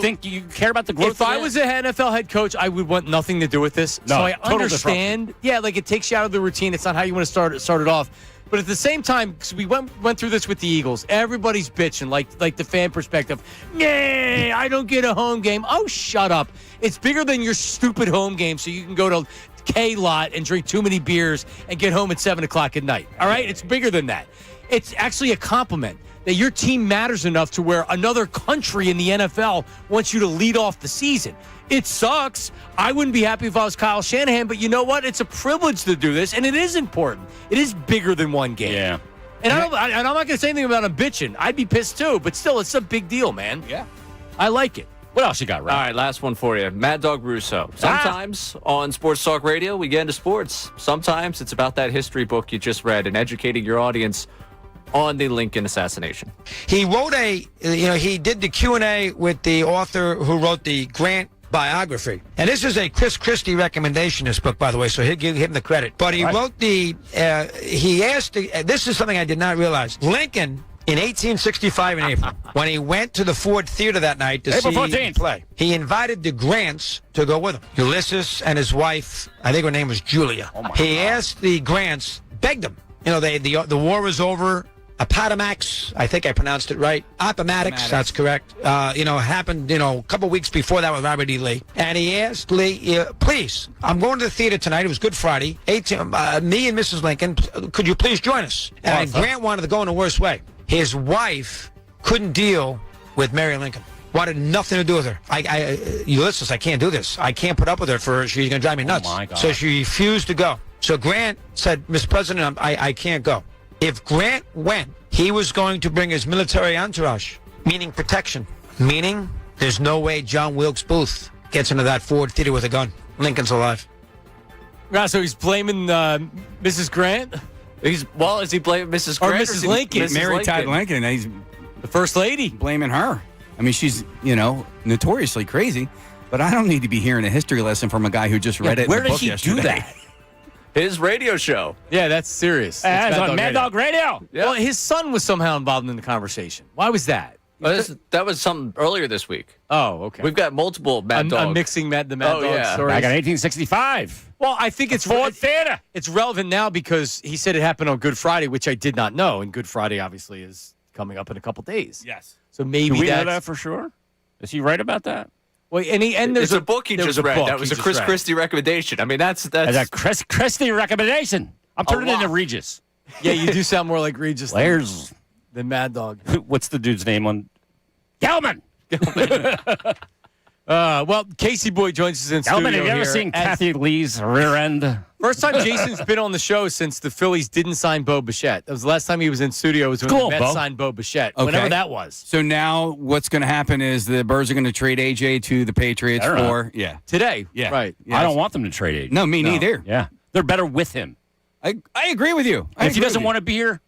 think you care about the growth? If I was an NFL head coach, I would want nothing to do with this. No, so I total understand. disruption. Yeah, like it takes you out of the routine. It's not how you want to start it off. But at the same time, because we went through this with the Eagles, everybody's bitching, like the fan perspective. Nah, I don't get a home game. Oh, shut up. It's bigger than your stupid home game, so you can go to K-Lot and drink too many beers and get home at 7 o'clock at night. All right? It's bigger than that. It's actually a compliment that your team matters enough to where another country in the NFL wants you to lead off the season. It sucks. I wouldn't be happy if I was Kyle Shanahan, but you know what? It's a privilege to do this, and it is important. It is bigger than one game. Yeah. And I'm not going to say anything about him bitching. I'd be pissed too, but still, it's a big deal, man. Yeah. I like it. What else you got, Rob? All right, last one for you. Mad Dog Russo. Sometimes on Sports Talk Radio, we get into sports. Sometimes it's about that history book you just read and educating your audience on the Lincoln assassination. He wrote he did the Q&A with the author who wrote the Grant biography. And this is a Chris Christie recommendation, this book, by the way, so he'll give him the credit. But he wrote he asked, this is something I did not realize. Lincoln, in 1865 in April, when he went to the Ford Theater that night to April see 14th. the play, he invited the Grants to go with him. Ulysses and his wife, I think her name was Julia. He asked the Grants, begged them. You know, the war was over. Appomattox, I think I pronounced it right. Appomattox, that's correct. Happened, a couple weeks before that with Robert E. Lee. And he asked Lee, please, I'm going to the theater tonight. It was Good Friday. Me and Mrs. Lincoln, could you please join us? And Grant wanted to go in the worst way. His wife couldn't deal with Mary Lincoln. Wanted nothing to do with her. Ulysses, I can't do this. I can't put up with her. She's going to drive me nuts. My God. So she refused to go. So Grant said, Mr. President, I can't go. If Grant went, he was going to bring his military entourage, meaning protection, meaning there's no way John Wilkes Booth gets into that Ford Theater with a gun. Lincoln's alive. Yeah, so he's blaming Mrs. Grant? Is he blaming Mrs. Or Grant? Mrs. Lincoln? Mary Todd Lincoln. He's the First Lady. Blaming her. I mean, she's, notoriously crazy, but I don't need to be hearing a history lesson from a guy who just read it in the book yesterday. Where did he do that? His radio show. Yeah, that's serious. That's on Mad Dog Radio. Yeah. Well, his son was somehow involved in the conversation. Why was that? That was something earlier this week. Oh, okay. We've got multiple Mad Dog. I'm mixing the Mad Dog stories. Back in 1865. Well, I think it's Ford Theater. It's relevant now because he said it happened on Good Friday, which I did not know. And Good Friday, obviously, is coming up in a couple days. Yes. So maybe Do we know that's that for sure? Is he right about that? Well, and there's a book he just read. That was a Chris Christie recommendation. I mean, that's a Chris Christie recommendation. I'm turning it into Regis. Yeah, you do sound more like Regis than Mad Dog. What's the dude's name on? Gelman. Well, Casey Boy joins us in studio Gelman, have you ever seen Kathy Lee's rear end? First time Jason's been on the show since the Phillies didn't sign Bo Bichette. That was the last time he was in studio. Was when the Mets signed Bo Bichette. Okay. Whenever that was. So now what's going to happen is the Birds are going to trade AJ to the Patriots for today. Yeah, right. Yes. I don't want them to trade AJ. No, me neither. Yeah, they're better with him. I agree with you. If he doesn't want to be here,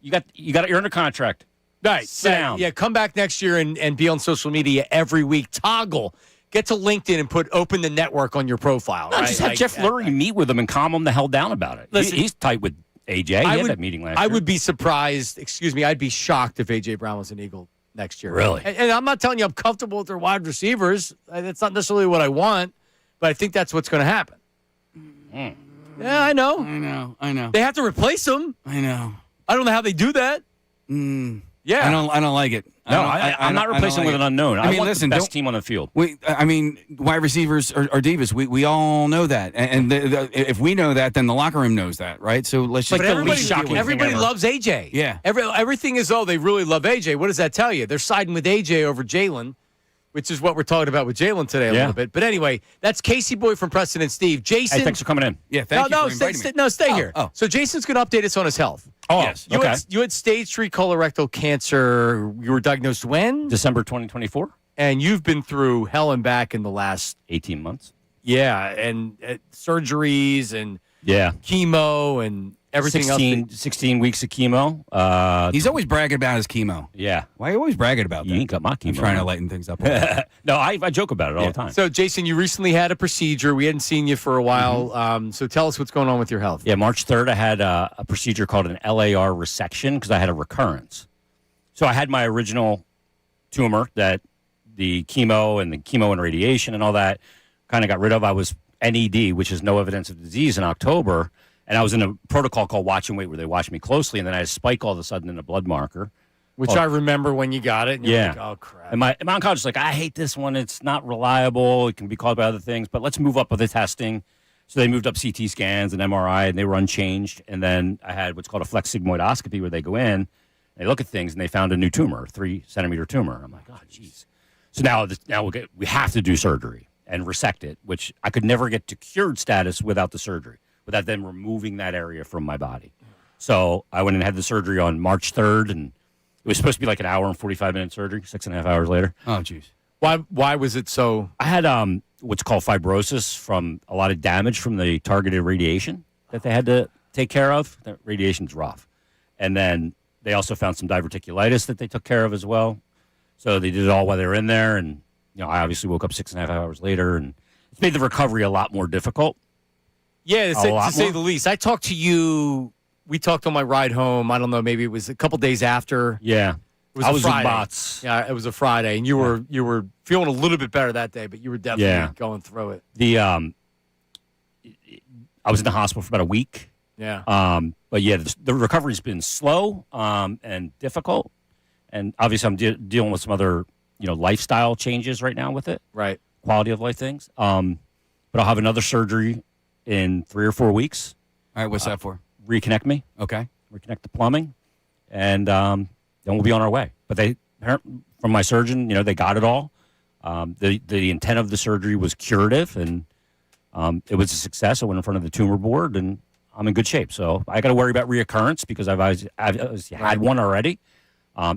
you're under contract. Right. Sit down. Yeah, come back next year and be on social media every week. Toggle. Get to LinkedIn and open the network on your profile. No, right? just have Jeff Lurie meet with him and calm him the hell down about it. Listen, he's tight with AJ. He had that meeting last year. I would be surprised. I'd be shocked if AJ Brown was an Eagle next year. Really? And I'm not telling you I'm comfortable with their wide receivers. That's not necessarily what I want, but I think that's what's going to happen. Mm. Yeah, I know. I know. They have to replace them. I know. I don't know how they do that. Yeah. I don't like it. No, I'm not replacing with an unknown. I mean, want the best team on the field. Wide receivers are divas. We all know that, and if we know that, then the locker room knows that, right? So let's just. But everybody loves AJ. Yeah. Everything is they really love AJ. What does that tell you? They're siding with AJ over Jalen, which is what we're talking about with Jalen today a little bit. But anyway, that's Casey Boy from Preston and Steve. Jason, hey, thanks for coming in. Yeah, thank you for inviting me. Stay here. Oh. So Jason's going to update us on his health. Oh, yes. You had stage 3 colorectal cancer. You were diagnosed when? December 2024. And you've been through hell and back in the last 18 months. Yeah, and surgeries and chemo and everything 16 weeks of chemo. He's always bragging about his chemo. Yeah. Why are you always bragging about that? You ain't got my chemo. I'm trying to lighten things up a little bit. No, I joke about it all the time. So, Jason, you recently had a procedure. We hadn't seen you for a while. So tell us what's going on with your health. Yeah, March 3rd, I had a procedure called an LAR resection because I had a recurrence. So I had my original tumor that the chemo and radiation and all that kind of got rid of. I was NED, which is no evidence of disease, in October. And I was in a protocol called Watch and Wait where they watched me closely. And then I had a spike all of a sudden in a blood marker. Which I remember when you got it. And you're like, oh, crap. And my oncologist was like, I hate this one. It's not reliable. It can be caused by other things. But let's move up with the testing. So they moved up CT scans and MRI, and they were unchanged. And then I had what's called a flex sigmoidoscopy where they go in, they look at things, and they found a new tumor, a 3-centimeter tumor. I'm like, oh, jeez. So now we have to do surgery and resect it, which I could never get to cured status without the surgery, without them removing that area from my body. So I went and had the surgery on March 3rd, and it was supposed to be like an hour and 45-minute surgery, 6.5 hours later. Oh, jeez. Why was it so? I had what's called fibrosis from a lot of damage from the targeted radiation that they had to take care of. That radiation's rough. And then they also found some diverticulitis that they took care of as well. So they did it all while they were in there. And, I obviously woke up 6.5 hours later, and it's made the recovery a lot more difficult. Yeah, to say the least. I talked to you. We talked on my ride home. I don't know, maybe it was a couple days after. Yeah. I was in Bots. Yeah, it was a Friday, and you were feeling a little bit better that day, but you were definitely going through it. I was in the hospital for about a week. Yeah. But yeah, the recovery's been slow and difficult, and obviously I'm dealing with some other lifestyle changes right now with it. Right. Quality of life things. But I'll have another surgery in 3 or 4 weeks. All right, what's that for? Reconnect me. Okay. Reconnect the plumbing, and then we'll be on our way. But from my surgeon, they got it all. The intent of the surgery was curative, and it was a success. I went in front of the tumor board, and I'm in good shape. So I got to worry about reoccurrence because I've had one already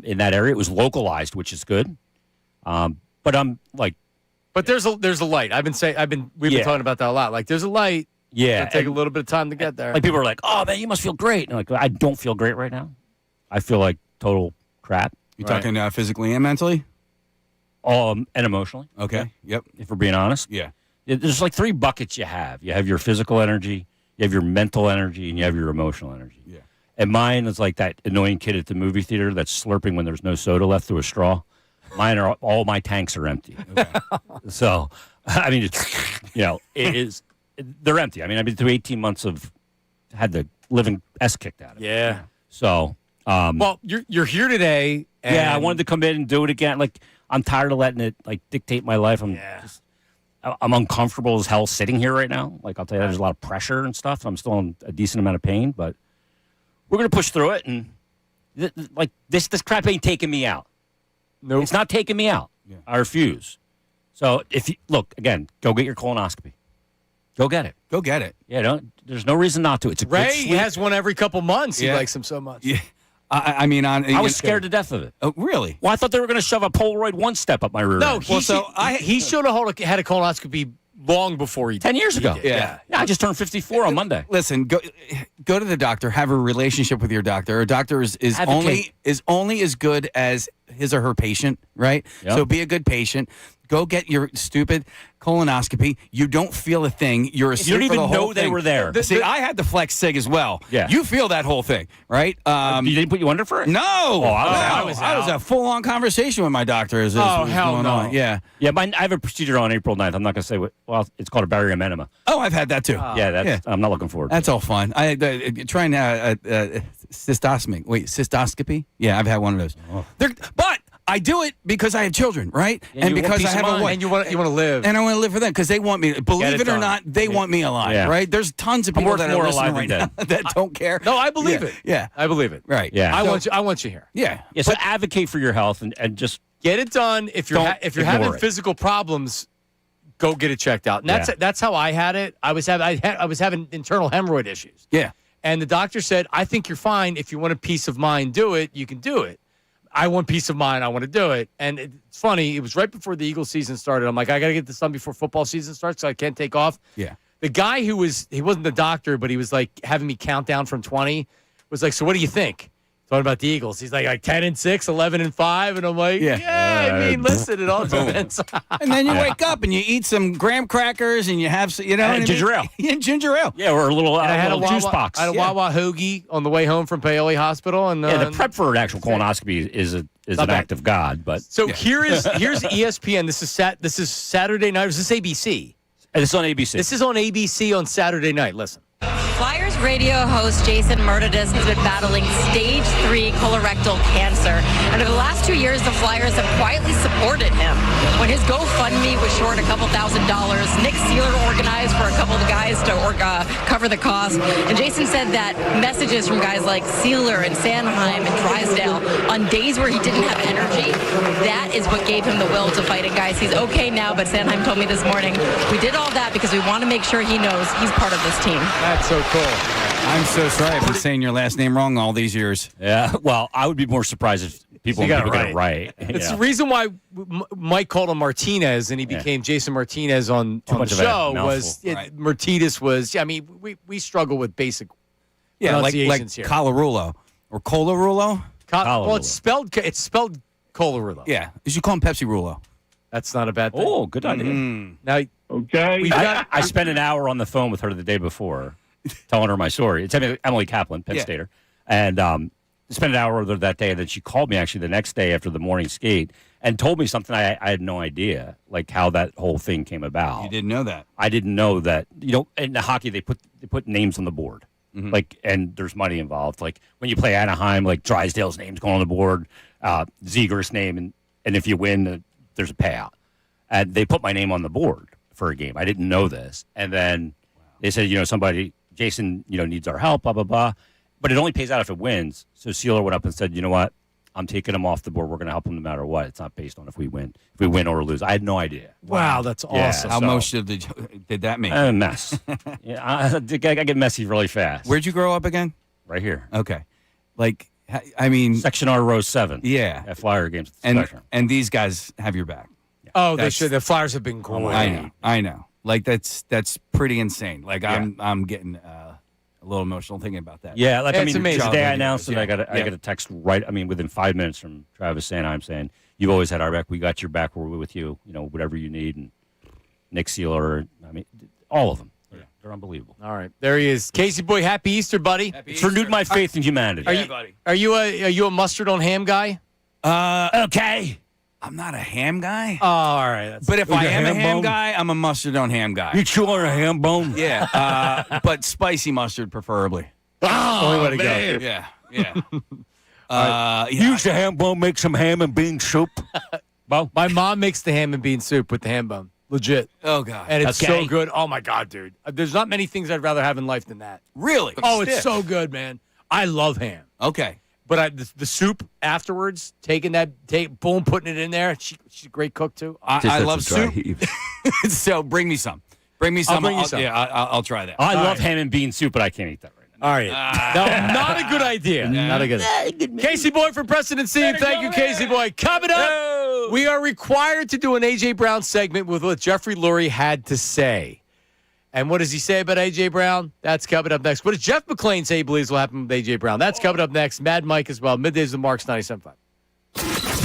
in that area. It was localized, which is good. But I'm like, but there's a light. We've been talking about that a lot. Like there's a light. Yeah, it'll take a little bit of time to get there. Like people are like, "Oh man, you must feel great." And I'm like, I don't feel great right now. I feel like total crap. You talking physically and mentally? And emotionally. Okay. Yep. If we're being honest. Yeah. There's like 3 buckets you have. You have your physical energy, you have your mental energy, and you have your emotional energy. Yeah. And mine is like that annoying kid at the movie theater that's slurping when there's no soda left through a straw. All my tanks are empty. Okay. So, I mean, it is. They're empty. I mean, I've been through 18 months of had the living S kicked out of me. Yeah. So, well, you're here today. And I wanted to come in and do it again. Like, I'm tired of letting it dictate my life. I'm uncomfortable as hell sitting here right now. Like, I'll tell you, there's a lot of pressure and stuff. I'm still in a decent amount of pain, but we're gonna push through it. And this crap ain't taking me out. Nope. It's not taking me out. Yeah. I refuse. So if you look again, go get your colonoscopy. Go get it. Go get it. Yeah, there's no reason not to. It's a Ray has one every couple months. Yeah. He likes them so much. Yeah. I mean, I was scared to death of it. Oh, really? Well, I thought they were going to shove a Polaroid 1-step up my rear. No, end. he should have had a colonoscopy long before he 10 years ago. Yeah, I just turned 54 on Monday. Listen, go to the doctor. Have a relationship with your doctor. A doctor is only as good as his or her patient, right? Yep. So be a good patient. Go get your stupid colonoscopy. You don't feel a thing. You're asleep. You don't for the even whole know they thing. were there. See, I had the Flex Sig as well. Yeah. You feel that whole thing, right? You didn't put you under for it? No. I was I was a full-on conversation with my doctor as this was hell going no. on. Yeah. Yeah, I have a procedure on April 9th. I'm not going to say what. Well, it's called a barium enema. Oh, I've had that too. I'm not looking forward to That's all fun. Trying cystoscopy. Wait, cystoscopy? Yeah, I've had one of those. Oh. But I do it because I have children, right? Yeah, and you want because I peace of have a mind. wife. And you want to live. And I want to live for them because they want me. Believe it it or done. not, they want me alive, Yeah. right? There's tons of I'm people worth that more are listening alive right than now that don't care. No, I believe it. Yeah. I believe it. Right. Yeah. I want you here. Yeah. Yeah, so advocate for your health and just Get it done. If you're Don't if you're ignore having it. physical problems, go get it checked out. And that's how I had it. I was having internal hemorrhoid issues. Yeah. And the doctor said, I think you're fine. If you want a peace of mind, do it. You can do it. I want peace of mind. I want to do it. And it's funny. It was right before the Eagles season started. I'm like, I got to get this done before football season starts, so I can't take off. Yeah. The guy he wasn't the doctor, but he was like having me count down from 20, was like, so what do you think? Talking about the Eagles. He's like 10-6, 11-5, and I'm like, yeah, I mean, listen, it all depends. And then you wake up and you eat some graham crackers and you have, and ginger ale. Yeah, ginger ale. Yeah, or a little, I had little juice box. I had a Wawa hoagie on the way home from Paoli Hospital. And the prep for an actual colonoscopy is an act of God. But here's ESPN. This is Saturday night. Is this ABC? It's on ABC. This is on ABC on Saturday night. Listen. Flyers radio host Jason Retitis has been battling stage 3 colorectal cancer. And over the last 2 years, the Flyers have quietly supported him. When his GoFundMe was short a couple $1,000s, Nick Sealer organized for a couple of guys to cover the cost. And Jason said that messages from guys like Sealer and Sanheim and Drysdale on days where he didn't have energy, that is what gave him the will to fight it, guys. He's okay now, but Sanheim told me this morning, we did all that because we want to make sure he knows he's part of this team. That's so cool. I'm so sorry. I've been saying your last name wrong all these years. Yeah. Well, I would be more surprised if people get it right. It's the reason why Mike called him Martinez and he became Jason Martinez on the show. Retitis was. I mean, we struggle with basic pronunciations here. Colarulo or Colarulo. Well, it's spelled Colarulo. Yeah. You should call him Pepsi Rulo. That's not a bad thing. Oh, good idea. Now, okay. I spent an hour on the phone with her the day before, telling her my story. It's Emily Kaplan, Penn Stater, and spent an hour with her that day. And then she called me actually the next day after the morning skate and told me something I had no idea, like how that whole thing came about. You didn't know that? I didn't know that. In the hockey they put names on the board, and there's money involved. Like when you play Anaheim, like Drysdale's name's going on the board, Zegers' name, and if you win, there's a payout. And they put my name on the board for a game. I didn't know this. And then they said, Jason, needs our help, blah, blah, blah. But it only pays out if it wins. So Sealer went up and said, you know what? I'm taking him off the board. We're going to help him no matter what. It's not based on if we win or lose. I had no idea. Wow, that's awesome. How much did that make? A mess. I get messy really fast. Where'd you grow up again? Right here. Okay. I mean, Section R, row 7. Yeah. At Flyer games. And these guys have your back. Oh, they should. The Flyers have been great. I know. Like that's pretty insane. Like I'm getting a little emotional thinking about that. Yeah, it's amazing. The day I announced it, I got a text within 5 minutes from Travis Sanheim saying, "You've always had our back. We got your back. We're with you. Whatever you need." And Nick Sealer. All of them. They're unbelievable. All right, there he is, Casey boy. Happy Easter, buddy. It's renewed my faith in humanity. Are you a mustard on ham guy? Okay. I'm not a ham guy. Oh, all right. But if I am a ham guy, I'm a mustard on ham guy. You chew on a ham bone? Yeah. But spicy mustard, preferably. Only way to go. Yeah. Use the ham bone, make some ham and bean soup. Well, my mom makes the ham and bean soup with the ham bone. Legit. Oh, God. And it's so good. Oh, my God, dude. There's not many things I'd rather have in life than that. Really? Oh, it's so good, man. I love ham. Okay. But the soup afterwards, putting it in there. She's a great cook, too. I love soup. So bring me some. Bring me some. I'll bring you some. Yeah, I'll try that. I love ham and bean soup, but I can't eat that right now. All right. No, not a good idea. Not a good Casey Boy from Preston and Steve. Thank you, Casey Boy. Coming up, we are required to do an A.J. Brown segment with what Jeffrey Lurie had to say. And what does he say about A.J. Brown? That's coming up next. What does Jeff McClain say he believes will happen with A.J. Brown? That's coming up next. Mad Mike as well. Middays with Marks 97.5.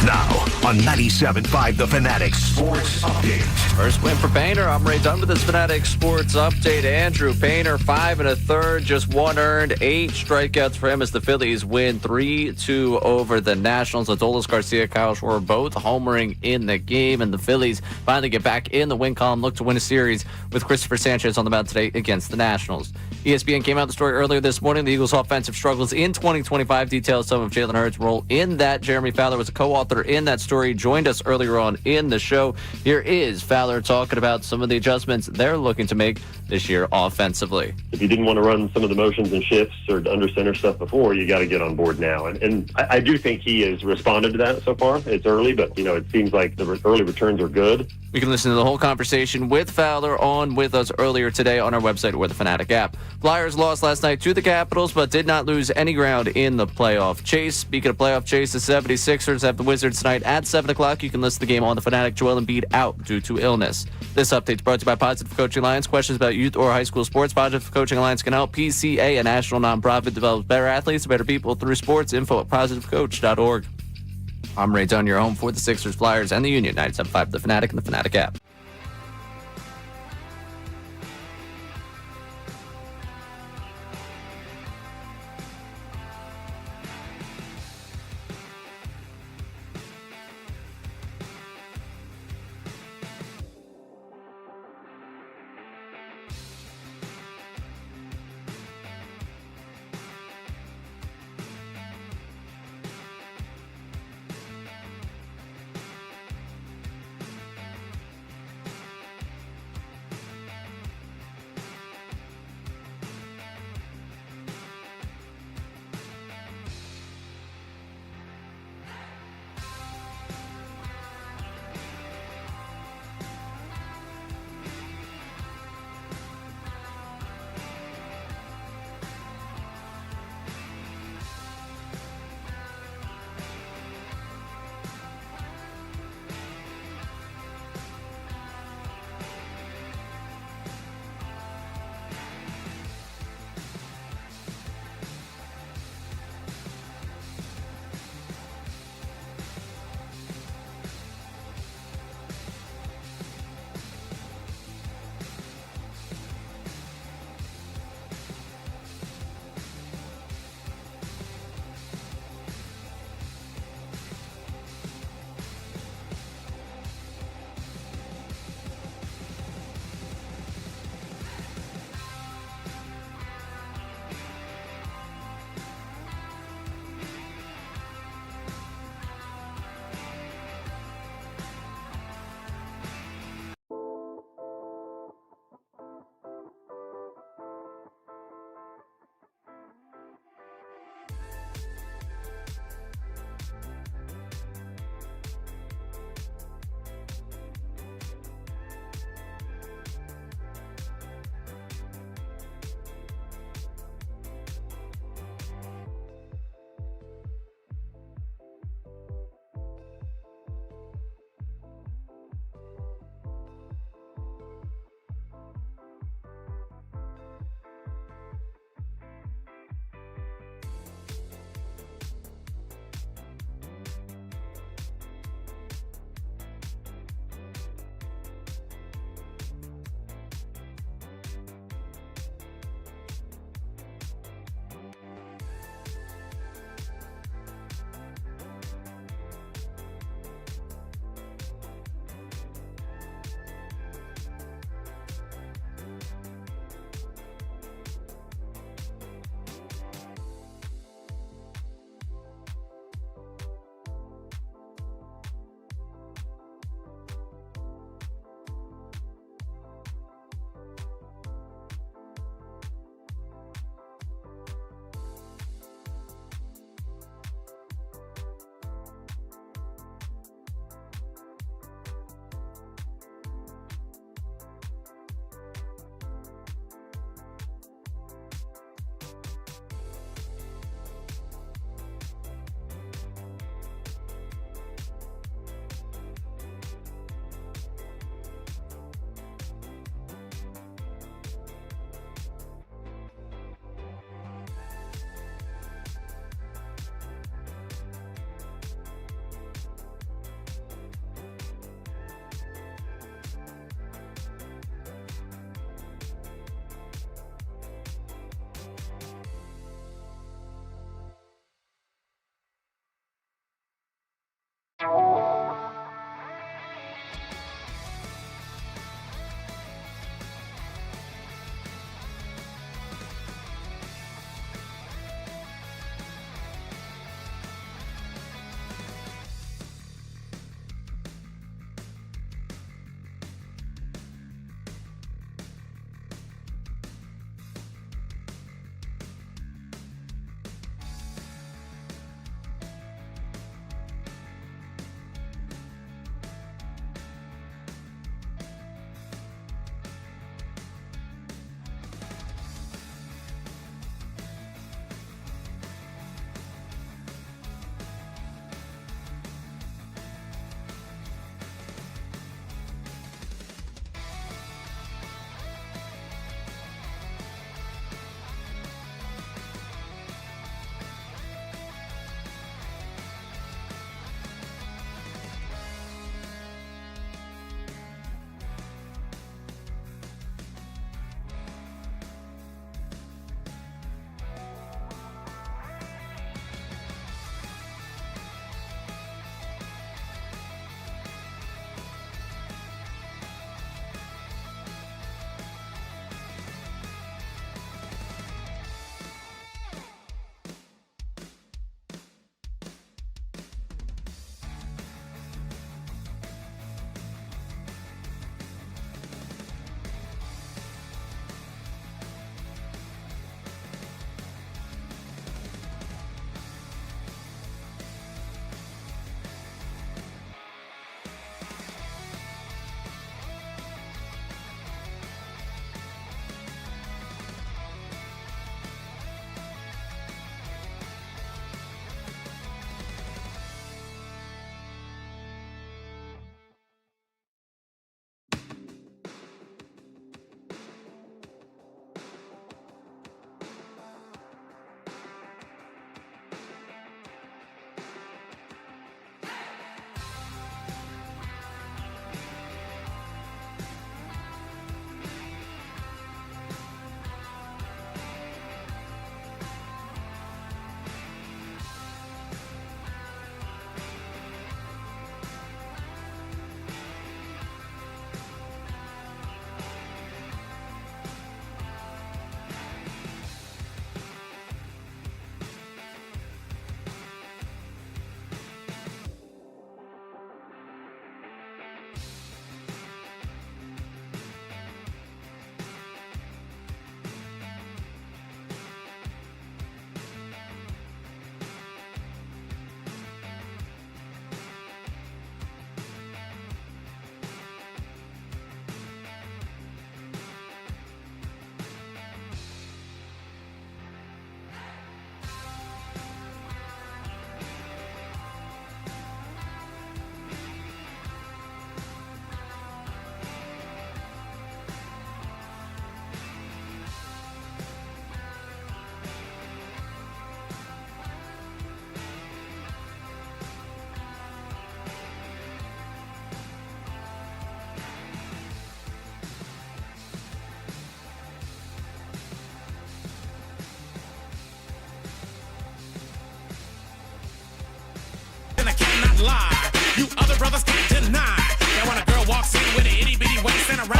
Now on 97.5 The Fanatic Sports Update. First win for Painter. I'm Ray done with this Fanatic Sports Update. Andrew Painter, 5 1/3, just 1 earned, 8 strikeouts for him as the Phillies win 3-2 over the Nationals. Adolis Garcia, Kyle Schwarber both homering in the game, and the Phillies finally get back in the win column, look to win a series with Christopher Sanchez on the mound today against the Nationals. ESPN came out with the story earlier this morning. The Eagles' offensive struggles in 2025 details some of Jalen Hurts' role in that. Jeremy Fowler was a co-author in that story, joined us earlier on in the show. Here is Fowler talking about some of the adjustments they're looking to make this year offensively. If you didn't want to run some of the motions and shifts or under center stuff before, you got to get on board now. And I do think he has responded to that so far. It's early, but it seems like the early returns are good. We can listen to the whole conversation with Fowler on with us earlier today on our website or the Fanatic app. Flyers lost last night to the Capitals, but did not lose any ground in the playoff chase. Speaking of playoff chase, the 76ers have the Wizards tonight at at 7 o'clock. You can listen to the game on the Fanatic. Joel Embiid out due to illness. This update is brought to you by Positive Coaching Alliance. Questions about youth or high school sports? Positive Coaching Alliance can help. PCA, a national nonprofit, develops better athletes, better people through sports. Info at positivecoach.org. I'm Ray Dunn, your home for the Sixers, Flyers, and the Union. 97.5 The Fanatic and the Fanatic app.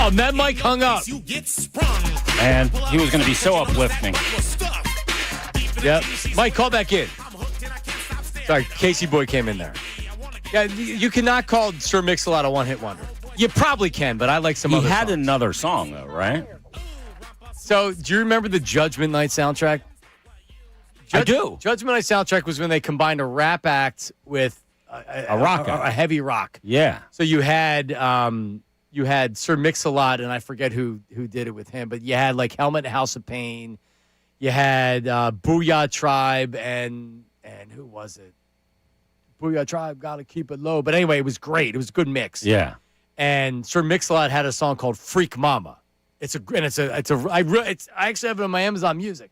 Oh, that mic hung up. And he was going to be so uplifting. Yep. Mike, call back in. Sorry, Casey Boy came in there. Yeah, you cannot call Sir Mix-a-Lot a one-hit wonder. You probably can, but I like some other He had songs. another song, though, right? So, do you remember the Judgment Night soundtrack? I do. Judgment Night soundtrack was when they combined a rap act with A rock act. a heavy rock. Yeah. So you had Sir Mix-a-Lot, and I forget who did it with him, but you had like Helmet and House of Pain. You had Booyah Tribe and who was it? Booyah Tribe, gotta keep it low. But anyway, it was great. It was a good mix. Yeah. And Sir Mix-a-Lot had a song called "Freak Mama." I actually have it on my Amazon Music.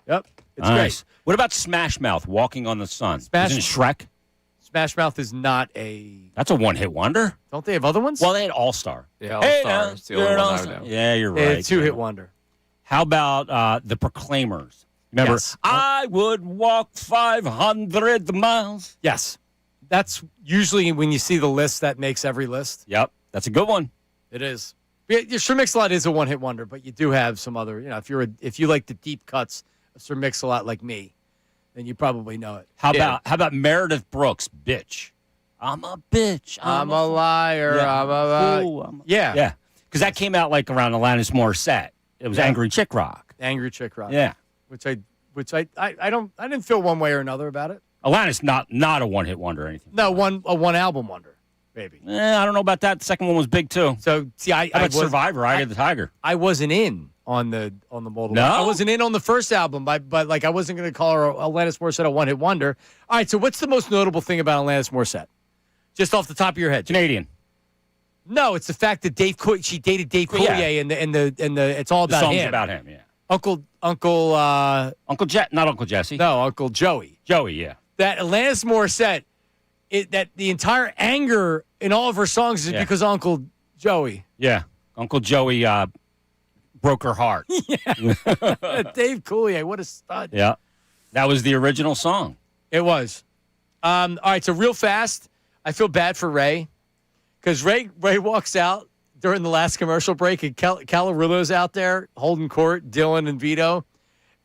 Yep, it's Nice. great. What about Smash Mouth, Walking on the Sun? Smash- Isn't it Shrek? Smash Mouth is not a. That's a one-hit wonder. Don't they have other ones? Well, they had All-Star. Yeah, All-Star. It's the only one I know. Yeah, you're They right. had two-hit wonder. How about the Proclaimers? Remember, Yes. I would walk 500 miles. Yes, that's usually when you see the list that makes every list. Yep, that's a good one. It is. Yeah, Sir Mix-a-Lot is a one-hit wonder, but you do have some other. If you like the deep cuts of Sir Mix-a-Lot like me, then you probably know it. How about Meredith Brooks, Bitch? I'm a bitch. I'm a liar. Yeah. I'm a Fool. yeah. Yeah, because that came out like around Alanis Morissette. It was Yeah. Angry Chick Rock. Angry Chick Rock. Yeah. Which I didn't feel one way or another about it. Alanis not a one-hit wonder or anything. No, a one album wonder, maybe. I don't know about that. The second one was big too. So see, How about Survivor? Eye of the Tiger. I wasn't in on the multiple. No? I wasn't in on the first album, but like I wasn't going to call her Alanis Morissette a one-hit wonder. All right, so what's the most notable thing about Alanis Morissette? Just off the top of your head, Canadian. No, it's the fact that she dated Dave Coulier, and the it's all The about song's him. about him. Yeah. Uncle not Uncle Jesse. No, Uncle Joey. Joey. Yeah. That Alanis Morissette, that the entire anger in all of her songs is because of Uncle Joey. Yeah. Uncle Joey broke her heart. Dave Coulier, what a stud. Yeah. That was the original song. It was. All right, so real fast, I feel bad for Ray because Ray walks out during the last commercial break and Calarulo's out there holding court, Dylan and Vito.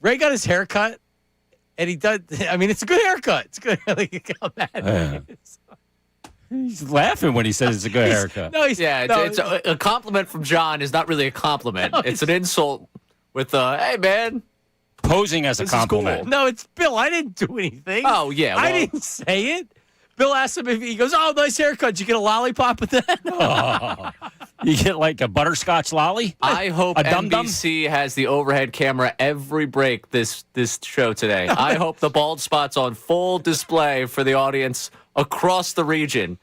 Ray got his hair cut, and he does. I mean, it's a good haircut. It's good. Like, how mad he is. He's laughing when he says it's a good haircut. It's a compliment from John is not really a compliment. It's an insult with hey, man. Posing as a This is compliment. cool. No, it's Bill. I didn't do anything. Oh, yeah. I well- didn't say it. Bill asked him if he goes, "Oh, nice haircut. Did you get a lollipop with that?" Oh. You get like a butterscotch lolly? I hope a dum-dum? NBC has the overhead camera every break this show today. I hope the bald spot's on full display for the audience across the region.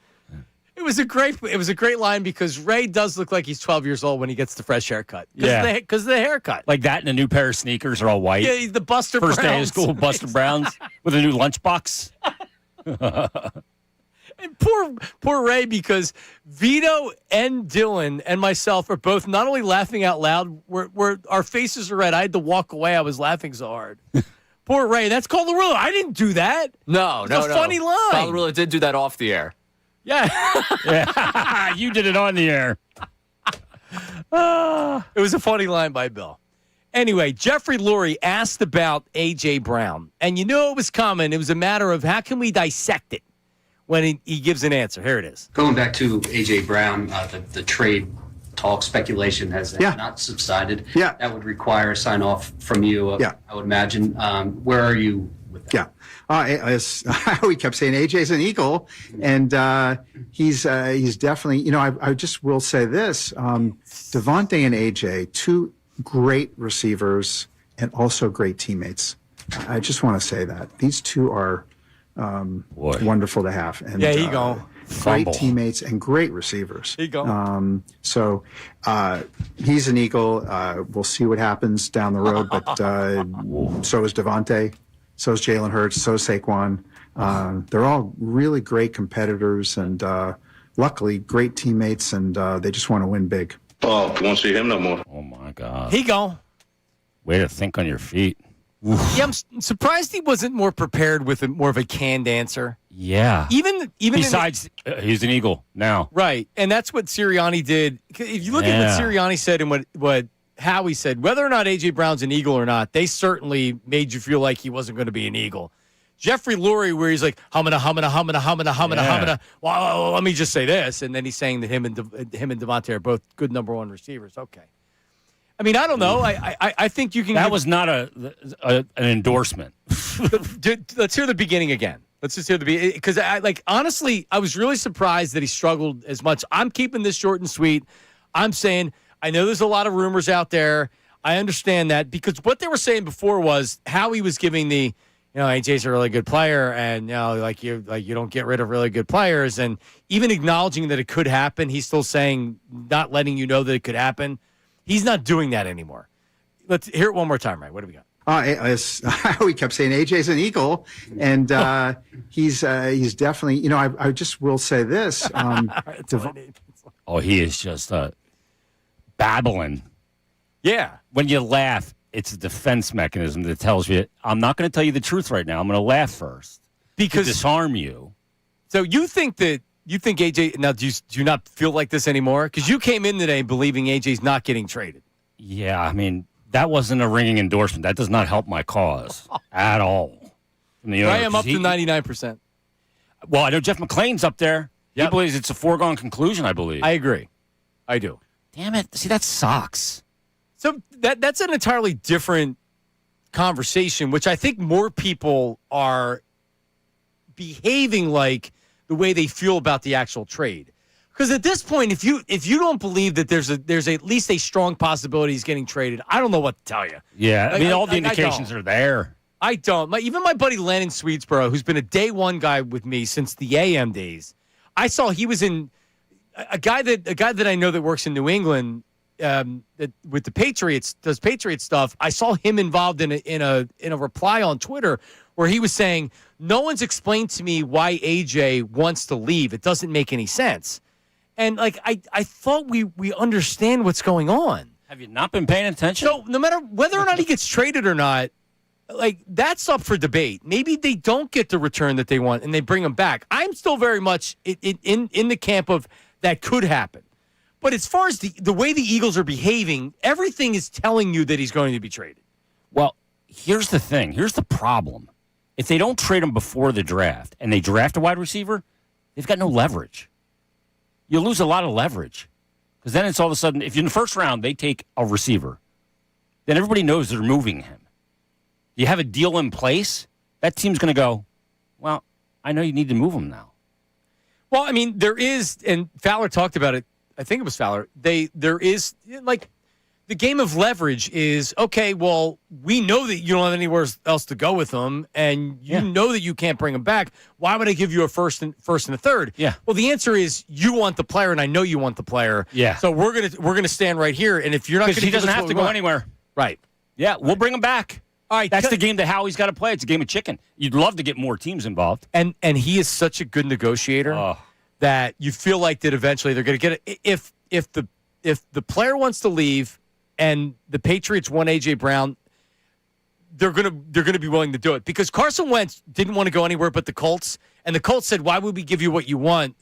It was a great line because Ray does look like he's 12 years old when he gets the fresh haircut. Yeah. Because of the haircut. Like that and a new pair of sneakers are all white. Yeah, the Buster First Browns. day of school, Buster Browns with a new lunchbox. And poor Ray, because Vito and Dylan and myself are both not only laughing out loud, we're our faces are red. I had to walk away. I was laughing so hard. Poor Ray. That's called the rule. I didn't do that. No, It's a funny line. Fallarilla did do that off the air. Yeah. Yeah. You did it on the air. It was a funny line by Bill. Anyway, Jeffrey Lurie asked about A.J. Brown, and you knew it was coming. It was a matter of how can we dissect it when he gives an answer. Here it is. Going back to A.J. Brown, the trade talk speculation has not subsided. Yeah. That would require a sign-off from you, I would imagine. Where are you with that? Yeah. We kept saying AJ's an Eagle, and he's definitely, I just will say this. Devontae and AJ, two great receivers and also great teammates. I just want to say that. These two are wonderful to have. And, Yeah, he go. Great Fumble. teammates and great receivers. He go. So he's an Eagle. We'll see what happens down the road, but so is Devontae. So is Jalen Hurts. So is Saquon. They're all really great competitors and luckily great teammates, and they just want to win big. Oh, won't see him no more. Oh, my God. He go. Way to think on your feet. Yeah, I'm surprised he wasn't more prepared with more of a canned answer. Yeah. Even besides, he's an Eagle now. Right, and that's what Sirianni did. If you look at what Sirianni said and what Howie said, whether or not A.J. Brown's an Eagle or not, they certainly made you feel like he wasn't going to be an Eagle. Jeffrey Lurie, where he's like, humana. Well, let me just say this. And then he's saying that him and Devontae are both good number one receivers. Okay. I mean, I don't know. I think you can. That was not an endorsement. Let's hear the beginning again. Let's just hear the beginning. Because, honestly, I was really surprised that he struggled as much. I'm keeping this short and sweet. I'm saying, I know there's a lot of rumors out there. I understand that. Because what they were saying before was how he was giving the, AJ's a really good player, and you don't get rid of really good players, and even acknowledging that it could happen, he's still saying, not letting you know that it could happen. He's not doing that anymore. Let's hear it one more time, right? What do we got? We kept saying AJ's an Eagle, and he's definitely. I just will say this. He is just babbling. Yeah. When you laugh, it's a defense mechanism that tells you, I'm not going to tell you the truth right now. I'm going to laugh first because to disarm you. So you think AJ, now do you not feel like this anymore? Because you came in today believing AJ's not getting traded. Yeah, I mean, that wasn't a ringing endorsement. That does not help my cause at all. I am up to 99%. Well, I know Jeff McClain's up there. Yep. He believes it's a foregone conclusion, I believe. I agree. I do. Damn it. See, that sucks. So that's an entirely different conversation, which I think more people are behaving like the way they feel about the actual trade. Because at this point, if you don't believe that there's at least a strong possibility he's getting traded, I don't know what to tell you. Yeah, I mean, all the indications are there. I don't. Even my buddy Len in Swedesboro, who's been a day one guy with me since the AM days, I saw he was in a guy that I know that works in New England with the Patriots, does Patriot stuff. I saw him involved in a reply on Twitter where he was saying, no one's explained to me why AJ wants to leave. It doesn't make any sense. And I thought we understand what's going on. Have you not been paying attention? So no matter whether or not he gets traded or not, that's up for debate. Maybe they don't get the return that they want and they bring him back. I'm still very much in the camp of that could happen. But as far as the way the Eagles are behaving, everything is telling you that he's going to be traded. Well, here's the thing. Here's the problem. If they don't trade him before the draft and they draft a wide receiver, they've got no leverage. You lose a lot of leverage. Because then it's all of a sudden, if you're in the first round, they take a receiver, then everybody knows they're moving him. You have a deal in place, that team's going to go, well, I know you need to move him now. Well, I mean, there is, and Fowler talked about it, I think it was Fowler, there is, the game of leverage is, okay, well, we know that you don't have anywhere else to go with them, and you know that you can't bring them back. Why would I give you a first and a third? Yeah. Well, the answer is you want the player, and I know you want the player. Yeah. So we're gonna stand right here, and if you're not going to, he doesn't have to go anywhere. Right. Yeah, we'll bring him back. All right. That's the game that Howie's got to play. It's a game of chicken. You'd love to get more teams involved, and he is such a good negotiator that you feel like that eventually they're going to get it. If the player wants to leave. And the Patriots want A.J. Brown, they're gonna be willing to do it because Carson Wentz didn't want to go anywhere but the Colts, and the Colts said, "Why would we give you what you want?"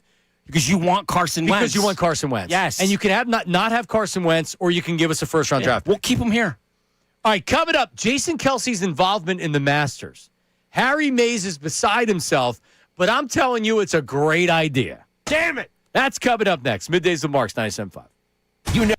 Because you want Carson Wentz. Because you want Carson Wentz. Yes, and you can have not have Carson Wentz, or you can give us a first round draft. We'll keep him here. All right, coming up, Jason Kelsey's involvement in the Masters. Harry Mays is beside himself, but I'm telling you, it's a great idea. Damn it! That's coming up next. Middays with Marks 97.5. You know.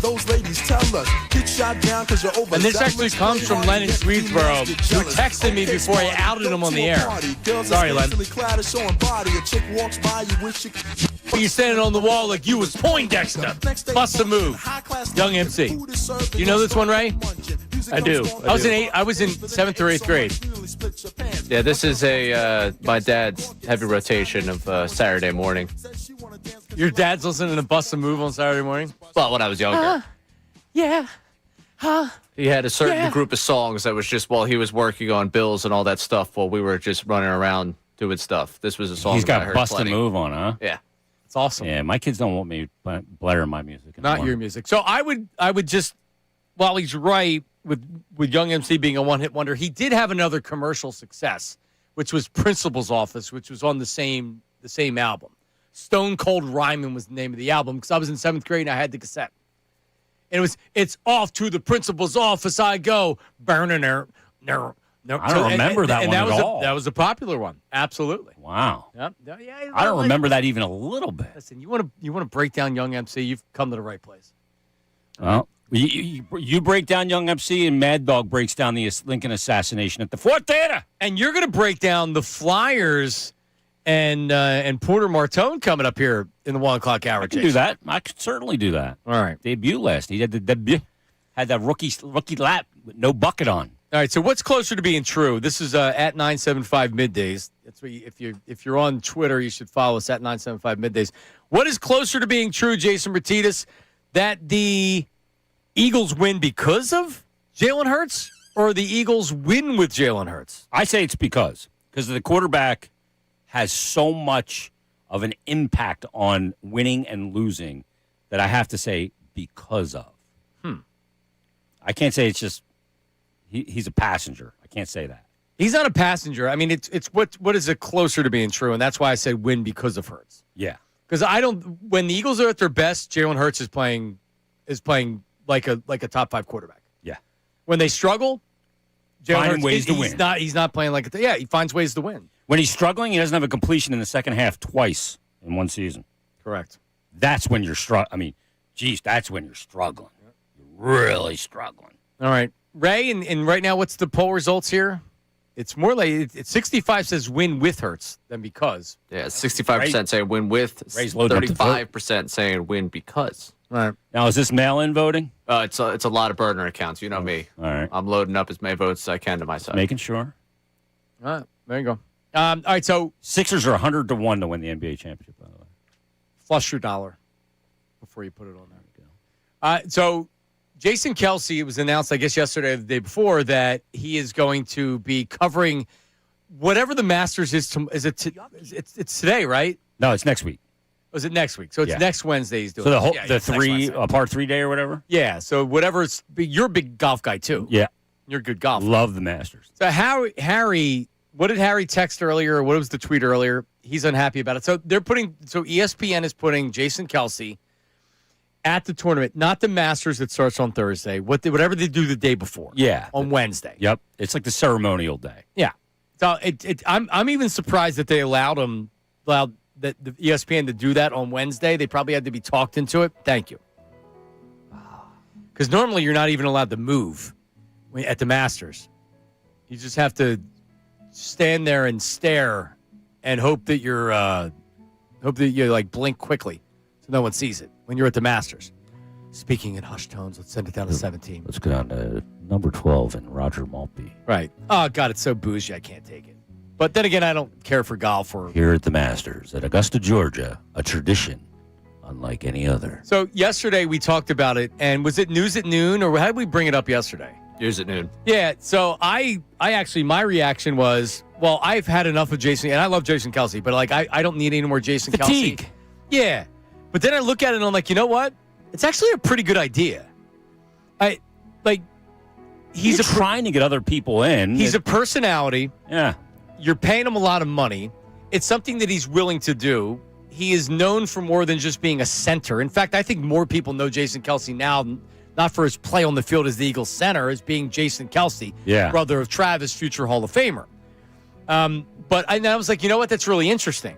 those ladies tell us, get shot down because you're over. And this actually comes from Len in Swedesboro, who texted me before I outed him on the air. Sorry, Len. You're standing on the wall like you was Poindexter. Bust a move. Young MC. You know this one, Ray? I do. I was in 7th or 8th grade. Yeah, this is my dad's heavy rotation of Saturday morning. Your dad's listening to Bust a Move on Saturday morning? Well, when I was younger. Yeah. He had a certain group of songs that was just while he was working on bills and all that stuff while we were just running around doing stuff. This was a song He's that I got heard Bust plenty. a Move on, huh? Yeah. It's awesome. Yeah, my kids don't want me blaring my music. Not your music. So I would just, while he's right with Young MC being a one-hit wonder, he did have another commercial success, which was Principal's Office, which was on the same album. Stone Cold Rhymin' was the name of the album because I was in 7th grade and I had the cassette. And it's off to the principal's office I go. Burning her. No. I don't remember that one at all. That was a popular one. Absolutely. Wow. Yep. I don't remember that even a little bit. Listen, you want to break down Young MC, you've come to the right place. Well, you break down Young MC and Mad Dog breaks down the Lincoln assassination at the Ford Theater. And you're going to break down the Flyers and Porter Martone coming up here in the 1 o'clock hour. I can do that. I could certainly do that. All right. Debut last. He had the debut. Had that rookie lap with no bucket on. All right, so what's closer to being true? This is at 975 Middays. That's what if you're on Twitter, you should follow us at 975 Middays. What is closer to being true, Jason Retitis? That the Eagles win because of Jalen Hurts, or the Eagles win with Jalen Hurts? I say it's because the quarterback has so much of an impact on winning and losing that I have to say because of. I can't say it's just he's a passenger. I can't say that. He's not a passenger. I mean, it's what is it closer to being true, and that's why I said win because of Hurts. Yeah, because when the Eagles are at their best, Jalen Hurts is playing like a top 5 quarterback. Yeah, when they struggle, Jalen Hurts ways to win. He's not playing like he finds ways to win. When he's struggling, he doesn't have a completion in the second half twice in one season. Correct. That's when you're struggling. I mean, geez, that's when you're struggling. You're really struggling. All right. Ray, and right now, what's the poll results here? It's more like it's 65 says win with Hurts than because. Yeah, 65% saying win with, 35% saying win because. All right. Now, is this mail-in voting? It's a lot of burner accounts. You know me. All right. I'm loading up as many votes as I can to my side. Making sure. All right. There you go. All right. So Sixers are 100-1 to win the NBA championship, by the way. Flush your dollar before you put it on there. So Jason Kelce, it was announced, I guess, yesterday or the day before, that he is going to be covering whatever the Masters is. It's today, right? No, it's next week. Was it next week? So it's next Wednesday he's doing So it. the part 3 day or whatever? Yeah, so whatever's – you're a big golf guy, too. Yeah. You're a good golfer. Love the Masters. So Harry, what did Harry text earlier? Or what was the tweet earlier? He's unhappy about it. So ESPN is putting Jason Kelce at the tournament, not the Masters that starts on Thursday, whatever they do the day before. Yeah. On Wednesday. Yep. It's like the ceremonial day. Yeah. So I'm even surprised that they allowed the ESPN to do that on Wednesday. They probably had to be talked into it. Thank you. Because normally you're not even allowed to move at the Masters. You just have to stand there and stare and hope that you like blink quickly so no one sees it when you're at the Masters. Speaking in hushed tones, let's send it down to 17. Let's go down to number 12 and Roger Maltby. Right. Oh, God, it's so bougie, I can't take it. But then again, I don't care for golf. Here at the Masters at Augusta, Georgia, a tradition unlike any other. So yesterday we talked about it, and was it News at Noon, or how did we bring it up yesterday? News at Noon. Yeah, so I actually, my reaction was, well, I've had enough of Jason, and I love Jason Kelce, but like I don't need any more Jason Fatigue. Kelce. Yeah. But then I look at it and I'm like, you know what? It's actually a pretty good idea. He's trying to get other people in. He's a personality. Yeah. You're paying him a lot of money. It's something that he's willing to do. He is known for more than just being a center. In fact, I think more people know Jason Kelce now, not for his play on the field as the Eagles center, as being Jason Kelce, brother of Travis, future Hall of Famer. But I was like, you know what? That's really interesting.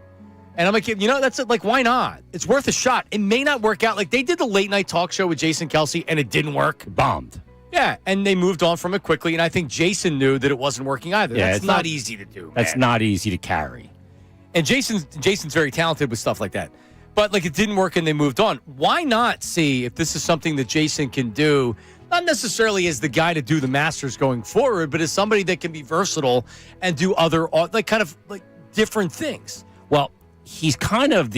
And I'm like, that's it. Like, why not? It's worth a shot. It may not work out. Like, they did the late night talk show with Jason Kelce, and it didn't work. Bombed. Yeah, and they moved on from it quickly, and I think Jason knew that it wasn't working either. Yeah, that's not easy to do. That's not easy to carry. And Jason's very talented with stuff like that. But, like, it didn't work, and they moved on. Why not see if this is something that Jason can do, not necessarily as the guy to do the Masters going forward, but as somebody that can be versatile and do other, like, kind of, like, different things. Well, he's kind of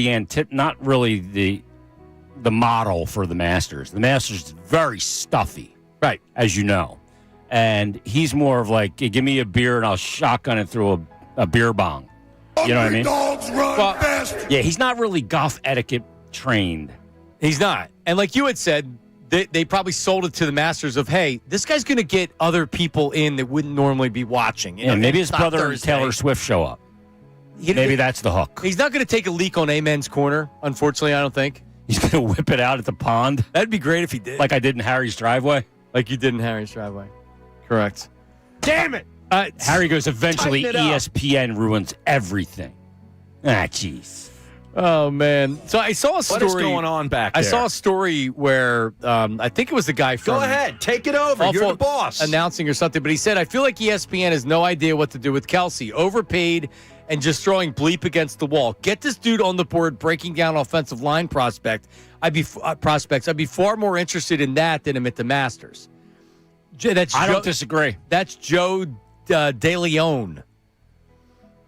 not really the model for the Masters. The Masters is very stuffy, right? As you know, and he's more of like, hey, give me a beer and I'll shotgun it through a beer bong. You know what I mean? Dogs run fast. Yeah, he's not really golf etiquette trained. He's not, and like you had said, they probably sold it to the Masters of, hey, this guy's going to get other people in that wouldn't normally be watching. Maybe his brother and Taylor Swift show up. Maybe that's the hook. He's not going to take a leak on Amen's corner, unfortunately, I don't think. He's going to whip it out at the pond. That'd be great if he did. Like I did in Harry's driveway. Like you did in Harry's driveway. Correct. Damn it! Harry goes, eventually ESPN ruins everything. Jeez. Oh, man. So I saw a story. What is going on back there? I saw a story where I think it was the guy from... Go ahead. Take it over. You're the boss. Announcing or something. But he said, I feel like ESPN has no idea what to do with Kelce. Overpaid and just throwing bleep against the wall. Get this dude on the board breaking down offensive line prospects. I'd be far more interested in that than him at the Masters. I don't disagree. That's Joe De Leon.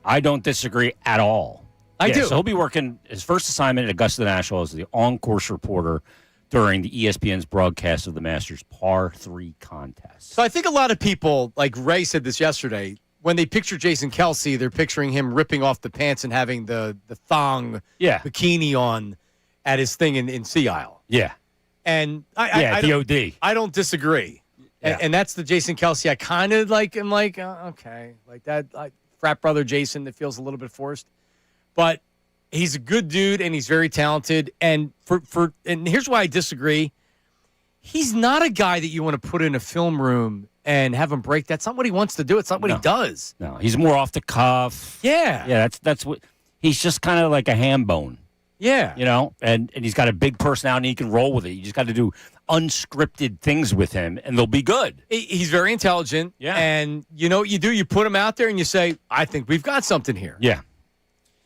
I don't disagree at all. I do. So he'll be working his first assignment at Augusta National as the on-course reporter during the ESPN's broadcast of the Masters Par 3 contest. So I think a lot of people, like Ray said this yesterday, when they picture Jason Kelce, they're picturing him ripping off the pants and having the thong bikini on at his thing in Sea Isle. Yeah. And DOD. I don't disagree. Yeah. And that's the Jason Kelce I kind of like. I'm like, okay. Like that frat brother Jason that feels a little bit forced. But he's a good dude and he's very talented. And and here's why I disagree. He's not a guy that you want to put in a film room and have him break. That's not what he wants to do. It's not what he does. No, he's more off the cuff. Yeah. Yeah, that's what he's just kind of like a ham bone. Yeah. You know, and he's got a big personality. He can roll with it. You just got to do unscripted things with him, and they'll be good. He's very intelligent. Yeah. And you know what you do? You put him out there and you say, I think we've got something here. Yeah.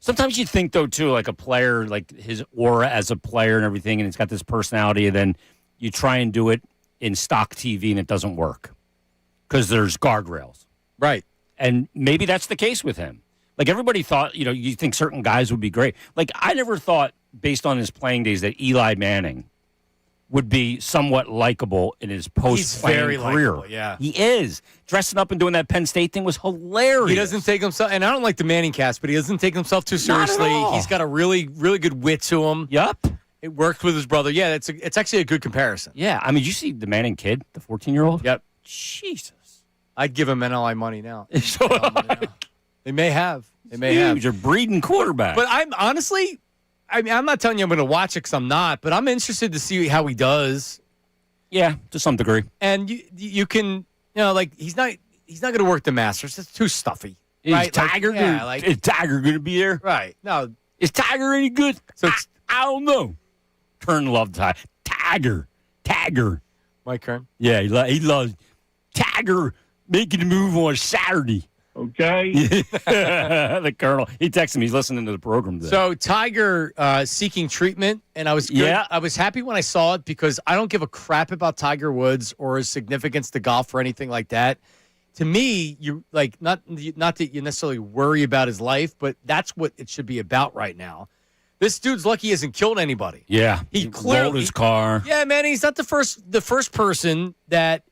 Sometimes you think, though, too, like a player, like his aura as a player and everything, and he's got this personality, and then you try and do it in stock TV, and it doesn't work because there's guardrails. Right. And maybe that's the case with him. Like, everybody thought, you think certain guys would be great. Like, I never thought, based on his playing days, that Eli Manning would be somewhat likable in his post-playing career. Likable, yeah. He is. Dressing up and doing that Penn State thing was hilarious. He doesn't take himself, and I don't like the Manning cast, but he doesn't take himself too seriously. He's got a really, really good wit to him. Yup. It worked with his brother. Yeah, it's actually a good comparison. Yeah, I mean, you see the Manning kid, the 14-year-old? Yep. Jesus. I'd give him NLI money now. They may have. They may Huge. have. You're breeding quarterback. But I'm honestly, I'm not telling you I'm going to watch it because I'm not, but I'm interested to see how he does. Yeah, to some degree. And you can, like he's not going to work the Masters. It's too stuffy. Is Tiger is Tiger going to be there? Right. No. Is Tiger any good? So I don't know. Kern loved Tiger. Mike Kern? Yeah, he loves Tiger making a move on Saturday. Okay. The Colonel. He texted me. He's listening to the program today. So Tiger seeking treatment, and I was good. Yeah. I was happy when I saw it because I don't give a crap about Tiger Woods or his significance to golf or anything like that. To me, you like not that you necessarily worry about his life, but that's what it should be about right now. This dude's lucky he hasn't killed anybody. Yeah, he clearly rolled his car. Yeah, man, he's not the first person that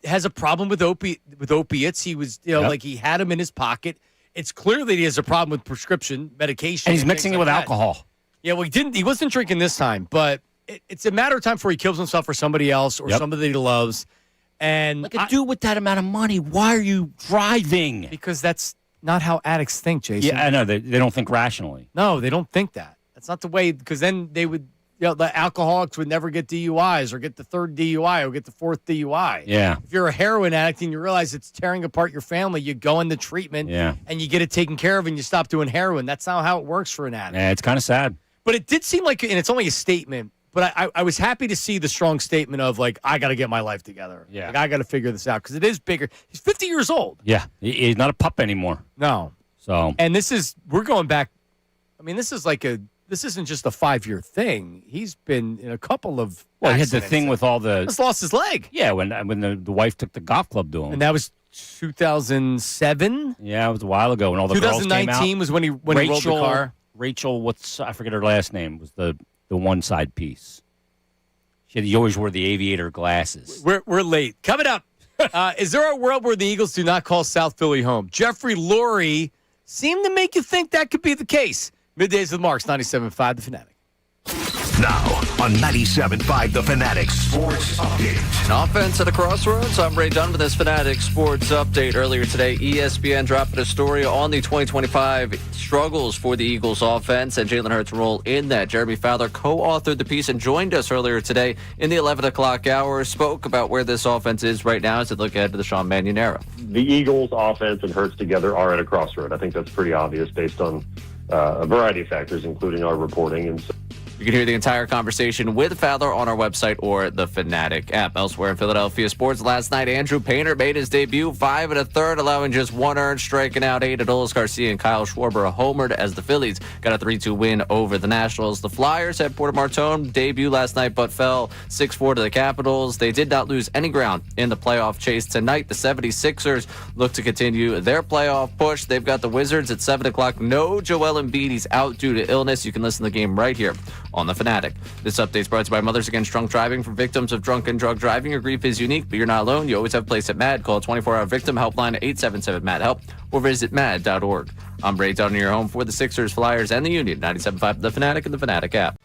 has a problem with opiates. He was, like he had them in his pocket. It's clear that he has a problem with prescription medication, and he's mixing it with alcohol. Yeah, well, he wasn't drinking this time, but it's a matter of time before he kills himself or somebody else or somebody that he loves. And like a dude with that amount of money, why are you driving? Because that's not how addicts think, Jason. Yeah, I know they don't think rationally. No, they don't think that. That's not the way, because then they would the alcoholics would never get DUIs or get the third DUI or get the fourth DUI. Yeah. If you're a heroin addict and you realize it's tearing apart your family, you go into treatment and you get it taken care of and you stop doing heroin. That's not how it works for an addict. Yeah, it's kind of sad. But it did seem like, and it's only a statement, but I was happy to see the strong statement of, like, I got to get my life together. Yeah. Like, I got to figure this out because it is bigger. He's 50 years old. Yeah. He's not a pup anymore. No. So. And we're going back. I mean, this isn't just a 5-year thing. He's been in a couple of. Well, he had the thing with all the. Just lost his leg. Yeah, when the wife took the golf club to him. And that was 2007. Yeah, it was a while ago when all the girls came out. 2019 was when he rolled the car. Rachel, I forget her last name, was the one side piece. She always wore the aviator glasses. We're late. Coming up, is there a world where the Eagles do not call South Philly home? Jeffrey Lurie seemed to make you think that could be the case. Middays with Marks, 97.5 The Fanatic. Now on 97.5 The Fanatic Sports Update. An offense at a crossroads. I'm Ray Dunn with this Fanatic Sports Update. Earlier today, ESPN dropped a story on the 2025 struggles for the Eagles offense and Jalen Hurts' role in that. Jeremy Fowler co-authored the piece and joined us earlier today in the 11 o'clock hour, spoke about where this offense is right now as they look ahead to the Sean Mannion era. The Eagles offense and Hurts together are at a crossroad. I think that's pretty obvious based on a variety of factors, including our reporting. And so you can hear the entire conversation with Fowler on our website or the Fanatic app. Elsewhere in Philadelphia sports, last night, Andrew Painter made his debut, 5 1/3, allowing just 1 earned, striking out 8. Adolis Garcia and Kyle Schwarber homered as the Phillies got a 3-2 win over the Nationals. The Flyers had Porter Martone debut last night, but fell 6-4 to the Capitals. They did not lose any ground in the playoff chase tonight. The 76ers look to continue their playoff push. They've got the Wizards at 7 o'clock. No Joel Embiid. He's out due to illness. You can listen to the game right here on the Fanatic. This update is brought to you by Mothers Against Drunk Driving. For victims of drunk and drug driving, your grief is unique, but you're not alone. You always have a place at MAD. Call 24-hour victim helpline at 877-MAD-HELP or visit mad.org. I'm Ray Dunn, your home for the Sixers, Flyers, and the Union. 97.5 The Fanatic and the Fanatic app.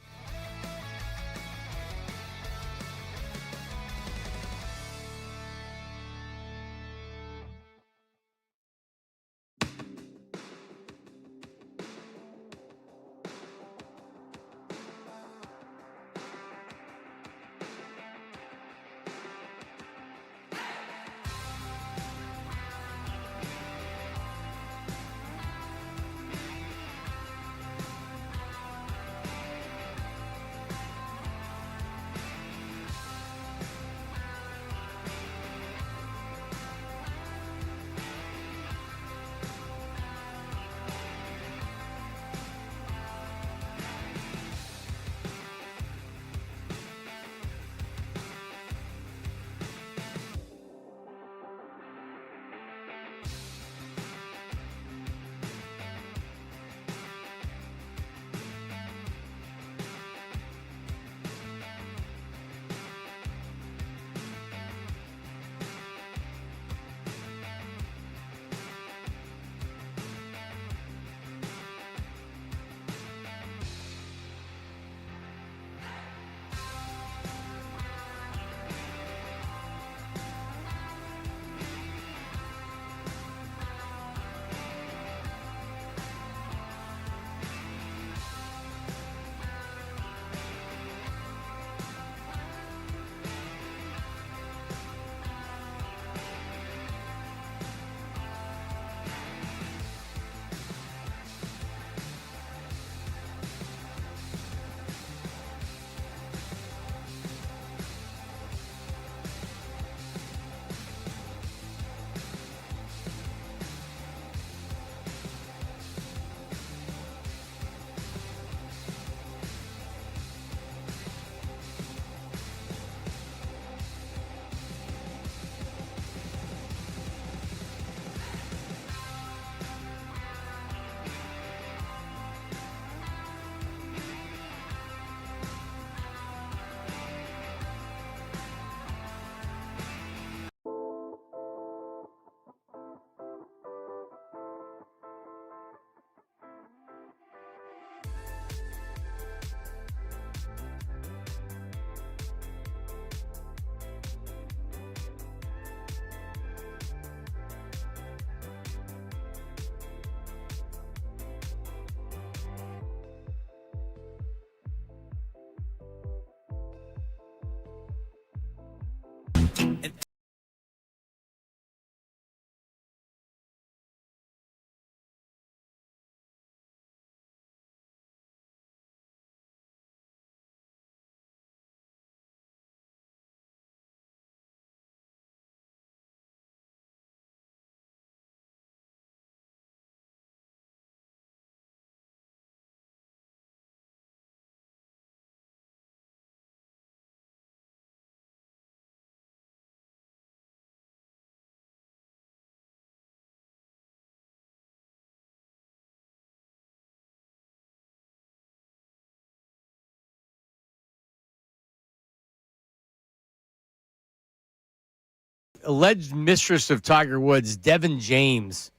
alleged mistress of Tiger Woods, Devin James,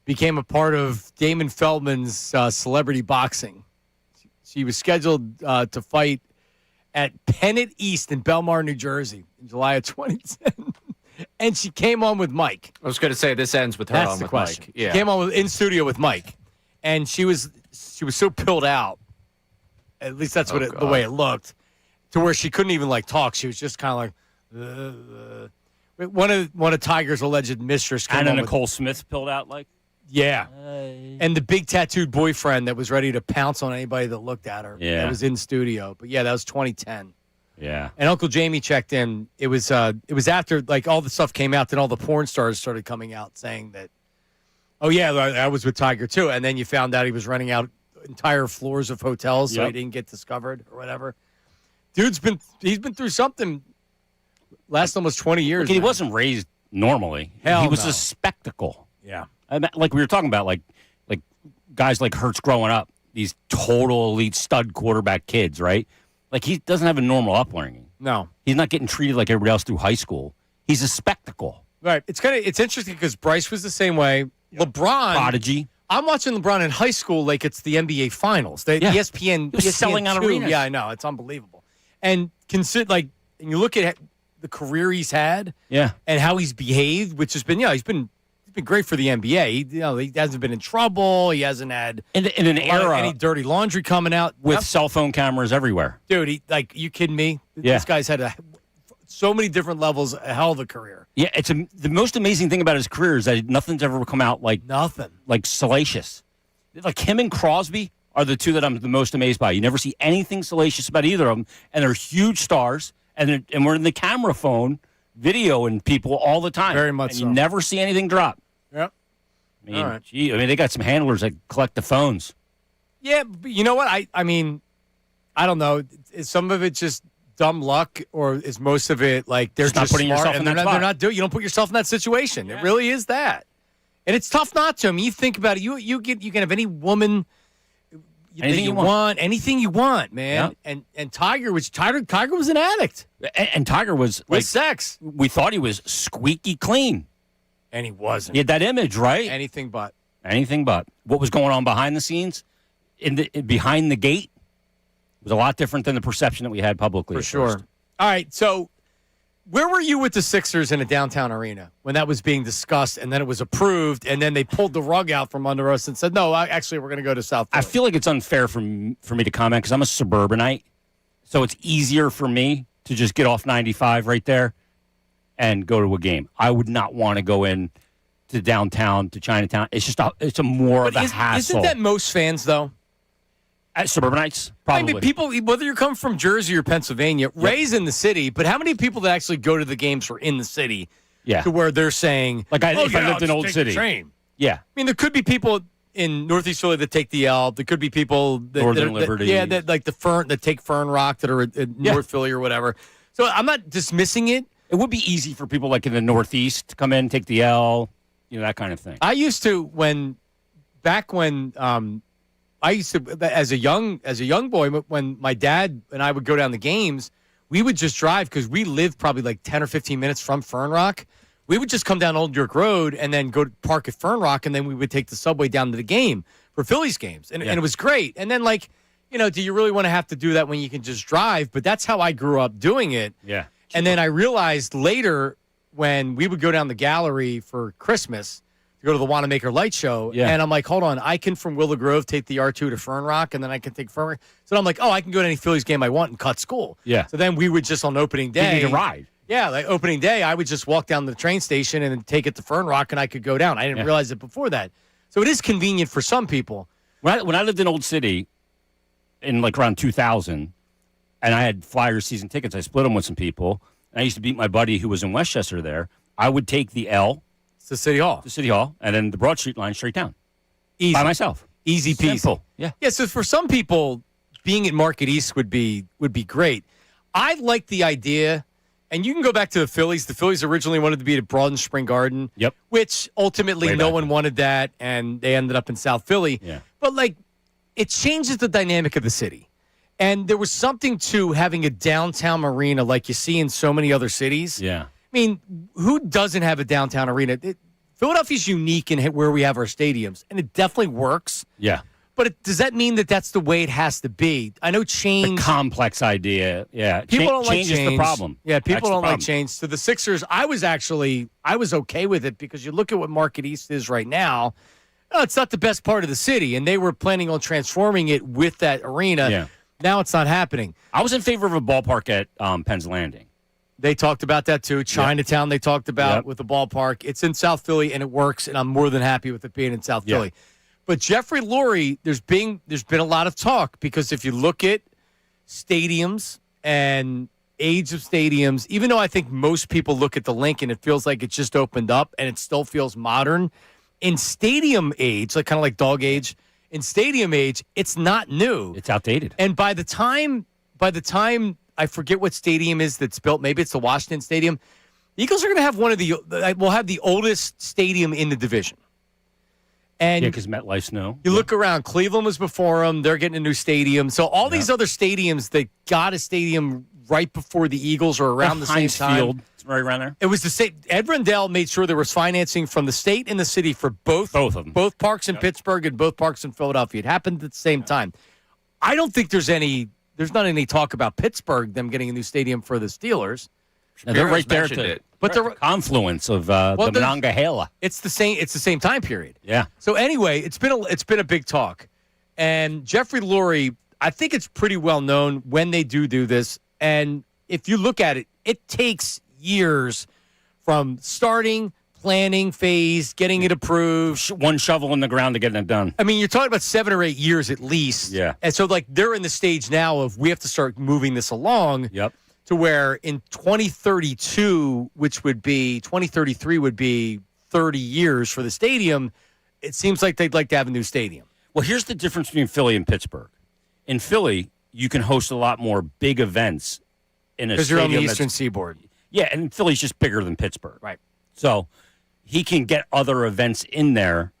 became a part of Damon Feldman's celebrity boxing. She was scheduled to fight at Pennant East in Belmar, New Jersey in July of 2010. And she came on with Mike. I was going to say this ends with her That's on the with question. Mike. Yeah. She came on in studio with Mike. And she was so pilled out. At least that's the way it looked, to where she couldn't even talk. She was just kind of like, One of Tiger's alleged mistress came Anna on Nicole Smith pilled out Yeah. And the big tattooed boyfriend that was ready to pounce on anybody that looked at her. Yeah. That was in studio. But yeah, that was 2010. Yeah. And Uncle Jamie checked in. It was after all the stuff came out, then all the porn stars started coming out saying that, oh yeah, I was with Tiger too. And then you found out he was running out entire floors of hotels so he didn't get discovered or whatever. He's been through something. Last almost 20 years. He wasn't raised normally. Hell he was no. a spectacle. Yeah. Like we were talking about, like guys like Hurts growing up, these total elite stud quarterback kids, right? Like he doesn't have a normal upbringing. No. He's not getting treated like everybody else through high school. He's a spectacle. Right. It's interesting because Bryce was the same way. LeBron. Prodigy. I'm watching LeBron in high school like it's the NBA Finals. ESPN He was selling out arenas. Yeah, I know. It's unbelievable. And and you look at the career he's had, and how he's behaved, which has been, he's been great for the NBA. He hasn't been in trouble. He hasn't had in an era any dirty laundry coming out with cell phone cameras everywhere. Dude, you kidding me? Yeah. This guy's had so many different levels, a hell of a career. Yeah, the most amazing thing about his career is that nothing's ever come out like salacious. Like him and Crosby are the two that I'm the most amazed by. You never see anything salacious about either of them, and they're huge stars, and we're in the camera phone videoing people all the time. Very much and so. You never see anything drop. Yep. I mean, All right. they got some handlers that collect the phones. Yeah, but you know what? I mean, I don't know. Is some of it just dumb luck, or is most of it they're Just not just putting smart yourself and in that they're spot. not doing? You don't put yourself in that situation. It really is that, and it's tough not to. I mean, you think about it. You can have any woman. Anything you want, anything you want, man. Yeah. And Tiger was an addict, And Tiger was with sex. We thought he was squeaky clean. And he wasn't. He had that image, right? Anything but. Anything but. What was going on behind the scenes, behind the gate, was a lot different than the perception that we had publicly. For at sure. first. All right, so where were you with the Sixers in a downtown arena when that was being discussed, and then it was approved, and then they pulled the rug out from under us and said, no, actually, we're going to go to South Philly. I feel like it's unfair for me to comment because I'm a suburbanite, so it's easier for me to just get off 95 right there and go to a game. I would not want to go in to downtown, to Chinatown. It's just it's more of a hassle. Isn't that most fans, though? Suburbanites? Probably. I mean, people, whether you come from Jersey or Pennsylvania, raised in the city, but how many people that actually go to the games were in the city to where they're saying, if I lived in Old City. Train. Yeah. I mean, there could be people in Northeast Philly that take the L. There could be people that Northern Liberty. that like that take Fern Rock that are in North Philly or whatever. So I'm not dismissing it. It would be easy for people like in the Northeast to come in, take the L, that kind of thing. I used to I used to, as a young boy, when my dad and I would go down the games, we would just drive because we lived probably like 10 or 15 minutes from Fern Rock. We would just come down Old York Road and then go to park at Fern Rock, and then we would take the subway down to the game for Phillies games. And it was great. And then, do you really want to have to do that when you can just drive? But that's how I grew up doing it. Yeah. And then I realized later when we would go down the gallery for Christmas to go to the Wanamaker Light Show, and I'm like, hold on, I can from Willow Grove take the R2 to Fern Rock, and then I can take Fern Rock. So I'm like, I can go to any Phillies game I want and cut school. Yeah. So then we would just on opening day. You need a ride. Yeah, like opening day, I would just walk down to the train station and then take it to Fern Rock, and I could go down. I didn't realize it before that. So it is convenient for some people. When I lived in Old City in around 2000, and I had Flyers season tickets, I split them with some people. And I used to beat my buddy who was in Westchester there. I would take the L to City Hall. And then the Broad Street line straight down. Easy. By myself. Easy peasy. Simple. Yeah. Yeah, so for some people, being at Market East would be great. I like the idea, and you can go back to the Phillies. The Phillies originally wanted to be at Broad and Spring Garden. Yep. Which ultimately no one wanted that, and they ended up in South Philly. Yeah. But it changes the dynamic of the city. And there was something to having a downtown marina like you see in so many other cities. Yeah. mean, who doesn't have a downtown arena? Philadelphia's unique in where we have our stadiums, and it definitely works. Yeah. But does that mean that that's the way it has to be? I know change. A complex idea. Yeah. People don't like change. Change is the problem. Yeah, people That's don't like change. So the Sixers, I was okay with it because you look at what Market East is right now. It's not the best part of the city, and they were planning on transforming it with that arena. Yeah. Now it's not happening. I was in favor of a ballpark at Penn's Landing. They talked about that too. Chinatown, they talked about with the ballpark. It's in South Philly, and it works, and I'm more than happy with it being in South Philly. But Jeffrey Lurie, there's been a lot of talk because if you look at stadiums and age of stadiums, even though I think most people look at the link and it feels like it just opened up and it still feels modern, in stadium age, like kind of like dog age, in stadium age, it's not new. It's outdated. And by the time I forget what stadium is that's built, maybe it's the Washington Stadium, the Eagles are going to have we'll have the oldest stadium in the division. And because MetLife's new. You look around. Cleveland was before them. They're getting a new stadium. So all these other stadiums that got a stadium right before the Eagles or around the same time. Field, it's right around there. It was the same. Ed Rendell made sure there was financing from the state and the city for both of them. Both parks in Pittsburgh and both parks in Philadelphia. It happened at the same time. I don't think there's not any talk about Pittsburgh, them getting a new stadium for the Steelers. No, they're right there but the confluence of the Monongahela. It's the same time period. Yeah. So anyway, it's been a big talk, and Jeffrey Lurie, I think it's pretty well known when they do this. And if you look at it, it takes years from starting, planning phase, getting it approved, one shovel in the ground to getting it done. I mean, you're talking about 7 or 8 years at least. Yeah. And so they're in the stage now of we have to start moving this along. Yep. To where in 2032, which would be 2033 would be 30 years for the stadium, it seems like they'd like to have a new stadium. Well, here's the difference between Philly and Pittsburgh. In Philly, you can host a lot more big events in a stadium. Because you're on the Eastern Seaboard. Yeah, and Philly's just bigger than Pittsburgh. Right. So he can get other events in there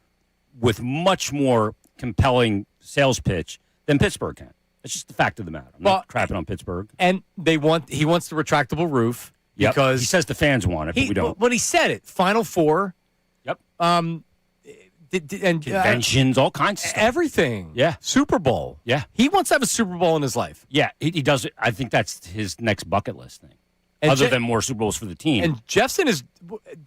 with much more compelling sales pitch than Pittsburgh can. It's just the fact of the matter. I'm not crapping on Pittsburgh. And he wants the retractable roof because he says the fans want it, but we don't. But he said it. Final Four. Yep. And conventions, all kinds of stuff. Everything. Yeah. Super Bowl. Yeah. He wants to have a Super Bowl in his life. Yeah, he does it. I think that's his next bucket list thing. And other than more Super Bowls for the team. And Jeffson is,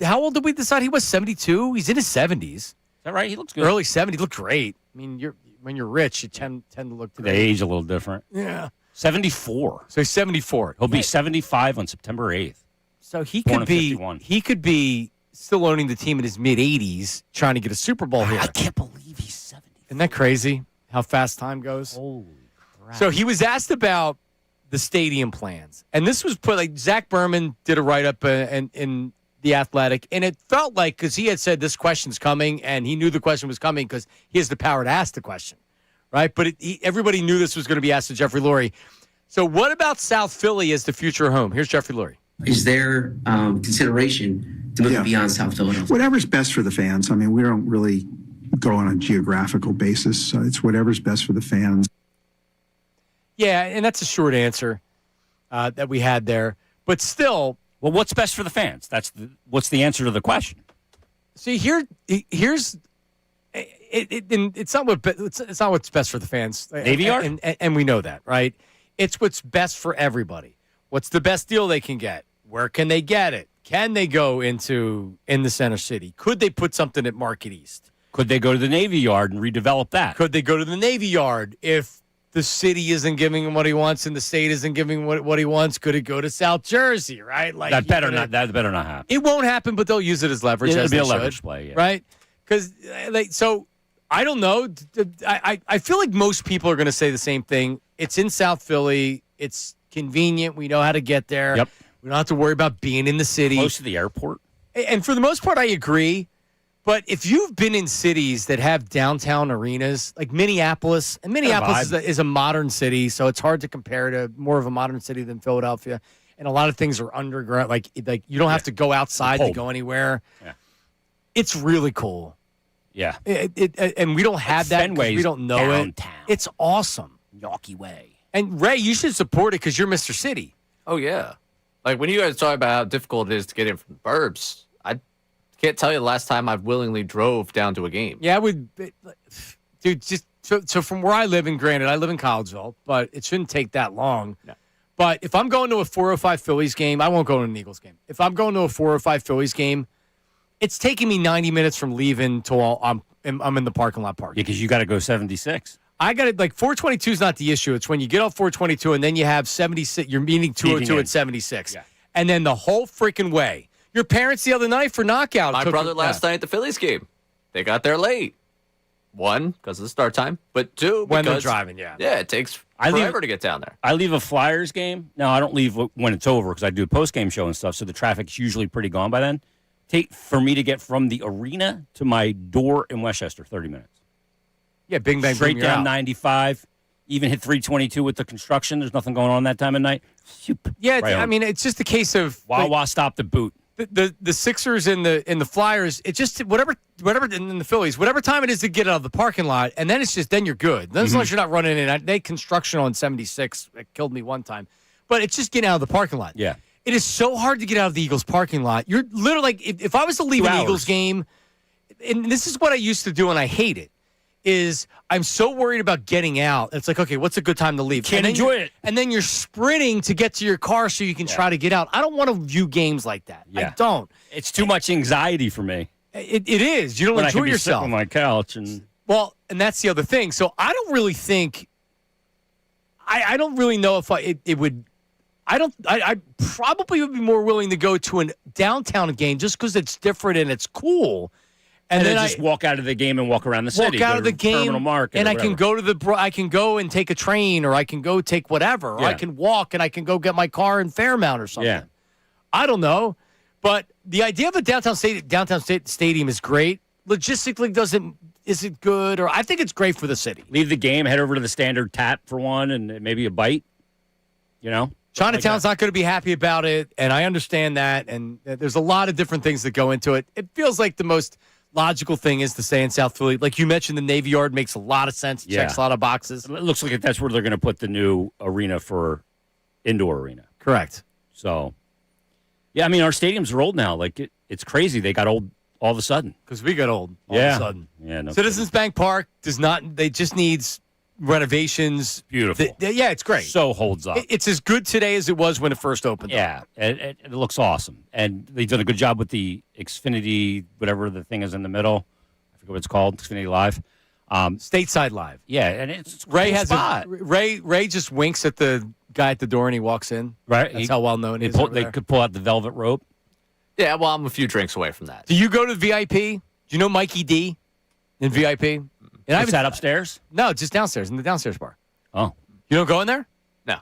how old did we decide he was? 72? He's in his 70s. Is that right? He looks good. Early 70s. He looked great. I mean, when you're rich, you tend to look great. The age a little different. Yeah. 74. So he's 74. He'll be 75 on September 8th. So he could be still owning the team in his mid-80s trying to get a Super Bowl here. I can't believe he's 70. Isn't that crazy how fast time goes? Holy crap. So he was asked about the stadium plans. And this was put, like, Zach Berman did a write-up in The Athletic, and it felt like, because he had said this question's coming, and he knew the question was coming because he has the power to ask the question, right? But everybody knew this was going to be asked to Jeffrey Lurie. So what about South Philly as the future home? Here's Jeffrey Lurie. Is there consideration to move beyond South Philadelphia? Whatever's best for the fans. I mean, we don't really go on a geographical basis. It's whatever's best for the fans. Yeah, and that's a short answer that we had there. But still... Well, what's best for the fans? What's the answer to the question? See, here's it's not what's best for the fans. Navy Yard, and we know that, right? It's what's best for everybody. What's the best deal they can get? Where can they get it? Can they go in the center city? Could they put something at Market East? Could they go to the Navy Yard and redevelop that? Could they go to the Navy Yard if the city isn't giving him what he wants and the state isn't giving him what he wants? Could it go to South Jersey, right? Like that better not happen. It won't happen, but they'll use it as leverage. It'll be a leverage play, right? Because so I don't know. I feel like most people are going to say the same thing. It's in South Philly. It's convenient. We know how to get there. Yep. We don't have to worry about being in the city. Close to the airport. And for the most part, I agree. But if you've been in cities that have downtown arenas, like Minneapolis, and Minneapolis is a modern city, so it's hard to compare to more of a modern city than Philadelphia. And a lot of things are underground. Like you don't have to go outside to go anywhere. Yeah. It's really cool. Yeah. And we don't have that because we don't know downtown. it. It's awesome. Yawkey Way. And Ray, you should support it because you're Mr. City. Oh, yeah. Like when you guys talk about how difficult it is to get in from the burbs, I can't tell you the last time I've willingly drove down to a game. Yeah, I would, dude. Just so from where I live, and granted, I live in Collegeville, but it shouldn't take that long. No. But if I'm going to a 4:05 Phillies game, I won't go to an Eagles game. If I'm going to a 4:05 Phillies game, it's taking me 90 minutes from leaving till I'm in the parking lot parking. Yeah, because you got to go 76. I got it. Like 422 is not the issue. It's when you get off 422 and then you have 76. You're meeting 202 at 76, and then the whole freaking way. Your parents the other night for knockout. My brother last night at the Phillies game, they got there late. 1, because of the start time, but 2, when they're because, driving. Yeah, it takes forever to get down there. I leave a Flyers game. No, I don't leave when it's over because I do a post-game show and stuff, so the traffic's usually pretty gone by then. For me to get from the arena to my door in Westchester, 30 minutes. Yeah, bing, bang, straight boom, down out. 95. Even hit 322 with the construction. There's nothing going on that time of night. Yeah, Right I home. mean, it's just a case of Wawa stopped the boot. The Sixers and the Flyers. It just whatever in the Phillies, whatever time it is to get out of the parking lot, and then it's just then you're good. Then as long as you're not running in. They construction on 76. It killed me one time, but it's just getting out of the parking lot. Yeah. It is so hard to get out of the Eagles parking lot. You're literally like, if I was to leave 2 an hours. Eagles game, and this is what I used to do and I hate it, is I'm so worried about getting out. It's like, okay, what's a good time to leave? Can't enjoy it. And then you're sprinting to get to your car so you can try to get out. I don't want to view games like that. Yeah. I don't. It's too much anxiety for me. It is. You don't When I enjoy can be sitting yourself. on my couch and Well, and that's the other thing. So I don't really think. I don't really know if it would. I probably would be more willing to go to a downtown game just because it's different and it's cool. and then then just walk out of the game and walk around the walk city. out go of the to game, Terminal Market and or I can whatever. go to I can go and take a train, or I can go take whatever, or I Yeah. can walk and I can go get my car in Fairmount or something. Yeah. I don't know, but the idea of a downtown stadium is great. Logistically, is it good? Or I think it's great for the city. Leave the game, head over to the Standard Tap for one, and maybe a bite. You know, Chinatown's not going to be happy about it, and I understand that. And there's a lot of different things that go into it. It feels like the most logical thing is to stay in South Philly. Like you mentioned, the Navy Yard makes a lot of sense. It checks a lot of boxes. It looks like that's where they're going to put the new arena for indoor arena. Correct. So, yeah, I mean, our stadiums are old now. Like it's crazy. They got old all of a sudden. Because we got old all Yeah. of a sudden. Yeah, no Citizens Bank Park does not. They just needs renovations. Beautiful. Yeah, it's great. So holds up. It's as good today as it was when it first opened. Yeah, it looks awesome. And they did a good job with the Xfinity, whatever the thing is in the middle. I forget what it's called, Xfinity Live. Stateside Live. Yeah, and it's Ray cool has spot. Ray just winks at the guy at the door and he walks in. Right. That's how well known it is. They could pull out the velvet rope. Yeah, well, I'm a few drinks away from that. Do you go to VIP? Do you know Mikey D in VIP? And Is that upstairs? No, just downstairs in the downstairs bar. Oh, you don't go in there? No.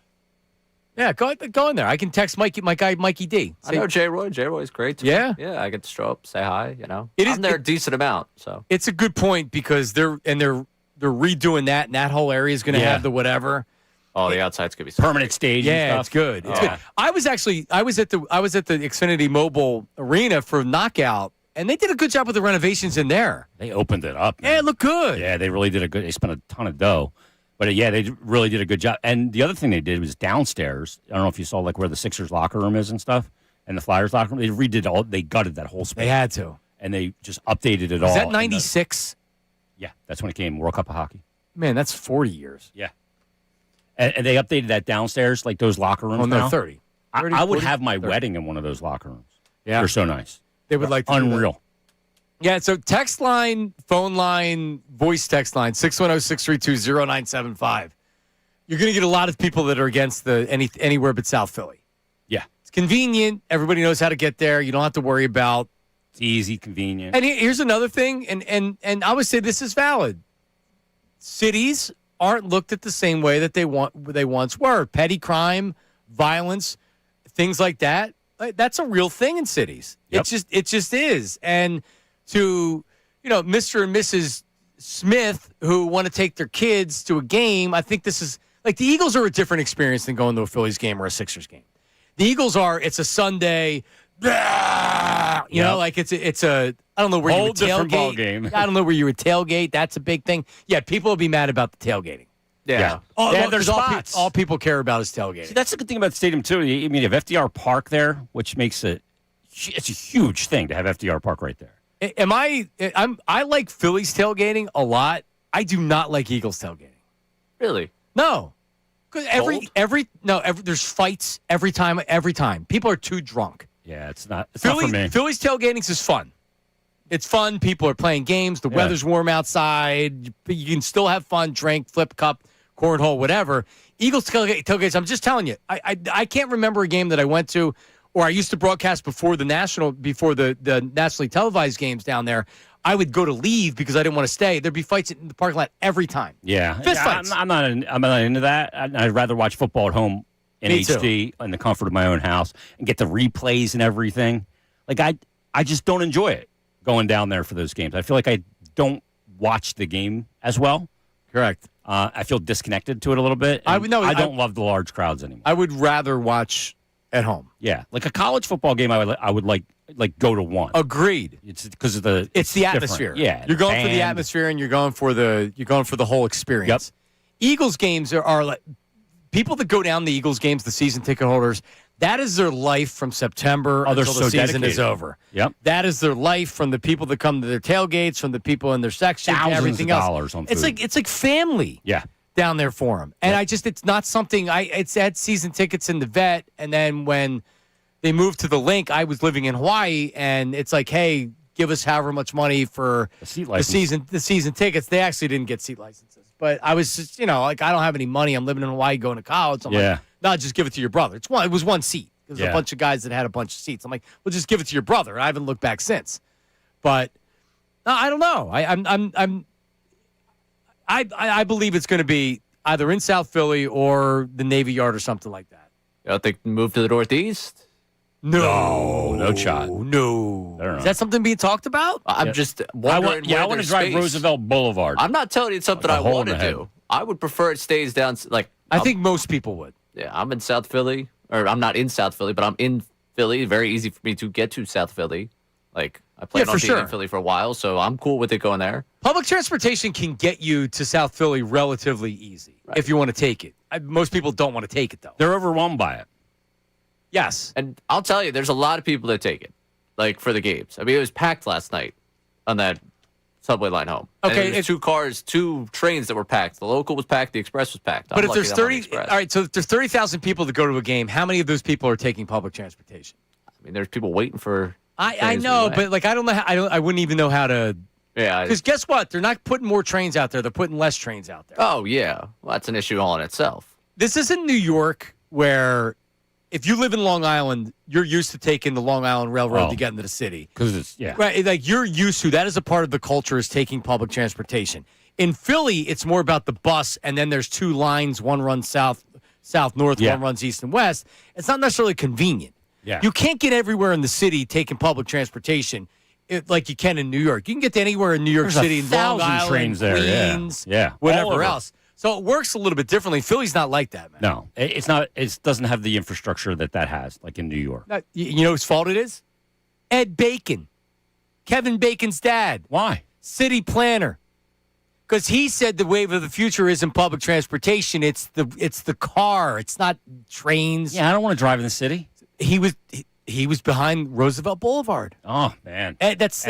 Yeah, go in there. I can text my guy Mikey D. I know J. Roy. J. Roy's great. To me. Yeah? Yeah, I get to show up, say hi. You know, It is- I'm there a decent amount. So It's a good point because they're redoing that, and that whole area is going to Yeah. have the whatever. oh, the outside's gonna be permanent stage. Yeah, and it's stuff. good. It's Yeah. good. I was at the Xfinity Mobile Arena for Knockout, and they did a good job with the renovations in there. They opened it up. Yeah, it looked good. Yeah, they really did They spent a ton of dough, but yeah, they really did a good job. And the other thing they did was downstairs. I don't know if you saw like where the Sixers locker room is and stuff, and the Flyers locker room. They redid all. They gutted that whole space. They had to. and they just updated it all. Is that And 96? Yeah, that's when it came World Cup of Hockey. Man, that's 40 years. Yeah. And they updated that downstairs, like those locker rooms. Oh, no, now. 30. I 30, would 40, have my 30. wedding in one of those locker rooms. Yeah. They're so nice. They would like to do that. Unreal. Yeah, so text line, phone line, voice text line, 610-632-0975. You're going to get a lot of people that are against anywhere but South Philly. Yeah. It's convenient. Everybody knows how to get there. You don't have to worry about. It's easy, convenient. And here's another thing, and I would say this is valid. Cities aren't looked at the same way that they once were. Petty crime, violence, things like that. That's a real thing in cities. Yep. It just is. And to, Mr. and Mrs. Smith who want to take their kids to a game, I think this is like the Eagles are a different experience than going to a Phillies game or a Sixers game. The Eagles it's a Sunday, you know, like it's a I don't know where Whole you would different tailgate. ball game. I don't know where you would tailgate. That's a big thing. Yeah, people will be mad about the tailgating. Yeah. Oh, Yeah, well, there's 'cause spots. all people care about is tailgating. See, that's the good thing about the stadium, too. I mean, you have FDR Park there, which makes it's a huge thing to have FDR Park right there. I like Phillies tailgating a lot. I do not like Eagles tailgating. Really? No. Because there's fights every time. People are too drunk. Yeah, it's not for me. Phillies tailgating is fun. It's fun. People are playing games. The weather's warm outside. You can still have fun, drink, flip cup, cornhole, whatever. Eagles tailgates, I'm just telling you, I can't remember a game that I went to or I used to broadcast before the nationally televised games down there. I would go to leave because I didn't want to stay. There'd be fights in the parking lot every time. Yeah. Fist fights. I'm not into that. I'd rather watch football at home in HD in the comfort of my own house and get the replays and everything. Like, I just don't enjoy it going down there for those games. I feel like I don't watch the game as well. Correct. I feel disconnected to it a little bit. I don't love the large crowds anymore. I would rather watch at home. Yeah, like a college football game, I would like go to one. Agreed. It's because of it's the atmosphere. Yeah, you're going for the atmosphere and you're going for the whole experience. Yep. Eagles games are like people that go down the Eagles games, the season ticket holders. That is their life from September until the season is over. Yep. That is their life from the people that come to their tailgates, from the people in their section, Thousands everything of else. dollars on food. It's like family. Yeah. Down there for them. And it's not something it's had season tickets in the vet. And then when they moved to the link, I was living in Hawaii and it's like, hey, give us however much money for the season tickets. They actually didn't get seat licenses, but I was just, I don't have any money. I'm living in Hawaii going to college. I'm like, no, just give it to your brother. It was one seat. There's a bunch of guys that had a bunch of seats. I'm like, well, just give it to your brother. I haven't looked back since, but no, I don't know. I believe it's going to be either in South Philly or the Navy Yard or something like that. You don't think move to the Northeast? No shot. No. Is that something being talked about? I'm just wondering. I want to drive Roosevelt Boulevard. I'm not telling you it's something I want to do. I would prefer it stays down. I think most people would. Yeah, I'm in South Philly, or I'm not in South Philly, but I'm in Philly. Very easy for me to get to South Philly. Like I played on being in Philly for a while, so I'm cool with it going there. Public transportation can get you to South Philly relatively easy if you want to take it. Most people don't want to take it, though. They're overwhelmed by it. Yes. And I'll tell you, there's a lot of people that take it, like for the games. I mean, it was packed last night on that subway line home. Okay. And there was two trains that were packed. The local was packed. The express was packed. But if there's 30, all right, so if there's 30,000 people that go to a game, how many of those people are taking public transportation? I mean, there's people waiting for. I know, but like I don't know. I wouldn't even know how to. Yeah. Because guess what? They're not putting more trains out there. They're putting less trains out there. Oh yeah, well, that's an issue all in itself. This isn't New York where. If you live in Long Island, you're used to taking the Long Island Railroad to get into the city. Because it's, right, like you're used to, that is a part of the culture is taking public transportation. In Philly, it's more about the bus, and then there's two lines, one runs south, north, one runs east and west. It's not necessarily convenient. Yeah. You can't get everywhere in the city taking public transportation like you can in New York. You can get to anywhere in New York City, Long Island, trains there, Queens, yeah. whatever else. So it works a little bit differently. Philly's not like that, man. No, it's not. It doesn't have the infrastructure that has, like in New York. You know whose fault it is? Ed Bacon, Kevin Bacon's dad. Why? City planner. Because he said the wave of the future isn't public transportation. It's the car. It's not trains. Yeah, I don't want to drive in the city. He was behind Roosevelt Boulevard. Oh man, that's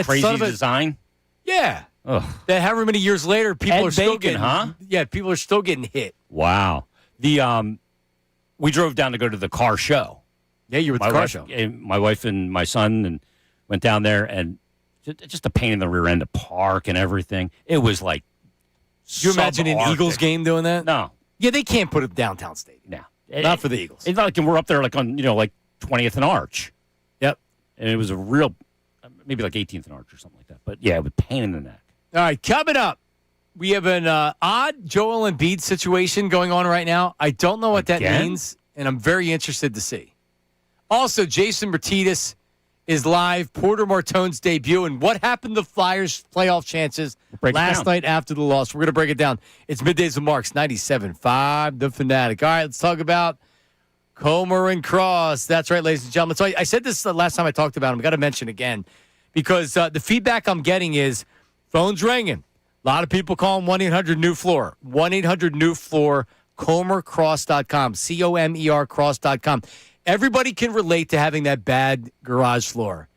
crazy design. Yeah. Ugh. That however many years later, people Ed are still Bacon, getting people are still getting hit. Wow. We drove down to go to the car show. Yeah, you were at the car show. My wife and my son and went down there, and just a pain in the rear end to park and everything. It was like. Do you imagine an Eagles game doing that? No. Yeah, they can't put it downtown stadium. No, not for the Eagles. It's not like we're up there like on 20th and Arch. Yep. And it was a real, maybe like 18th and Arch or something like that. But yeah, it was a pain in the neck. All right, coming up, we have an odd Joel Embiid situation going on right now. I don't know what that means, and I'm very interested to see. Also, Jason Retitis is live. Porter Martone's debut, and what happened to Flyers' playoff chances last night after the loss. We're going to break it down. It's Middays with Marks, 97.5, The Fanatic. All right, let's talk about Comer and Cross. That's right, ladies and gentlemen. So I said this the last time I talked about him. I've got to mention again because the feedback I'm getting is phone's ringing. A lot of people call them 1-800-NEW-FLOOR. 1-800-NEW-FLOOR, ComerCross.com, COMER cross.com. Everybody can relate to having that bad garage floor.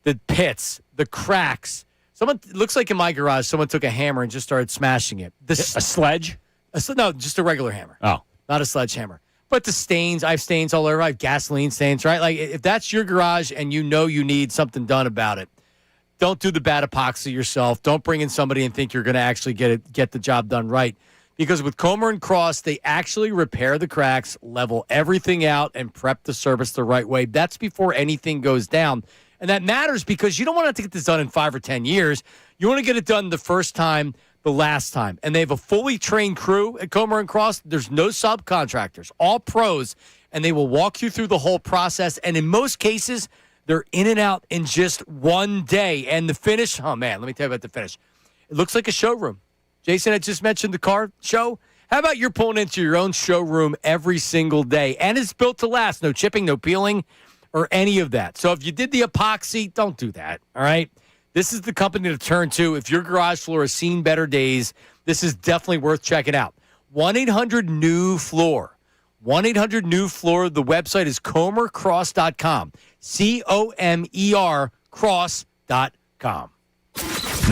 The pits, the cracks. It looks like in my garage, someone took a hammer and just started smashing it. A sledge? No, just a regular hammer. Oh. Not a sledgehammer. But the stains, I have stains all over. I have gasoline stains, right? Like, if that's your garage and you know you need something done about it, don't do the bad epoxy yourself. Don't bring in somebody and think you're going to actually get the job done right. Because with Comer and Cross, they actually repair the cracks, level everything out, and prep the service the right way. That's before anything goes down. And that matters because you don't want to get this done in 5 or 10 years. You want to get it done the first time, the last time. And they have a fully trained crew at Comer and Cross. There's no subcontractors, all pros, and they will walk you through the whole process. And in most cases, they're in and out in just one day. And the finish, oh, man, let me tell you about the finish. It looks like a showroom. Jason had just mentioned the car show. How about you're pulling into your own showroom every single day? And it's built to last. No chipping, no peeling, or any of that. So if you did the epoxy, don't do that, all right? This is the company to turn to. If your garage floor has seen better days, this is definitely worth checking out. 1-800-NEW-FLOOR. 1-800-NEW-FLOOR. The website is ComerCross.com. COMER cross.com.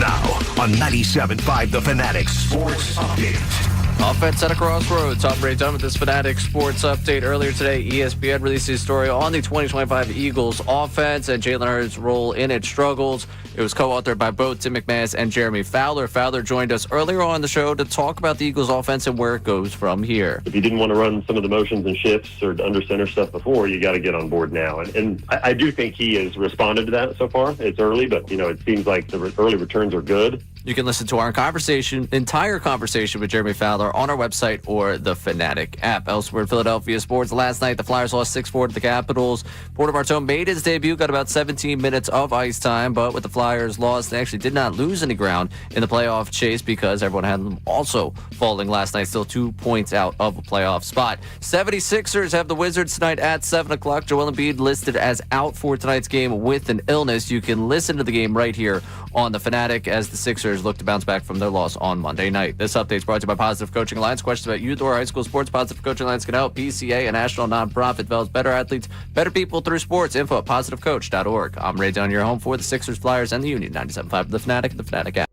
Now on 97.5 The Fanatic Sports Update. Offense at a crossroads. Tom Brady done with this Fanatic Sports Update. Earlier today, ESPN released a story on the 2025 Eagles offense and Jalen Hurts' role in its struggles. It was co-authored by both Tim McManus and Jeremy Fowler. Fowler joined us earlier on the show to talk about the Eagles offense and where it goes from here. If you didn't want to run some of the motions and shifts or under center stuff before, you got to get on board now. And I do think he has responded to that so far. It's early, but it seems like the early returns are good. You can listen to our entire conversation with Jeremy Fowler on our website or the Fanatic app. Elsewhere in Philadelphia sports, last night the Flyers lost 6-4 to the Capitals. Porter Martone made his debut, got about 17 minutes of ice time, but with the Flyers' loss, they actually did not lose any ground in the playoff chase because everyone had them also falling last night, still 2 points out of a playoff spot. 76ers have the Wizards tonight at 7 o'clock. Joel Embiid listed as out for tonight's game with an illness. You can listen to the game right here on the Fanatic as the Sixers look to bounce back from their loss on Monday night. This update is brought to you by Positive Coaching Alliance. Questions about youth or high school sports? Positive Coaching Alliance can help. PCA, a national nonprofit, develops better athletes, better people through sports. Info at positivecoach.org. I'm Ray Dunn, your home for the Sixers, Flyers, and the Union. 97.5 The Fanatic, the Fanatic app.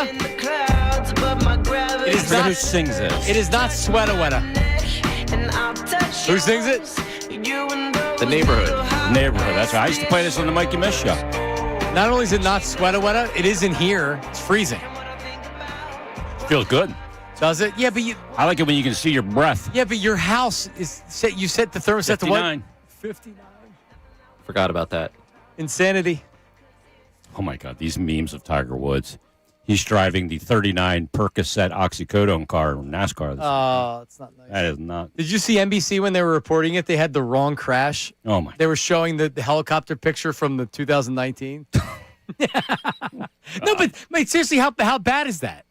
Wetta? It is not. Who sings this? It is not Sweata Wetta. Who sings it? The Neighborhood. Neighborhood. That's right. I used to play this on the Mikey Miss show. Not only is it not Sweata Wetta, it is in here. It's freezing. Feels good. Does it? Yeah, but I like it when you can see your breath. Yeah, but your house is set. You set the thermostat to what? 59. Forgot about that. Insanity. Oh my God, these memes of Tiger Woods. He's driving the 39 Percocet oxycodone car in NASCAR. Oh, it's not nice. That is not. Did you see NBC when they were reporting it? They had the wrong crash. Oh my! They were showing the helicopter picture from the 2019. No, but seriously, how bad is that?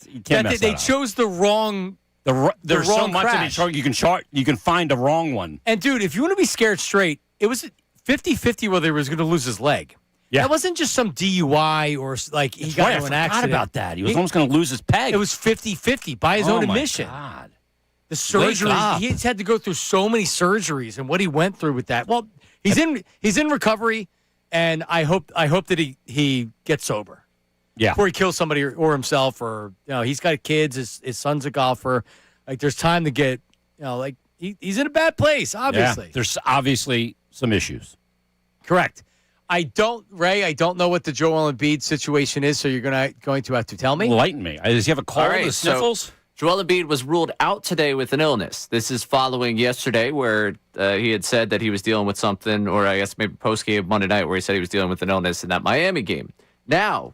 You can't mess that they up. chose the wrong. There's wrong so much crash. in each you can find a wrong one. And dude, if you want to be scared straight, it was 50-50 whether he was going to lose his leg. Yeah. That wasn't just some DUI or like he That's got right, into an I forgot accident. about that. He was almost going to lose his peg. It was 50-50 by his own admission. God. The surgery, he's had to go through so many surgeries and what he went through with that. Well, he's in recovery, and I hope that he gets sober. Yeah. Before he kills somebody or himself, or he's got kids. His son's a golfer. Like there's time to get like he's in a bad place. Obviously, there's obviously some issues. Correct. I don't know what the Joel Embiid situation is, so you're going to have to tell me. Enlighten me. Does he have a cold? All right, the sniffles? So Joel Embiid was ruled out today with an illness. This is following yesterday where he had said that he was dealing with something, or I guess maybe post-game Monday night where he said he was dealing with an illness in that Miami game. Now,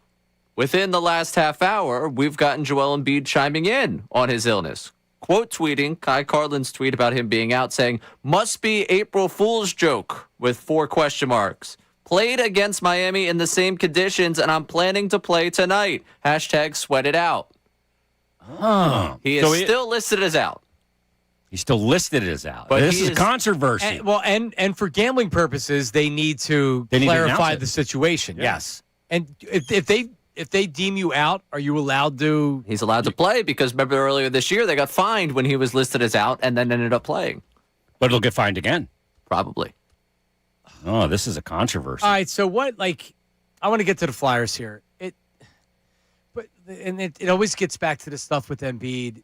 within the last half hour, we've gotten Joel Embiid chiming in on his illness. Quote tweeting Kai Carlin's tweet about him being out saying, "Must be April Fool's joke," with 4 question marks. "Played against Miami in the same conditions, and I'm planning to play tonight. Hashtag sweat it out." Oh. He is still listed as out. He's still listed as out. But this is controversy. And for gambling purposes, they need to clarify the situation. Yeah. Yes. And if they deem you out, are you allowed to? He's allowed to play because remember earlier this year they got fined when he was listed as out and then ended up playing. But he'll get fined again. Probably. Oh, this is a controversy. All right. So what? Like, I want to get to the Flyers here. It always gets back to the stuff with Embiid.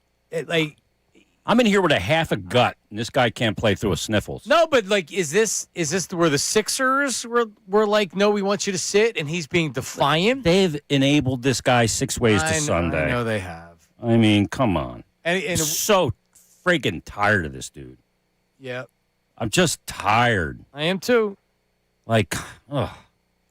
I'm in here with a half a gut, and this guy can't play through a sniffles. No, but like, is this where the Sixers were like, no, we want you to sit, and he's being defiant? They've enabled this guy 6 ways to Sunday. I know they have. I mean, come on. And I'm so freaking tired of this dude. Yeah. I'm just tired. I am too. Like, ugh.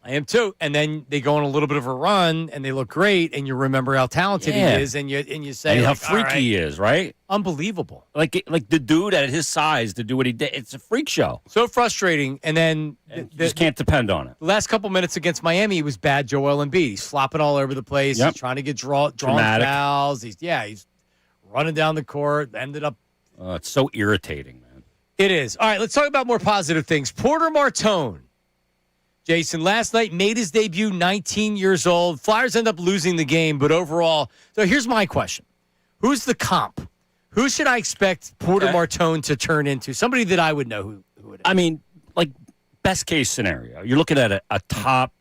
I am too. And then they go on a little bit of a run, and they look great, and you remember how talented he is, and you say, and how like, freaky he is, right? Unbelievable. Like the dude at his size to do what he did. It's a freak show. So frustrating. And then you just can't depend on it. The last couple minutes against Miami, he was bad Joel Embiid. He's flopping all over the place. Yep. He's trying to get drawn fouls. He's running down the court. Ended up. It's so irritating, man. It is. All right, let's talk about more positive things. Porter Martone. Jason, last night made his debut, 19 years old. Flyers end up losing the game, but overall. So here's my question. Who's the comp? Who should I expect Porter Martone to turn into? Somebody that I would know who it is. I mean, like, best case scenario. You're looking at a top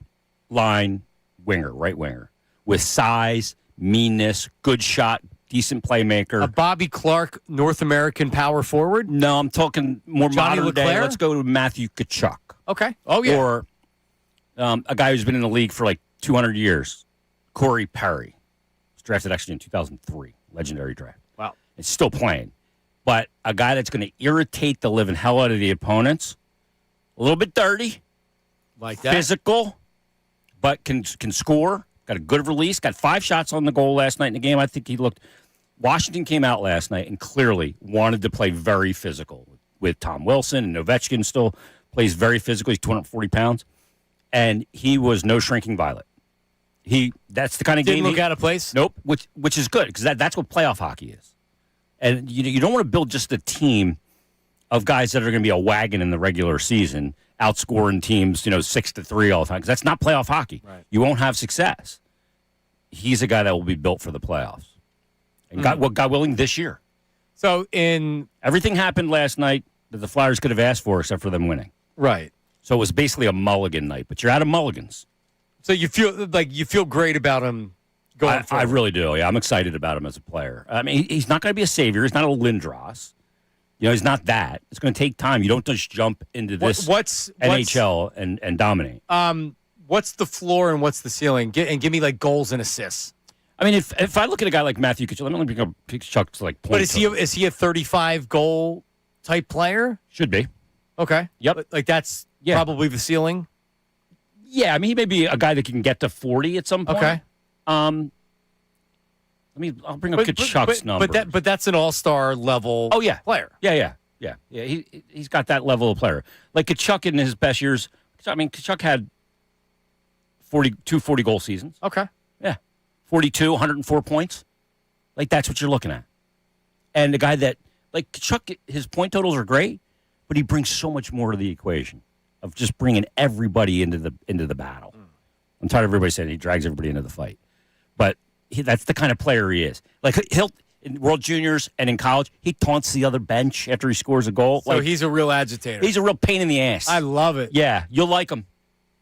line winger, right winger, with size, meanness, good shot, decent playmaker. A Bobby Clark, North American power forward? No, I'm talking more Johnny modern LeClaire? day. Let's go to Matthew Tkachuk. Okay. Oh, yeah. Or a guy who's been in the league for like 200 years, Corey Perry. Was drafted actually in 2003. Legendary draft. Wow. It's still playing. But a guy that's going to irritate the living hell out of the opponents. A little bit dirty. Like that. Physical. But can score. Got a good release. Got 5 shots on the goal last night in the game. I think he looked. Washington came out last night and clearly wanted to play very physical with Tom Wilson, and Ovechkin still plays very physical. He's 240 pounds. And he was no shrinking violet. That's the kind of game. Didn't look out of place? Nope, which is good because that's what playoff hockey is. And you don't want to build just a team of guys that are going to be a wagon in the regular season, outscoring teams 6-3 all the time, because that's not playoff hockey. Right. You won't have success. He's a guy that will be built for the playoffs. And God willing, this year. So everything happened last night that the Flyers could have asked for except for them winning. Right. So it was basically a mulligan night, but you're out of mulligans. So you feel great about him going I really do. Yeah, I'm excited about him as a player. I mean, he's not going to be a savior. He's not a Lindros. He's not that. It's going to take time. You don't just jump into this NHL and dominate. What's the floor and what's the ceiling? Give me like goals and assists. I mean, if I look at a guy like Matthew Tkachuk, let me bring up Tkachuk's like point. But is he a 35 goal type player? Should be. Okay. Yep. Like that's probably the ceiling. Yeah, I mean, he may be a guy that can get to 40 at some point. Okay. I'll bring up Tkachuk's number. But that's an all-star level. Oh yeah, player. Yeah. He's got that level of player. Like Tkachuk in his best years. I mean, Tkachuk had 40 goal seasons. Okay. Yeah, 42, 104 points. Like that's what you're looking at. And the guy that like Tkachuk, his point totals are great, but he brings so much more to the equation of just bringing everybody into the battle. I'm tired of everybody saying he drags everybody into the fight, but that's the kind of player he is. Like he'll in World Juniors and in college, he taunts the other bench after he scores a goal. So he's a real agitator. He's a real pain in the ass. I love it. Yeah, you'll like him.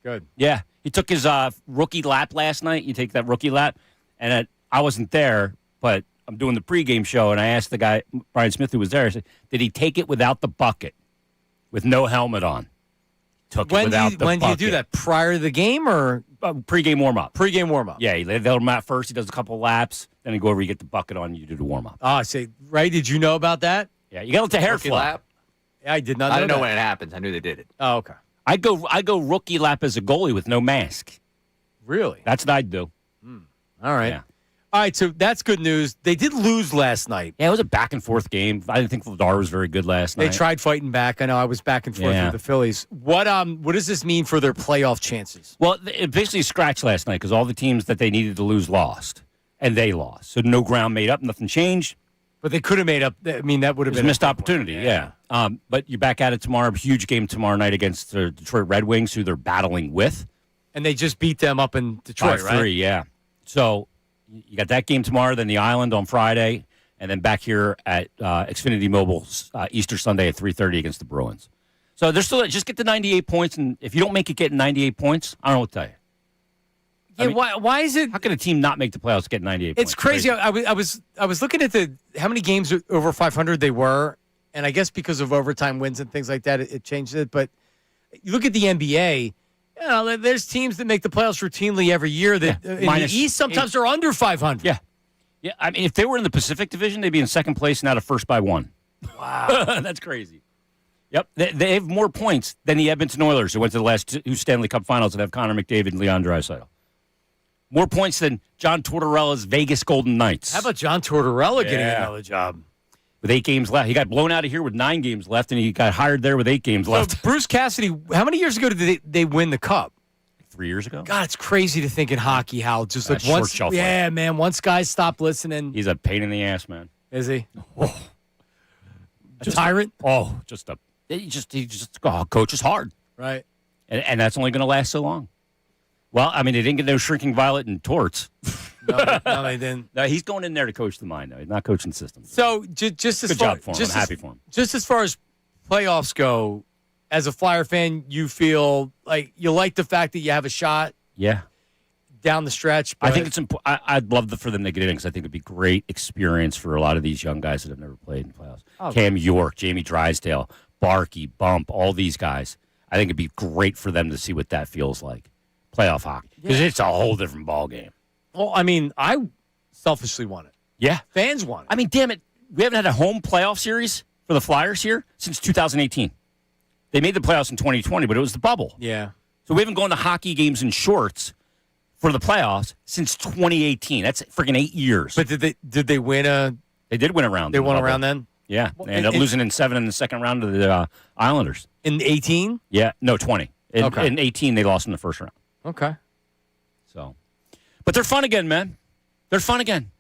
Good. Yeah, he took his rookie lap last night. You take that rookie lap, and I wasn't there, but I'm doing the pregame show, and I asked the guy, Brian Smith, who was there, I said, did he take it without the bucket, with no helmet on? Took it without the bucket. When do you do that? Prior to the game or? Pregame warm-up. Pregame warm-up. Yeah, he let him out first. He does a couple of laps. Then he go over, you get the bucket on, you do the warm-up. I see. Right? Did you know about that? Yeah, you got to let the hair flow. Lap? Yeah, I did not know I didn't know that. when it happens. I knew they did it. Oh, okay. I go rookie lap as a goalie with no mask. Really? That's what I'd do. All right. Yeah. All right, so that's good news. They did lose last night. Yeah, it was a back-and-forth game. I didn't think Vladar was very good last night. They tried fighting back. I know I was back and forth with the Phillies. What does this mean for their playoff chances? Well, it basically scratched last night because all the teams that they needed to lose lost, and they lost. So no ground made up, nothing changed. But they could have made up. I mean, that would have been a missed opportunity, yeah. But you're back at it tomorrow. Huge game tomorrow night against the Detroit Red Wings, who they're battling with. And they just beat them up in Detroit, 5-3, right? Yeah. So you got that game tomorrow, then the Island on Friday, and then back here at Xfinity Mobile Easter Sunday at 3:30 against the Bruins. So they're still just get to 98 points, and if you don't make it getting 98 points, I don't know what to tell you. Yeah, I mean, why is it? How can a team not make the playoffs get 98 points? It's crazy. I was looking at how many games over 500 they were, and I guess because of overtime wins and things like that, it changed it. But you look at the NBA. You know, there's teams that make the playoffs routinely every year. That in the East sometimes they're under 500. Yeah. I mean, if they were in the Pacific Division, they'd be in second place and out of first by 1. Wow, that's crazy. Yep, they have more points than the Edmonton Oilers, who went to the last 2 Stanley Cup Finals and have Connor McDavid and Leon Draisaitl. More points than John Tortorella's Vegas Golden Knights. How about John Tortorella getting another job? With 8 games left. He got blown out of here with 9 games left, and he got hired there with 8 games left. Bruce Cassidy, how many years ago did they win the Cup? 3 years ago. God, it's crazy to think in hockey how just like once, man, once guys stop listening. He's a pain in the ass, man. Is he? Oh. A tyrant? He just coach is hard. Right. And that's only going to last so long. Well, I mean, they didn't get no Shrinking Violet and Torts. No, they didn't. No, he's going in there to coach the mind, though. He's not coaching systems. So, just as good far, job for him. Just I'm happy for him. Just as far as playoffs go, as a Flyer fan, you feel like you like the fact that you have a shot. Yeah. Down the stretch. I think it's important. I'd love for them to get in because I think it'd be great experience for a lot of these young guys that have never played in playoffs. Oh. Cam York, Jamie Drysdale, Barkey, Bump, all these guys. I think it'd be great for them to see what that feels like. Playoff hockey. Because it's a whole different ballgame. Well, I mean, I selfishly want it. Yeah. Fans want it. I mean, damn it. We haven't had a home playoff series for the Flyers here since 2018. They made the playoffs in 2020, but it was the bubble. Yeah. So we haven't gone to hockey games in shorts for the playoffs since 2018. That's freaking 8 years. But did they win They did win a round. They won a round then? Yeah. They ended up losing in 7 in the second round to the Islanders. In 18? Yeah. No, 20. In 18, they lost in the first round. Okay. So, but they're fun again, man. They're fun again.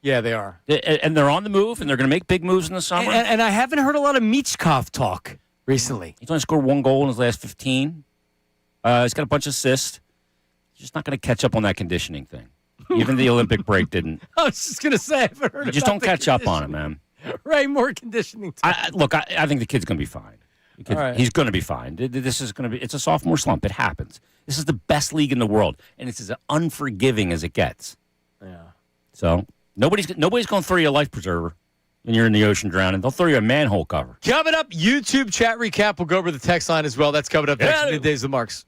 Yeah, they are. And they're on the move, and they're going to make big moves in the summer. And I haven't heard a lot of Michkov talk recently. He's only scored 1 goal in his last 15. He's got a bunch of assists. He's just not going to catch up on that conditioning thing. Even the Olympic break didn't. I was just going to say, I haven't heard You just don't catch up on it, man. Right, more conditioning time. Look, I think the kid's going to be fine. He's going to be fine. This is going to be. It's a sophomore slump. It happens. This is the best league in the world, and it's as unforgiving as it gets. Yeah. So nobody's going to throw you a life preserver when you're in the ocean drowning. They'll throw you a manhole cover. Coming up, YouTube chat recap. We'll go over the text line as well. That's coming up next. Middays, the Marks.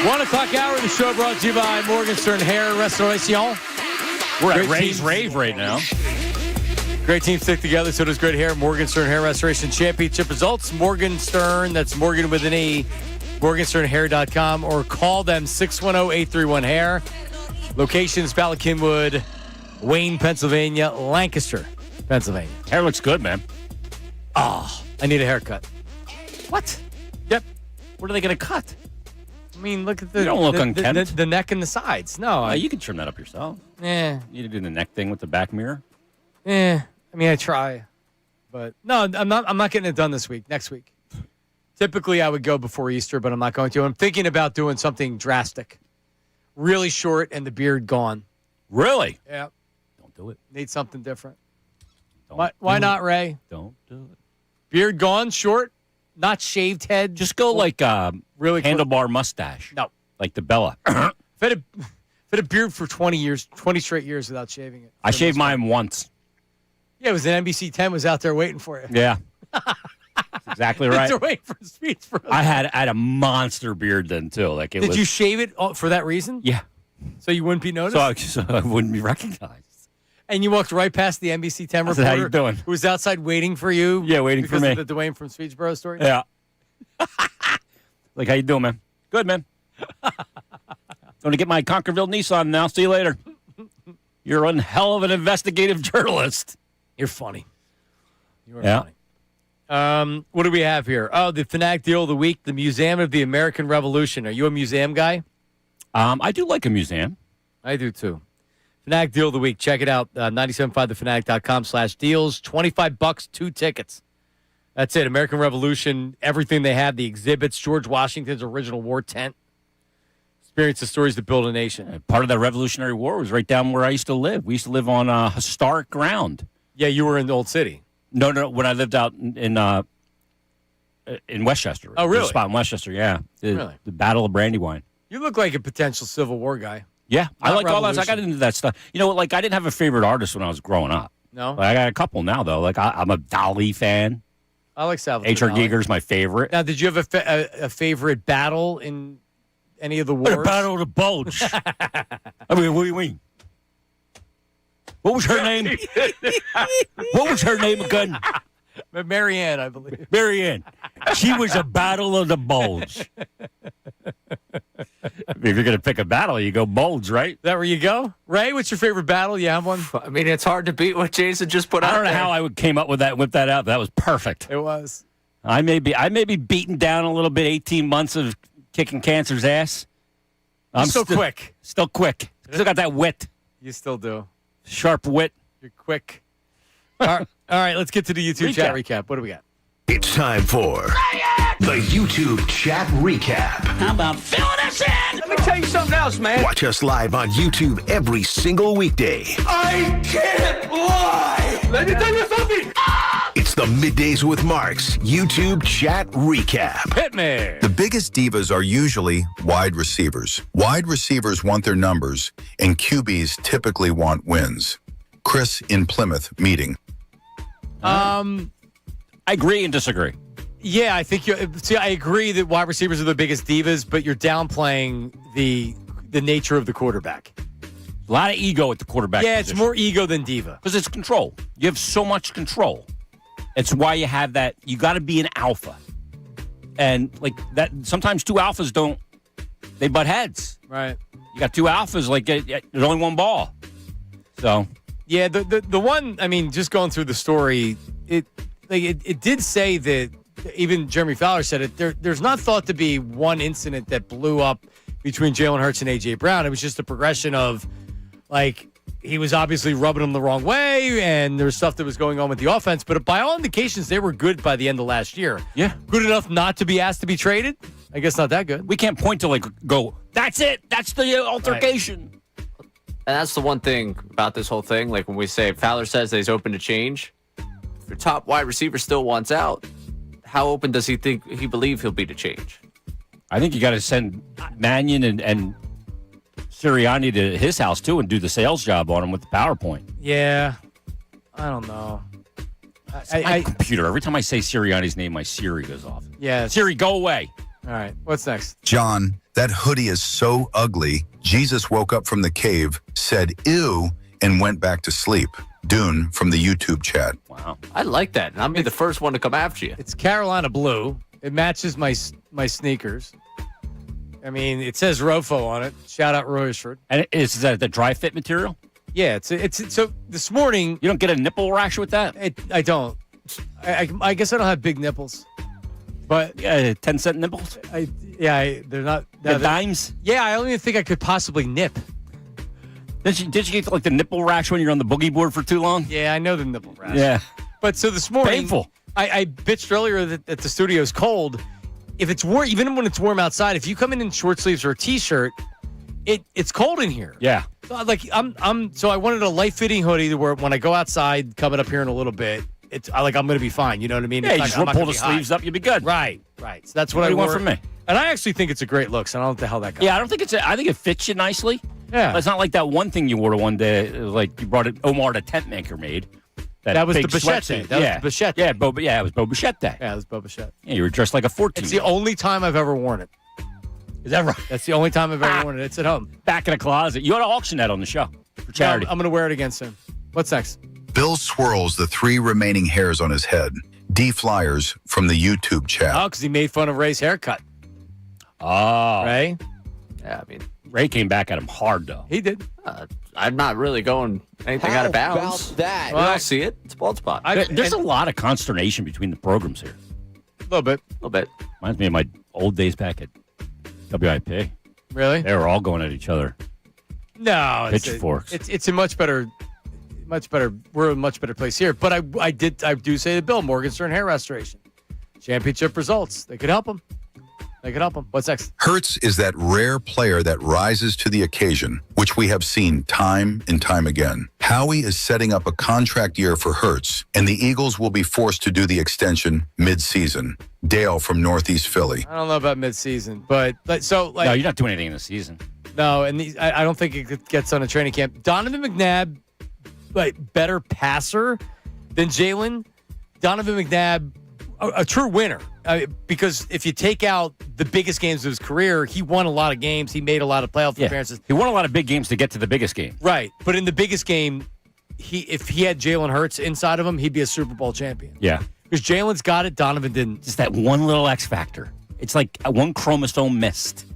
One o'clock hour of the show brought to you by Morgan Stern Hair Restoration. We're at Ray's Rave right now. Great teams stick together, so does great hair. Morgenstern Hair Restoration Championship results. Morgenstern, that's Morgan with an E, morgensternhair.com, or call them 610-831-HAIR. Locations, Ballard, Kinwood, Wayne, Pennsylvania, Lancaster, Pennsylvania. Hair looks good, man. Oh, I need a haircut. What? Yep. What are they going to cut? I mean, look at the... You don't look unkempt. The neck and the sides. No. You can trim that up yourself. Yeah. You need to do the neck thing with the back mirror. I mean, I try. But no, I'm not getting it done this week. Next week. Typically, I would go before Easter, but I'm not going to. I'm thinking about doing something drastic. Really short and the beard gone. Really? Yeah. Don't do it. Need something different. Don't Why do not, it. Ray? Don't do it. Beard gone, short, not shaved head. Just go like really handlebar mustache. No. Like the Bella. I've had a beard for 20 straight years without shaving it. I shaved mine once. Yeah, it was an NBC 10 was out there waiting for you. Yeah. That's exactly right. They're waiting for speech for us. I had a monster beard then, too. Like Did you shave it for that reason? Yeah. So you wouldn't be noticed? So I wouldn't be recognized. And you walked right past the NBC 10 reporter How you doing? who was outside waiting for you. Yeah, waiting for me. Because of the Dwayne from Speechboro story? Yeah. Like, how you doing, man? Good, man. Going to get my Conkerville Nissan now. See you later. You're one hell of an investigative journalist. You're funny. You are funny. What do we have here? Oh, the Fanatic deal of the week, the Museum of the American Revolution. Are you a museum guy? I do like a museum. I do, too. Fanatic deal of the week. Check it out. 975thefanatic.com/deals. $25, 2 tickets. That's it. American Revolution, everything they have, the exhibits, George Washington's original war tent. Experience the stories that build a nation. Part of that Revolutionary War was right down where I used to live. We used to live on historic ground. Yeah, you were in the old city. No. When I lived out in Westchester. Oh, really? There's a spot in Westchester, yeah. Really? The Battle of Brandywine. You look like a potential Civil War guy. Yeah, I like all that. I got Revolution. into that stuff. You know, like I didn't have a favorite artist when I was growing up. No? Like, I got a couple now, though. Like I'm a Dali fan. I like Salvador H.R. Dali. Giger's my favorite. Now, did you have a favorite battle in any of the wars? The Battle of the Bulge. I mean, what do you mean? What was her name? What was her name again? Marianne, I believe. Marianne. She was a Battle of the Bulge. If you're going to pick a battle, you go Bulge, right? Is that where you go? Ray, what's your favorite battle? You have one? I mean, it's hard to beat what Jason just put out. I don't know there. how I came up with that, whip that out. That was perfect. It was. I may be beaten down a little bit, 18 months of kicking cancer's ass. I'm still quick. Still quick. Still got that wit. You still do. Sharp wit. You're quick. All right, let's get to the YouTube chat recap. What do we got? It's time for the YouTube chat recap. How about filling us in? Let me tell you something else, man. Watch us live on YouTube every single weekday. I can't lie. Let me tell you something. It's the Middays with Marks YouTube chat recap. Hit me. The biggest divas are usually wide receivers. Wide receivers want their numbers, and QBs typically want wins. Chris in Plymouth meeting. I agree and disagree. Yeah, I think I agree that wide receivers are the biggest divas, but you're downplaying the nature of the quarterback. A lot of ego at the quarterback Yeah, position. it's more ego than diva. Because it's control. You have so much control. It's why you have that. You got to be an alpha. And like that, sometimes two alphas they butt heads. Right. You got two alphas, like there's only one ball. So. Yeah, the one, I mean, just going through the story, it did say that, even Jeremy Fowler said it, there's not thought to be one incident that blew up between Jalen Hurts and A.J. Brown. It was just a progression of, like, he was obviously rubbing them the wrong way, and there was stuff that was going on with the offense. But by all indications, they were good by the end of last year. Yeah. Good enough not to be asked to be traded? I guess not that good. We can't point to, go, that's it. That's the altercation. Right. And that's the one thing about this whole thing. Like when we say Fowler says that he's open to change, if your top wide receiver still wants out, how open does he believe he'll be to change? I think you got to send Mannion and Sirianni to his house, too, and do the sales job on him with the PowerPoint. Yeah. I don't know. My computer. Every time I say Sirianni's name, my Siri goes off. Yeah. Siri, go away. All right. What's next? John, that hoodie is so ugly. Jesus woke up from the cave, said, ew, and went back to sleep. Dune from the YouTube chat. Wow. I like that. And I'll be the first one to come after you. It's Carolina blue. It matches my sneakers. I mean, it says Rofo on it. Shout out Royersford. And is that the dry fit material? Yeah, it's so this morning. You don't get a nipple rash with that? I don't. I guess I don't have big nipples. But 10-cent nipples? They're not. The dimes? Yeah, I don't even think I could possibly nip. Did you get like the nipple rash when you're on the boogie board for too long? Yeah, I know the nipple rash. Yeah. But so this morning, painful. I bitched earlier that the studio's cold. If it's warm, even when it's warm outside, if you come in short sleeves or a t-shirt, it's cold in here. Yeah. So so I wanted a light fitting hoodie where when I go outside, coming up here in a little bit, I'm going to be fine. You know what I mean? Yeah, you just pull the sleeves up, you'll be good. Right. So that's what I want from me. And I actually think it's a great look. So I don't know what the hell that got. Yeah, I don't think I think it fits you nicely. Yeah. But it's not like that one thing you wore one day. It was like you brought it. Omar the tent maker made. That was the big Bichette day. sweatsuit. That was the Bichette day. Yeah, it was Boba Bichette day. Yeah, it was Boba Bichette. Yeah, you were dressed like a 14. It's the only time I've ever worn it. Is that right? That's the only time I've ever worn it. It's at home. Back in a closet. You ought to auction that on the show for charity. I'm going to wear it again soon. What's next? Bill swirls the 3 remaining hairs on his head. D Flyers from the YouTube chat. Oh, because he made fun of Ray's haircut. Oh. Ray? Yeah, I mean, Ray came back at him hard, though. He did. I'm not really going anything out of bounds. About that? I don't see it. It's a bald spot. There's a lot of consternation between the programs here. A little bit. Reminds me of my old days back at WIP. Really? They were all going at each other. No. Pitchforks. It's a much better. We're a much better place here. But I do say to Bill, Morgenstern Hair Restoration. Championship results. They could help him. What's next? Hurts is that rare player that rises to the occasion, which we have seen time and time again. Howie is setting up a contract year for Hurts, and the Eagles will be forced to do the extension mid-season. Dale from Northeast Philly. I don't know about mid-season, but no, you're not doing anything in the season. No, and I don't think it gets on a training camp. Donovan McNabb, better passer than Jalen. Donovan McNabb, a true winner. Because if you take out the biggest games of his career, he won a lot of games. He made a lot of playoff appearances. He won a lot of big games to get to the biggest game. Right. But in the biggest game, if he had Jalen Hurts inside of him, he'd be a Super Bowl champion. Yeah. Because Jalen's got it, Donovan didn't. Just that one little X factor. It's like one chromosome missed.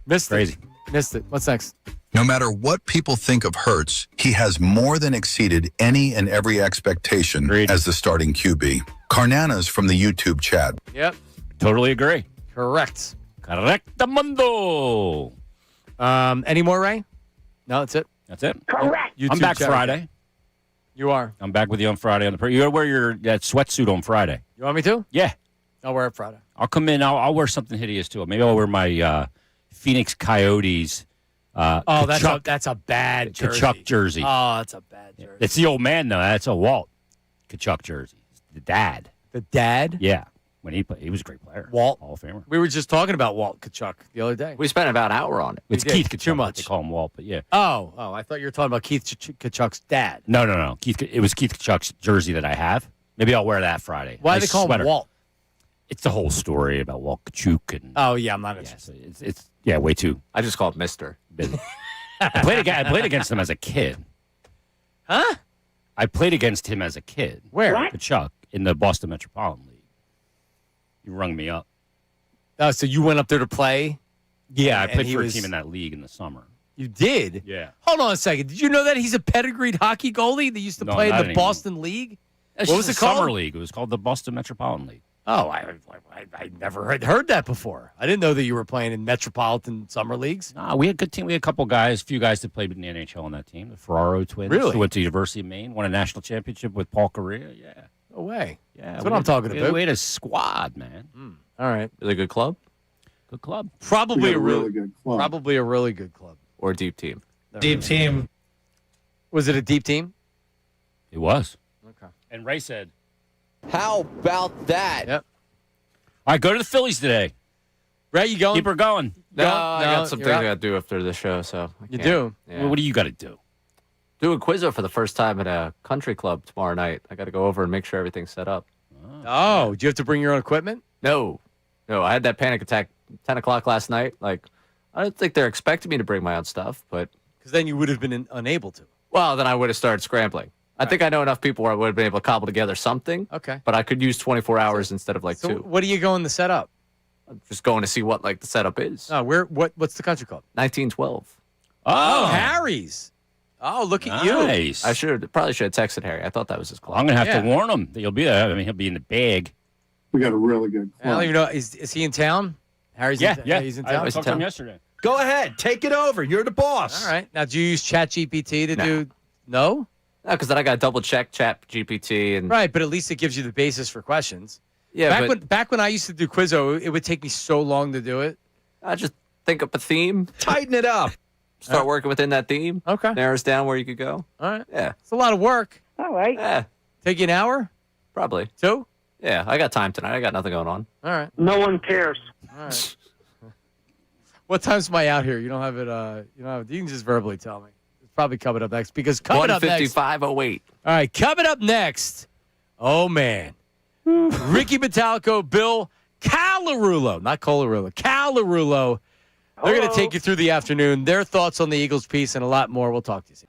Crazy. Missed it. What's next? No matter what people think of Hurts, he has more than exceeded any and every expectation as the starting QB. Carnanas from the YouTube chat. Yep. Totally agree. Correct. Correctamundo. Any more, Ray? No, that's it. That's it. Correct. I'm back Friday. You are. I'm back with you on Friday. You got to wear your that sweatsuit on Friday. You want me to? Yeah. I'll wear it Friday. I'll come in. I'll wear something hideous too. Maybe I'll wear my Phoenix Coyotes. That's a bad jersey. Kachuk jersey. Oh, that's a bad jersey. It's the old man though. That's a Walt Kachuk jersey. The dad. The dad? Yeah. When he played, he was a great player. Walt. Hall of Famer. We were just talking about Walt Kachuk the other day. We spent about an hour on it. It's Keith Kachuk. Too much. They call him Walt, but yeah. Oh, I thought you were talking about Keith Kachuk's dad. No. It was Keith Kachuk's jersey that I have. Maybe I'll wear that Friday. Why do they call him Walt? It's the whole story about Walt Kachuk. Oh, yeah, I'm not interested. It's way too. I just call it Mister. I played against him as a kid. Huh? I played against him as a kid. Where? Kachuk in the Boston Metropolitan League. You rung me up. Oh, so you went up there to play? Yeah, I played for a team in that league in the summer. You did? Yeah. Hold on a second. Did you know that he's a pedigreed hockey goalie that used to play in the Boston League? What was it called? Summer League. It was called the Boston Metropolitan League. Oh, I never heard that before. I didn't know that you were playing in Metropolitan Summer Leagues. Nah, we had a good team. We had a few guys that played in the NHL on that team. The Ferraro twins. Really? Who went to University of Maine, won a national championship with Paul Correa. Yeah. No way. Yeah. That's what I'm talking about. We had a squad, man. All right. Really good club? Good club. Probably a really good club. Probably a really good club. Or a deep team. Deep team. Was it a deep team? It was. Okay. And Ray said, how about that? Yep. All right, go to the Phillies today. Ray, you going? Keep her going. No, I got some things I got to do after the show. So you do? Yeah. Well, what do you got to do? Do a Quizzo for the first time at a country club tomorrow night. I got to go over and make sure everything's set up. Oh, do you have to bring your own equipment? No, I had that panic attack 10 o'clock last night. Like, I don't think they're expecting me to bring my own stuff, but because then you would have been unable to. Well, then I would have started scrambling. I think I know enough people where I would have been able to cobble together something. Okay. But I could use 24 hours instead of like So 2. what are you going to set up? I'm just going to see what like the setup is. Oh, what's the country called? 1912. Oh, Harry's. Oh, look at you. Nice. I probably should have texted Harry. I thought that was his club. I'm going to have to warn him that you'll be there. I mean, he'll be in the bag. We got a really good I don't even know. Is he in town? Harry's Yeah, he's in town. I talked to him yesterday. Go ahead. Take it over. You're the boss. All right. Now, do you use ChatGPT to do? No? No, because then I got to double check ChatGPT and Right, but at least it gives you the basis for questions. Yeah, back when I used to do Quizzo, it would take me so long to do it. I just think up a theme, Tighten it up. start working within that theme. Okay. Narrows down where you could go. All right. Yeah. It's a lot of work. All right. Yeah. Take you an hour? Probably. 2? Yeah, I got time tonight. I got nothing going on. All right. No one cares. All right. What time's am I out here? You don't have it. You can just verbally tell me. It's probably coming up next because coming up next. 155.08. All right, coming up next. Oh man, Ricky Metallico, Bill Calarulo, not Colarulo, Calarulo. They're going to take you through the afternoon. Their thoughts on the Eagles piece and a lot more. We'll talk to you soon.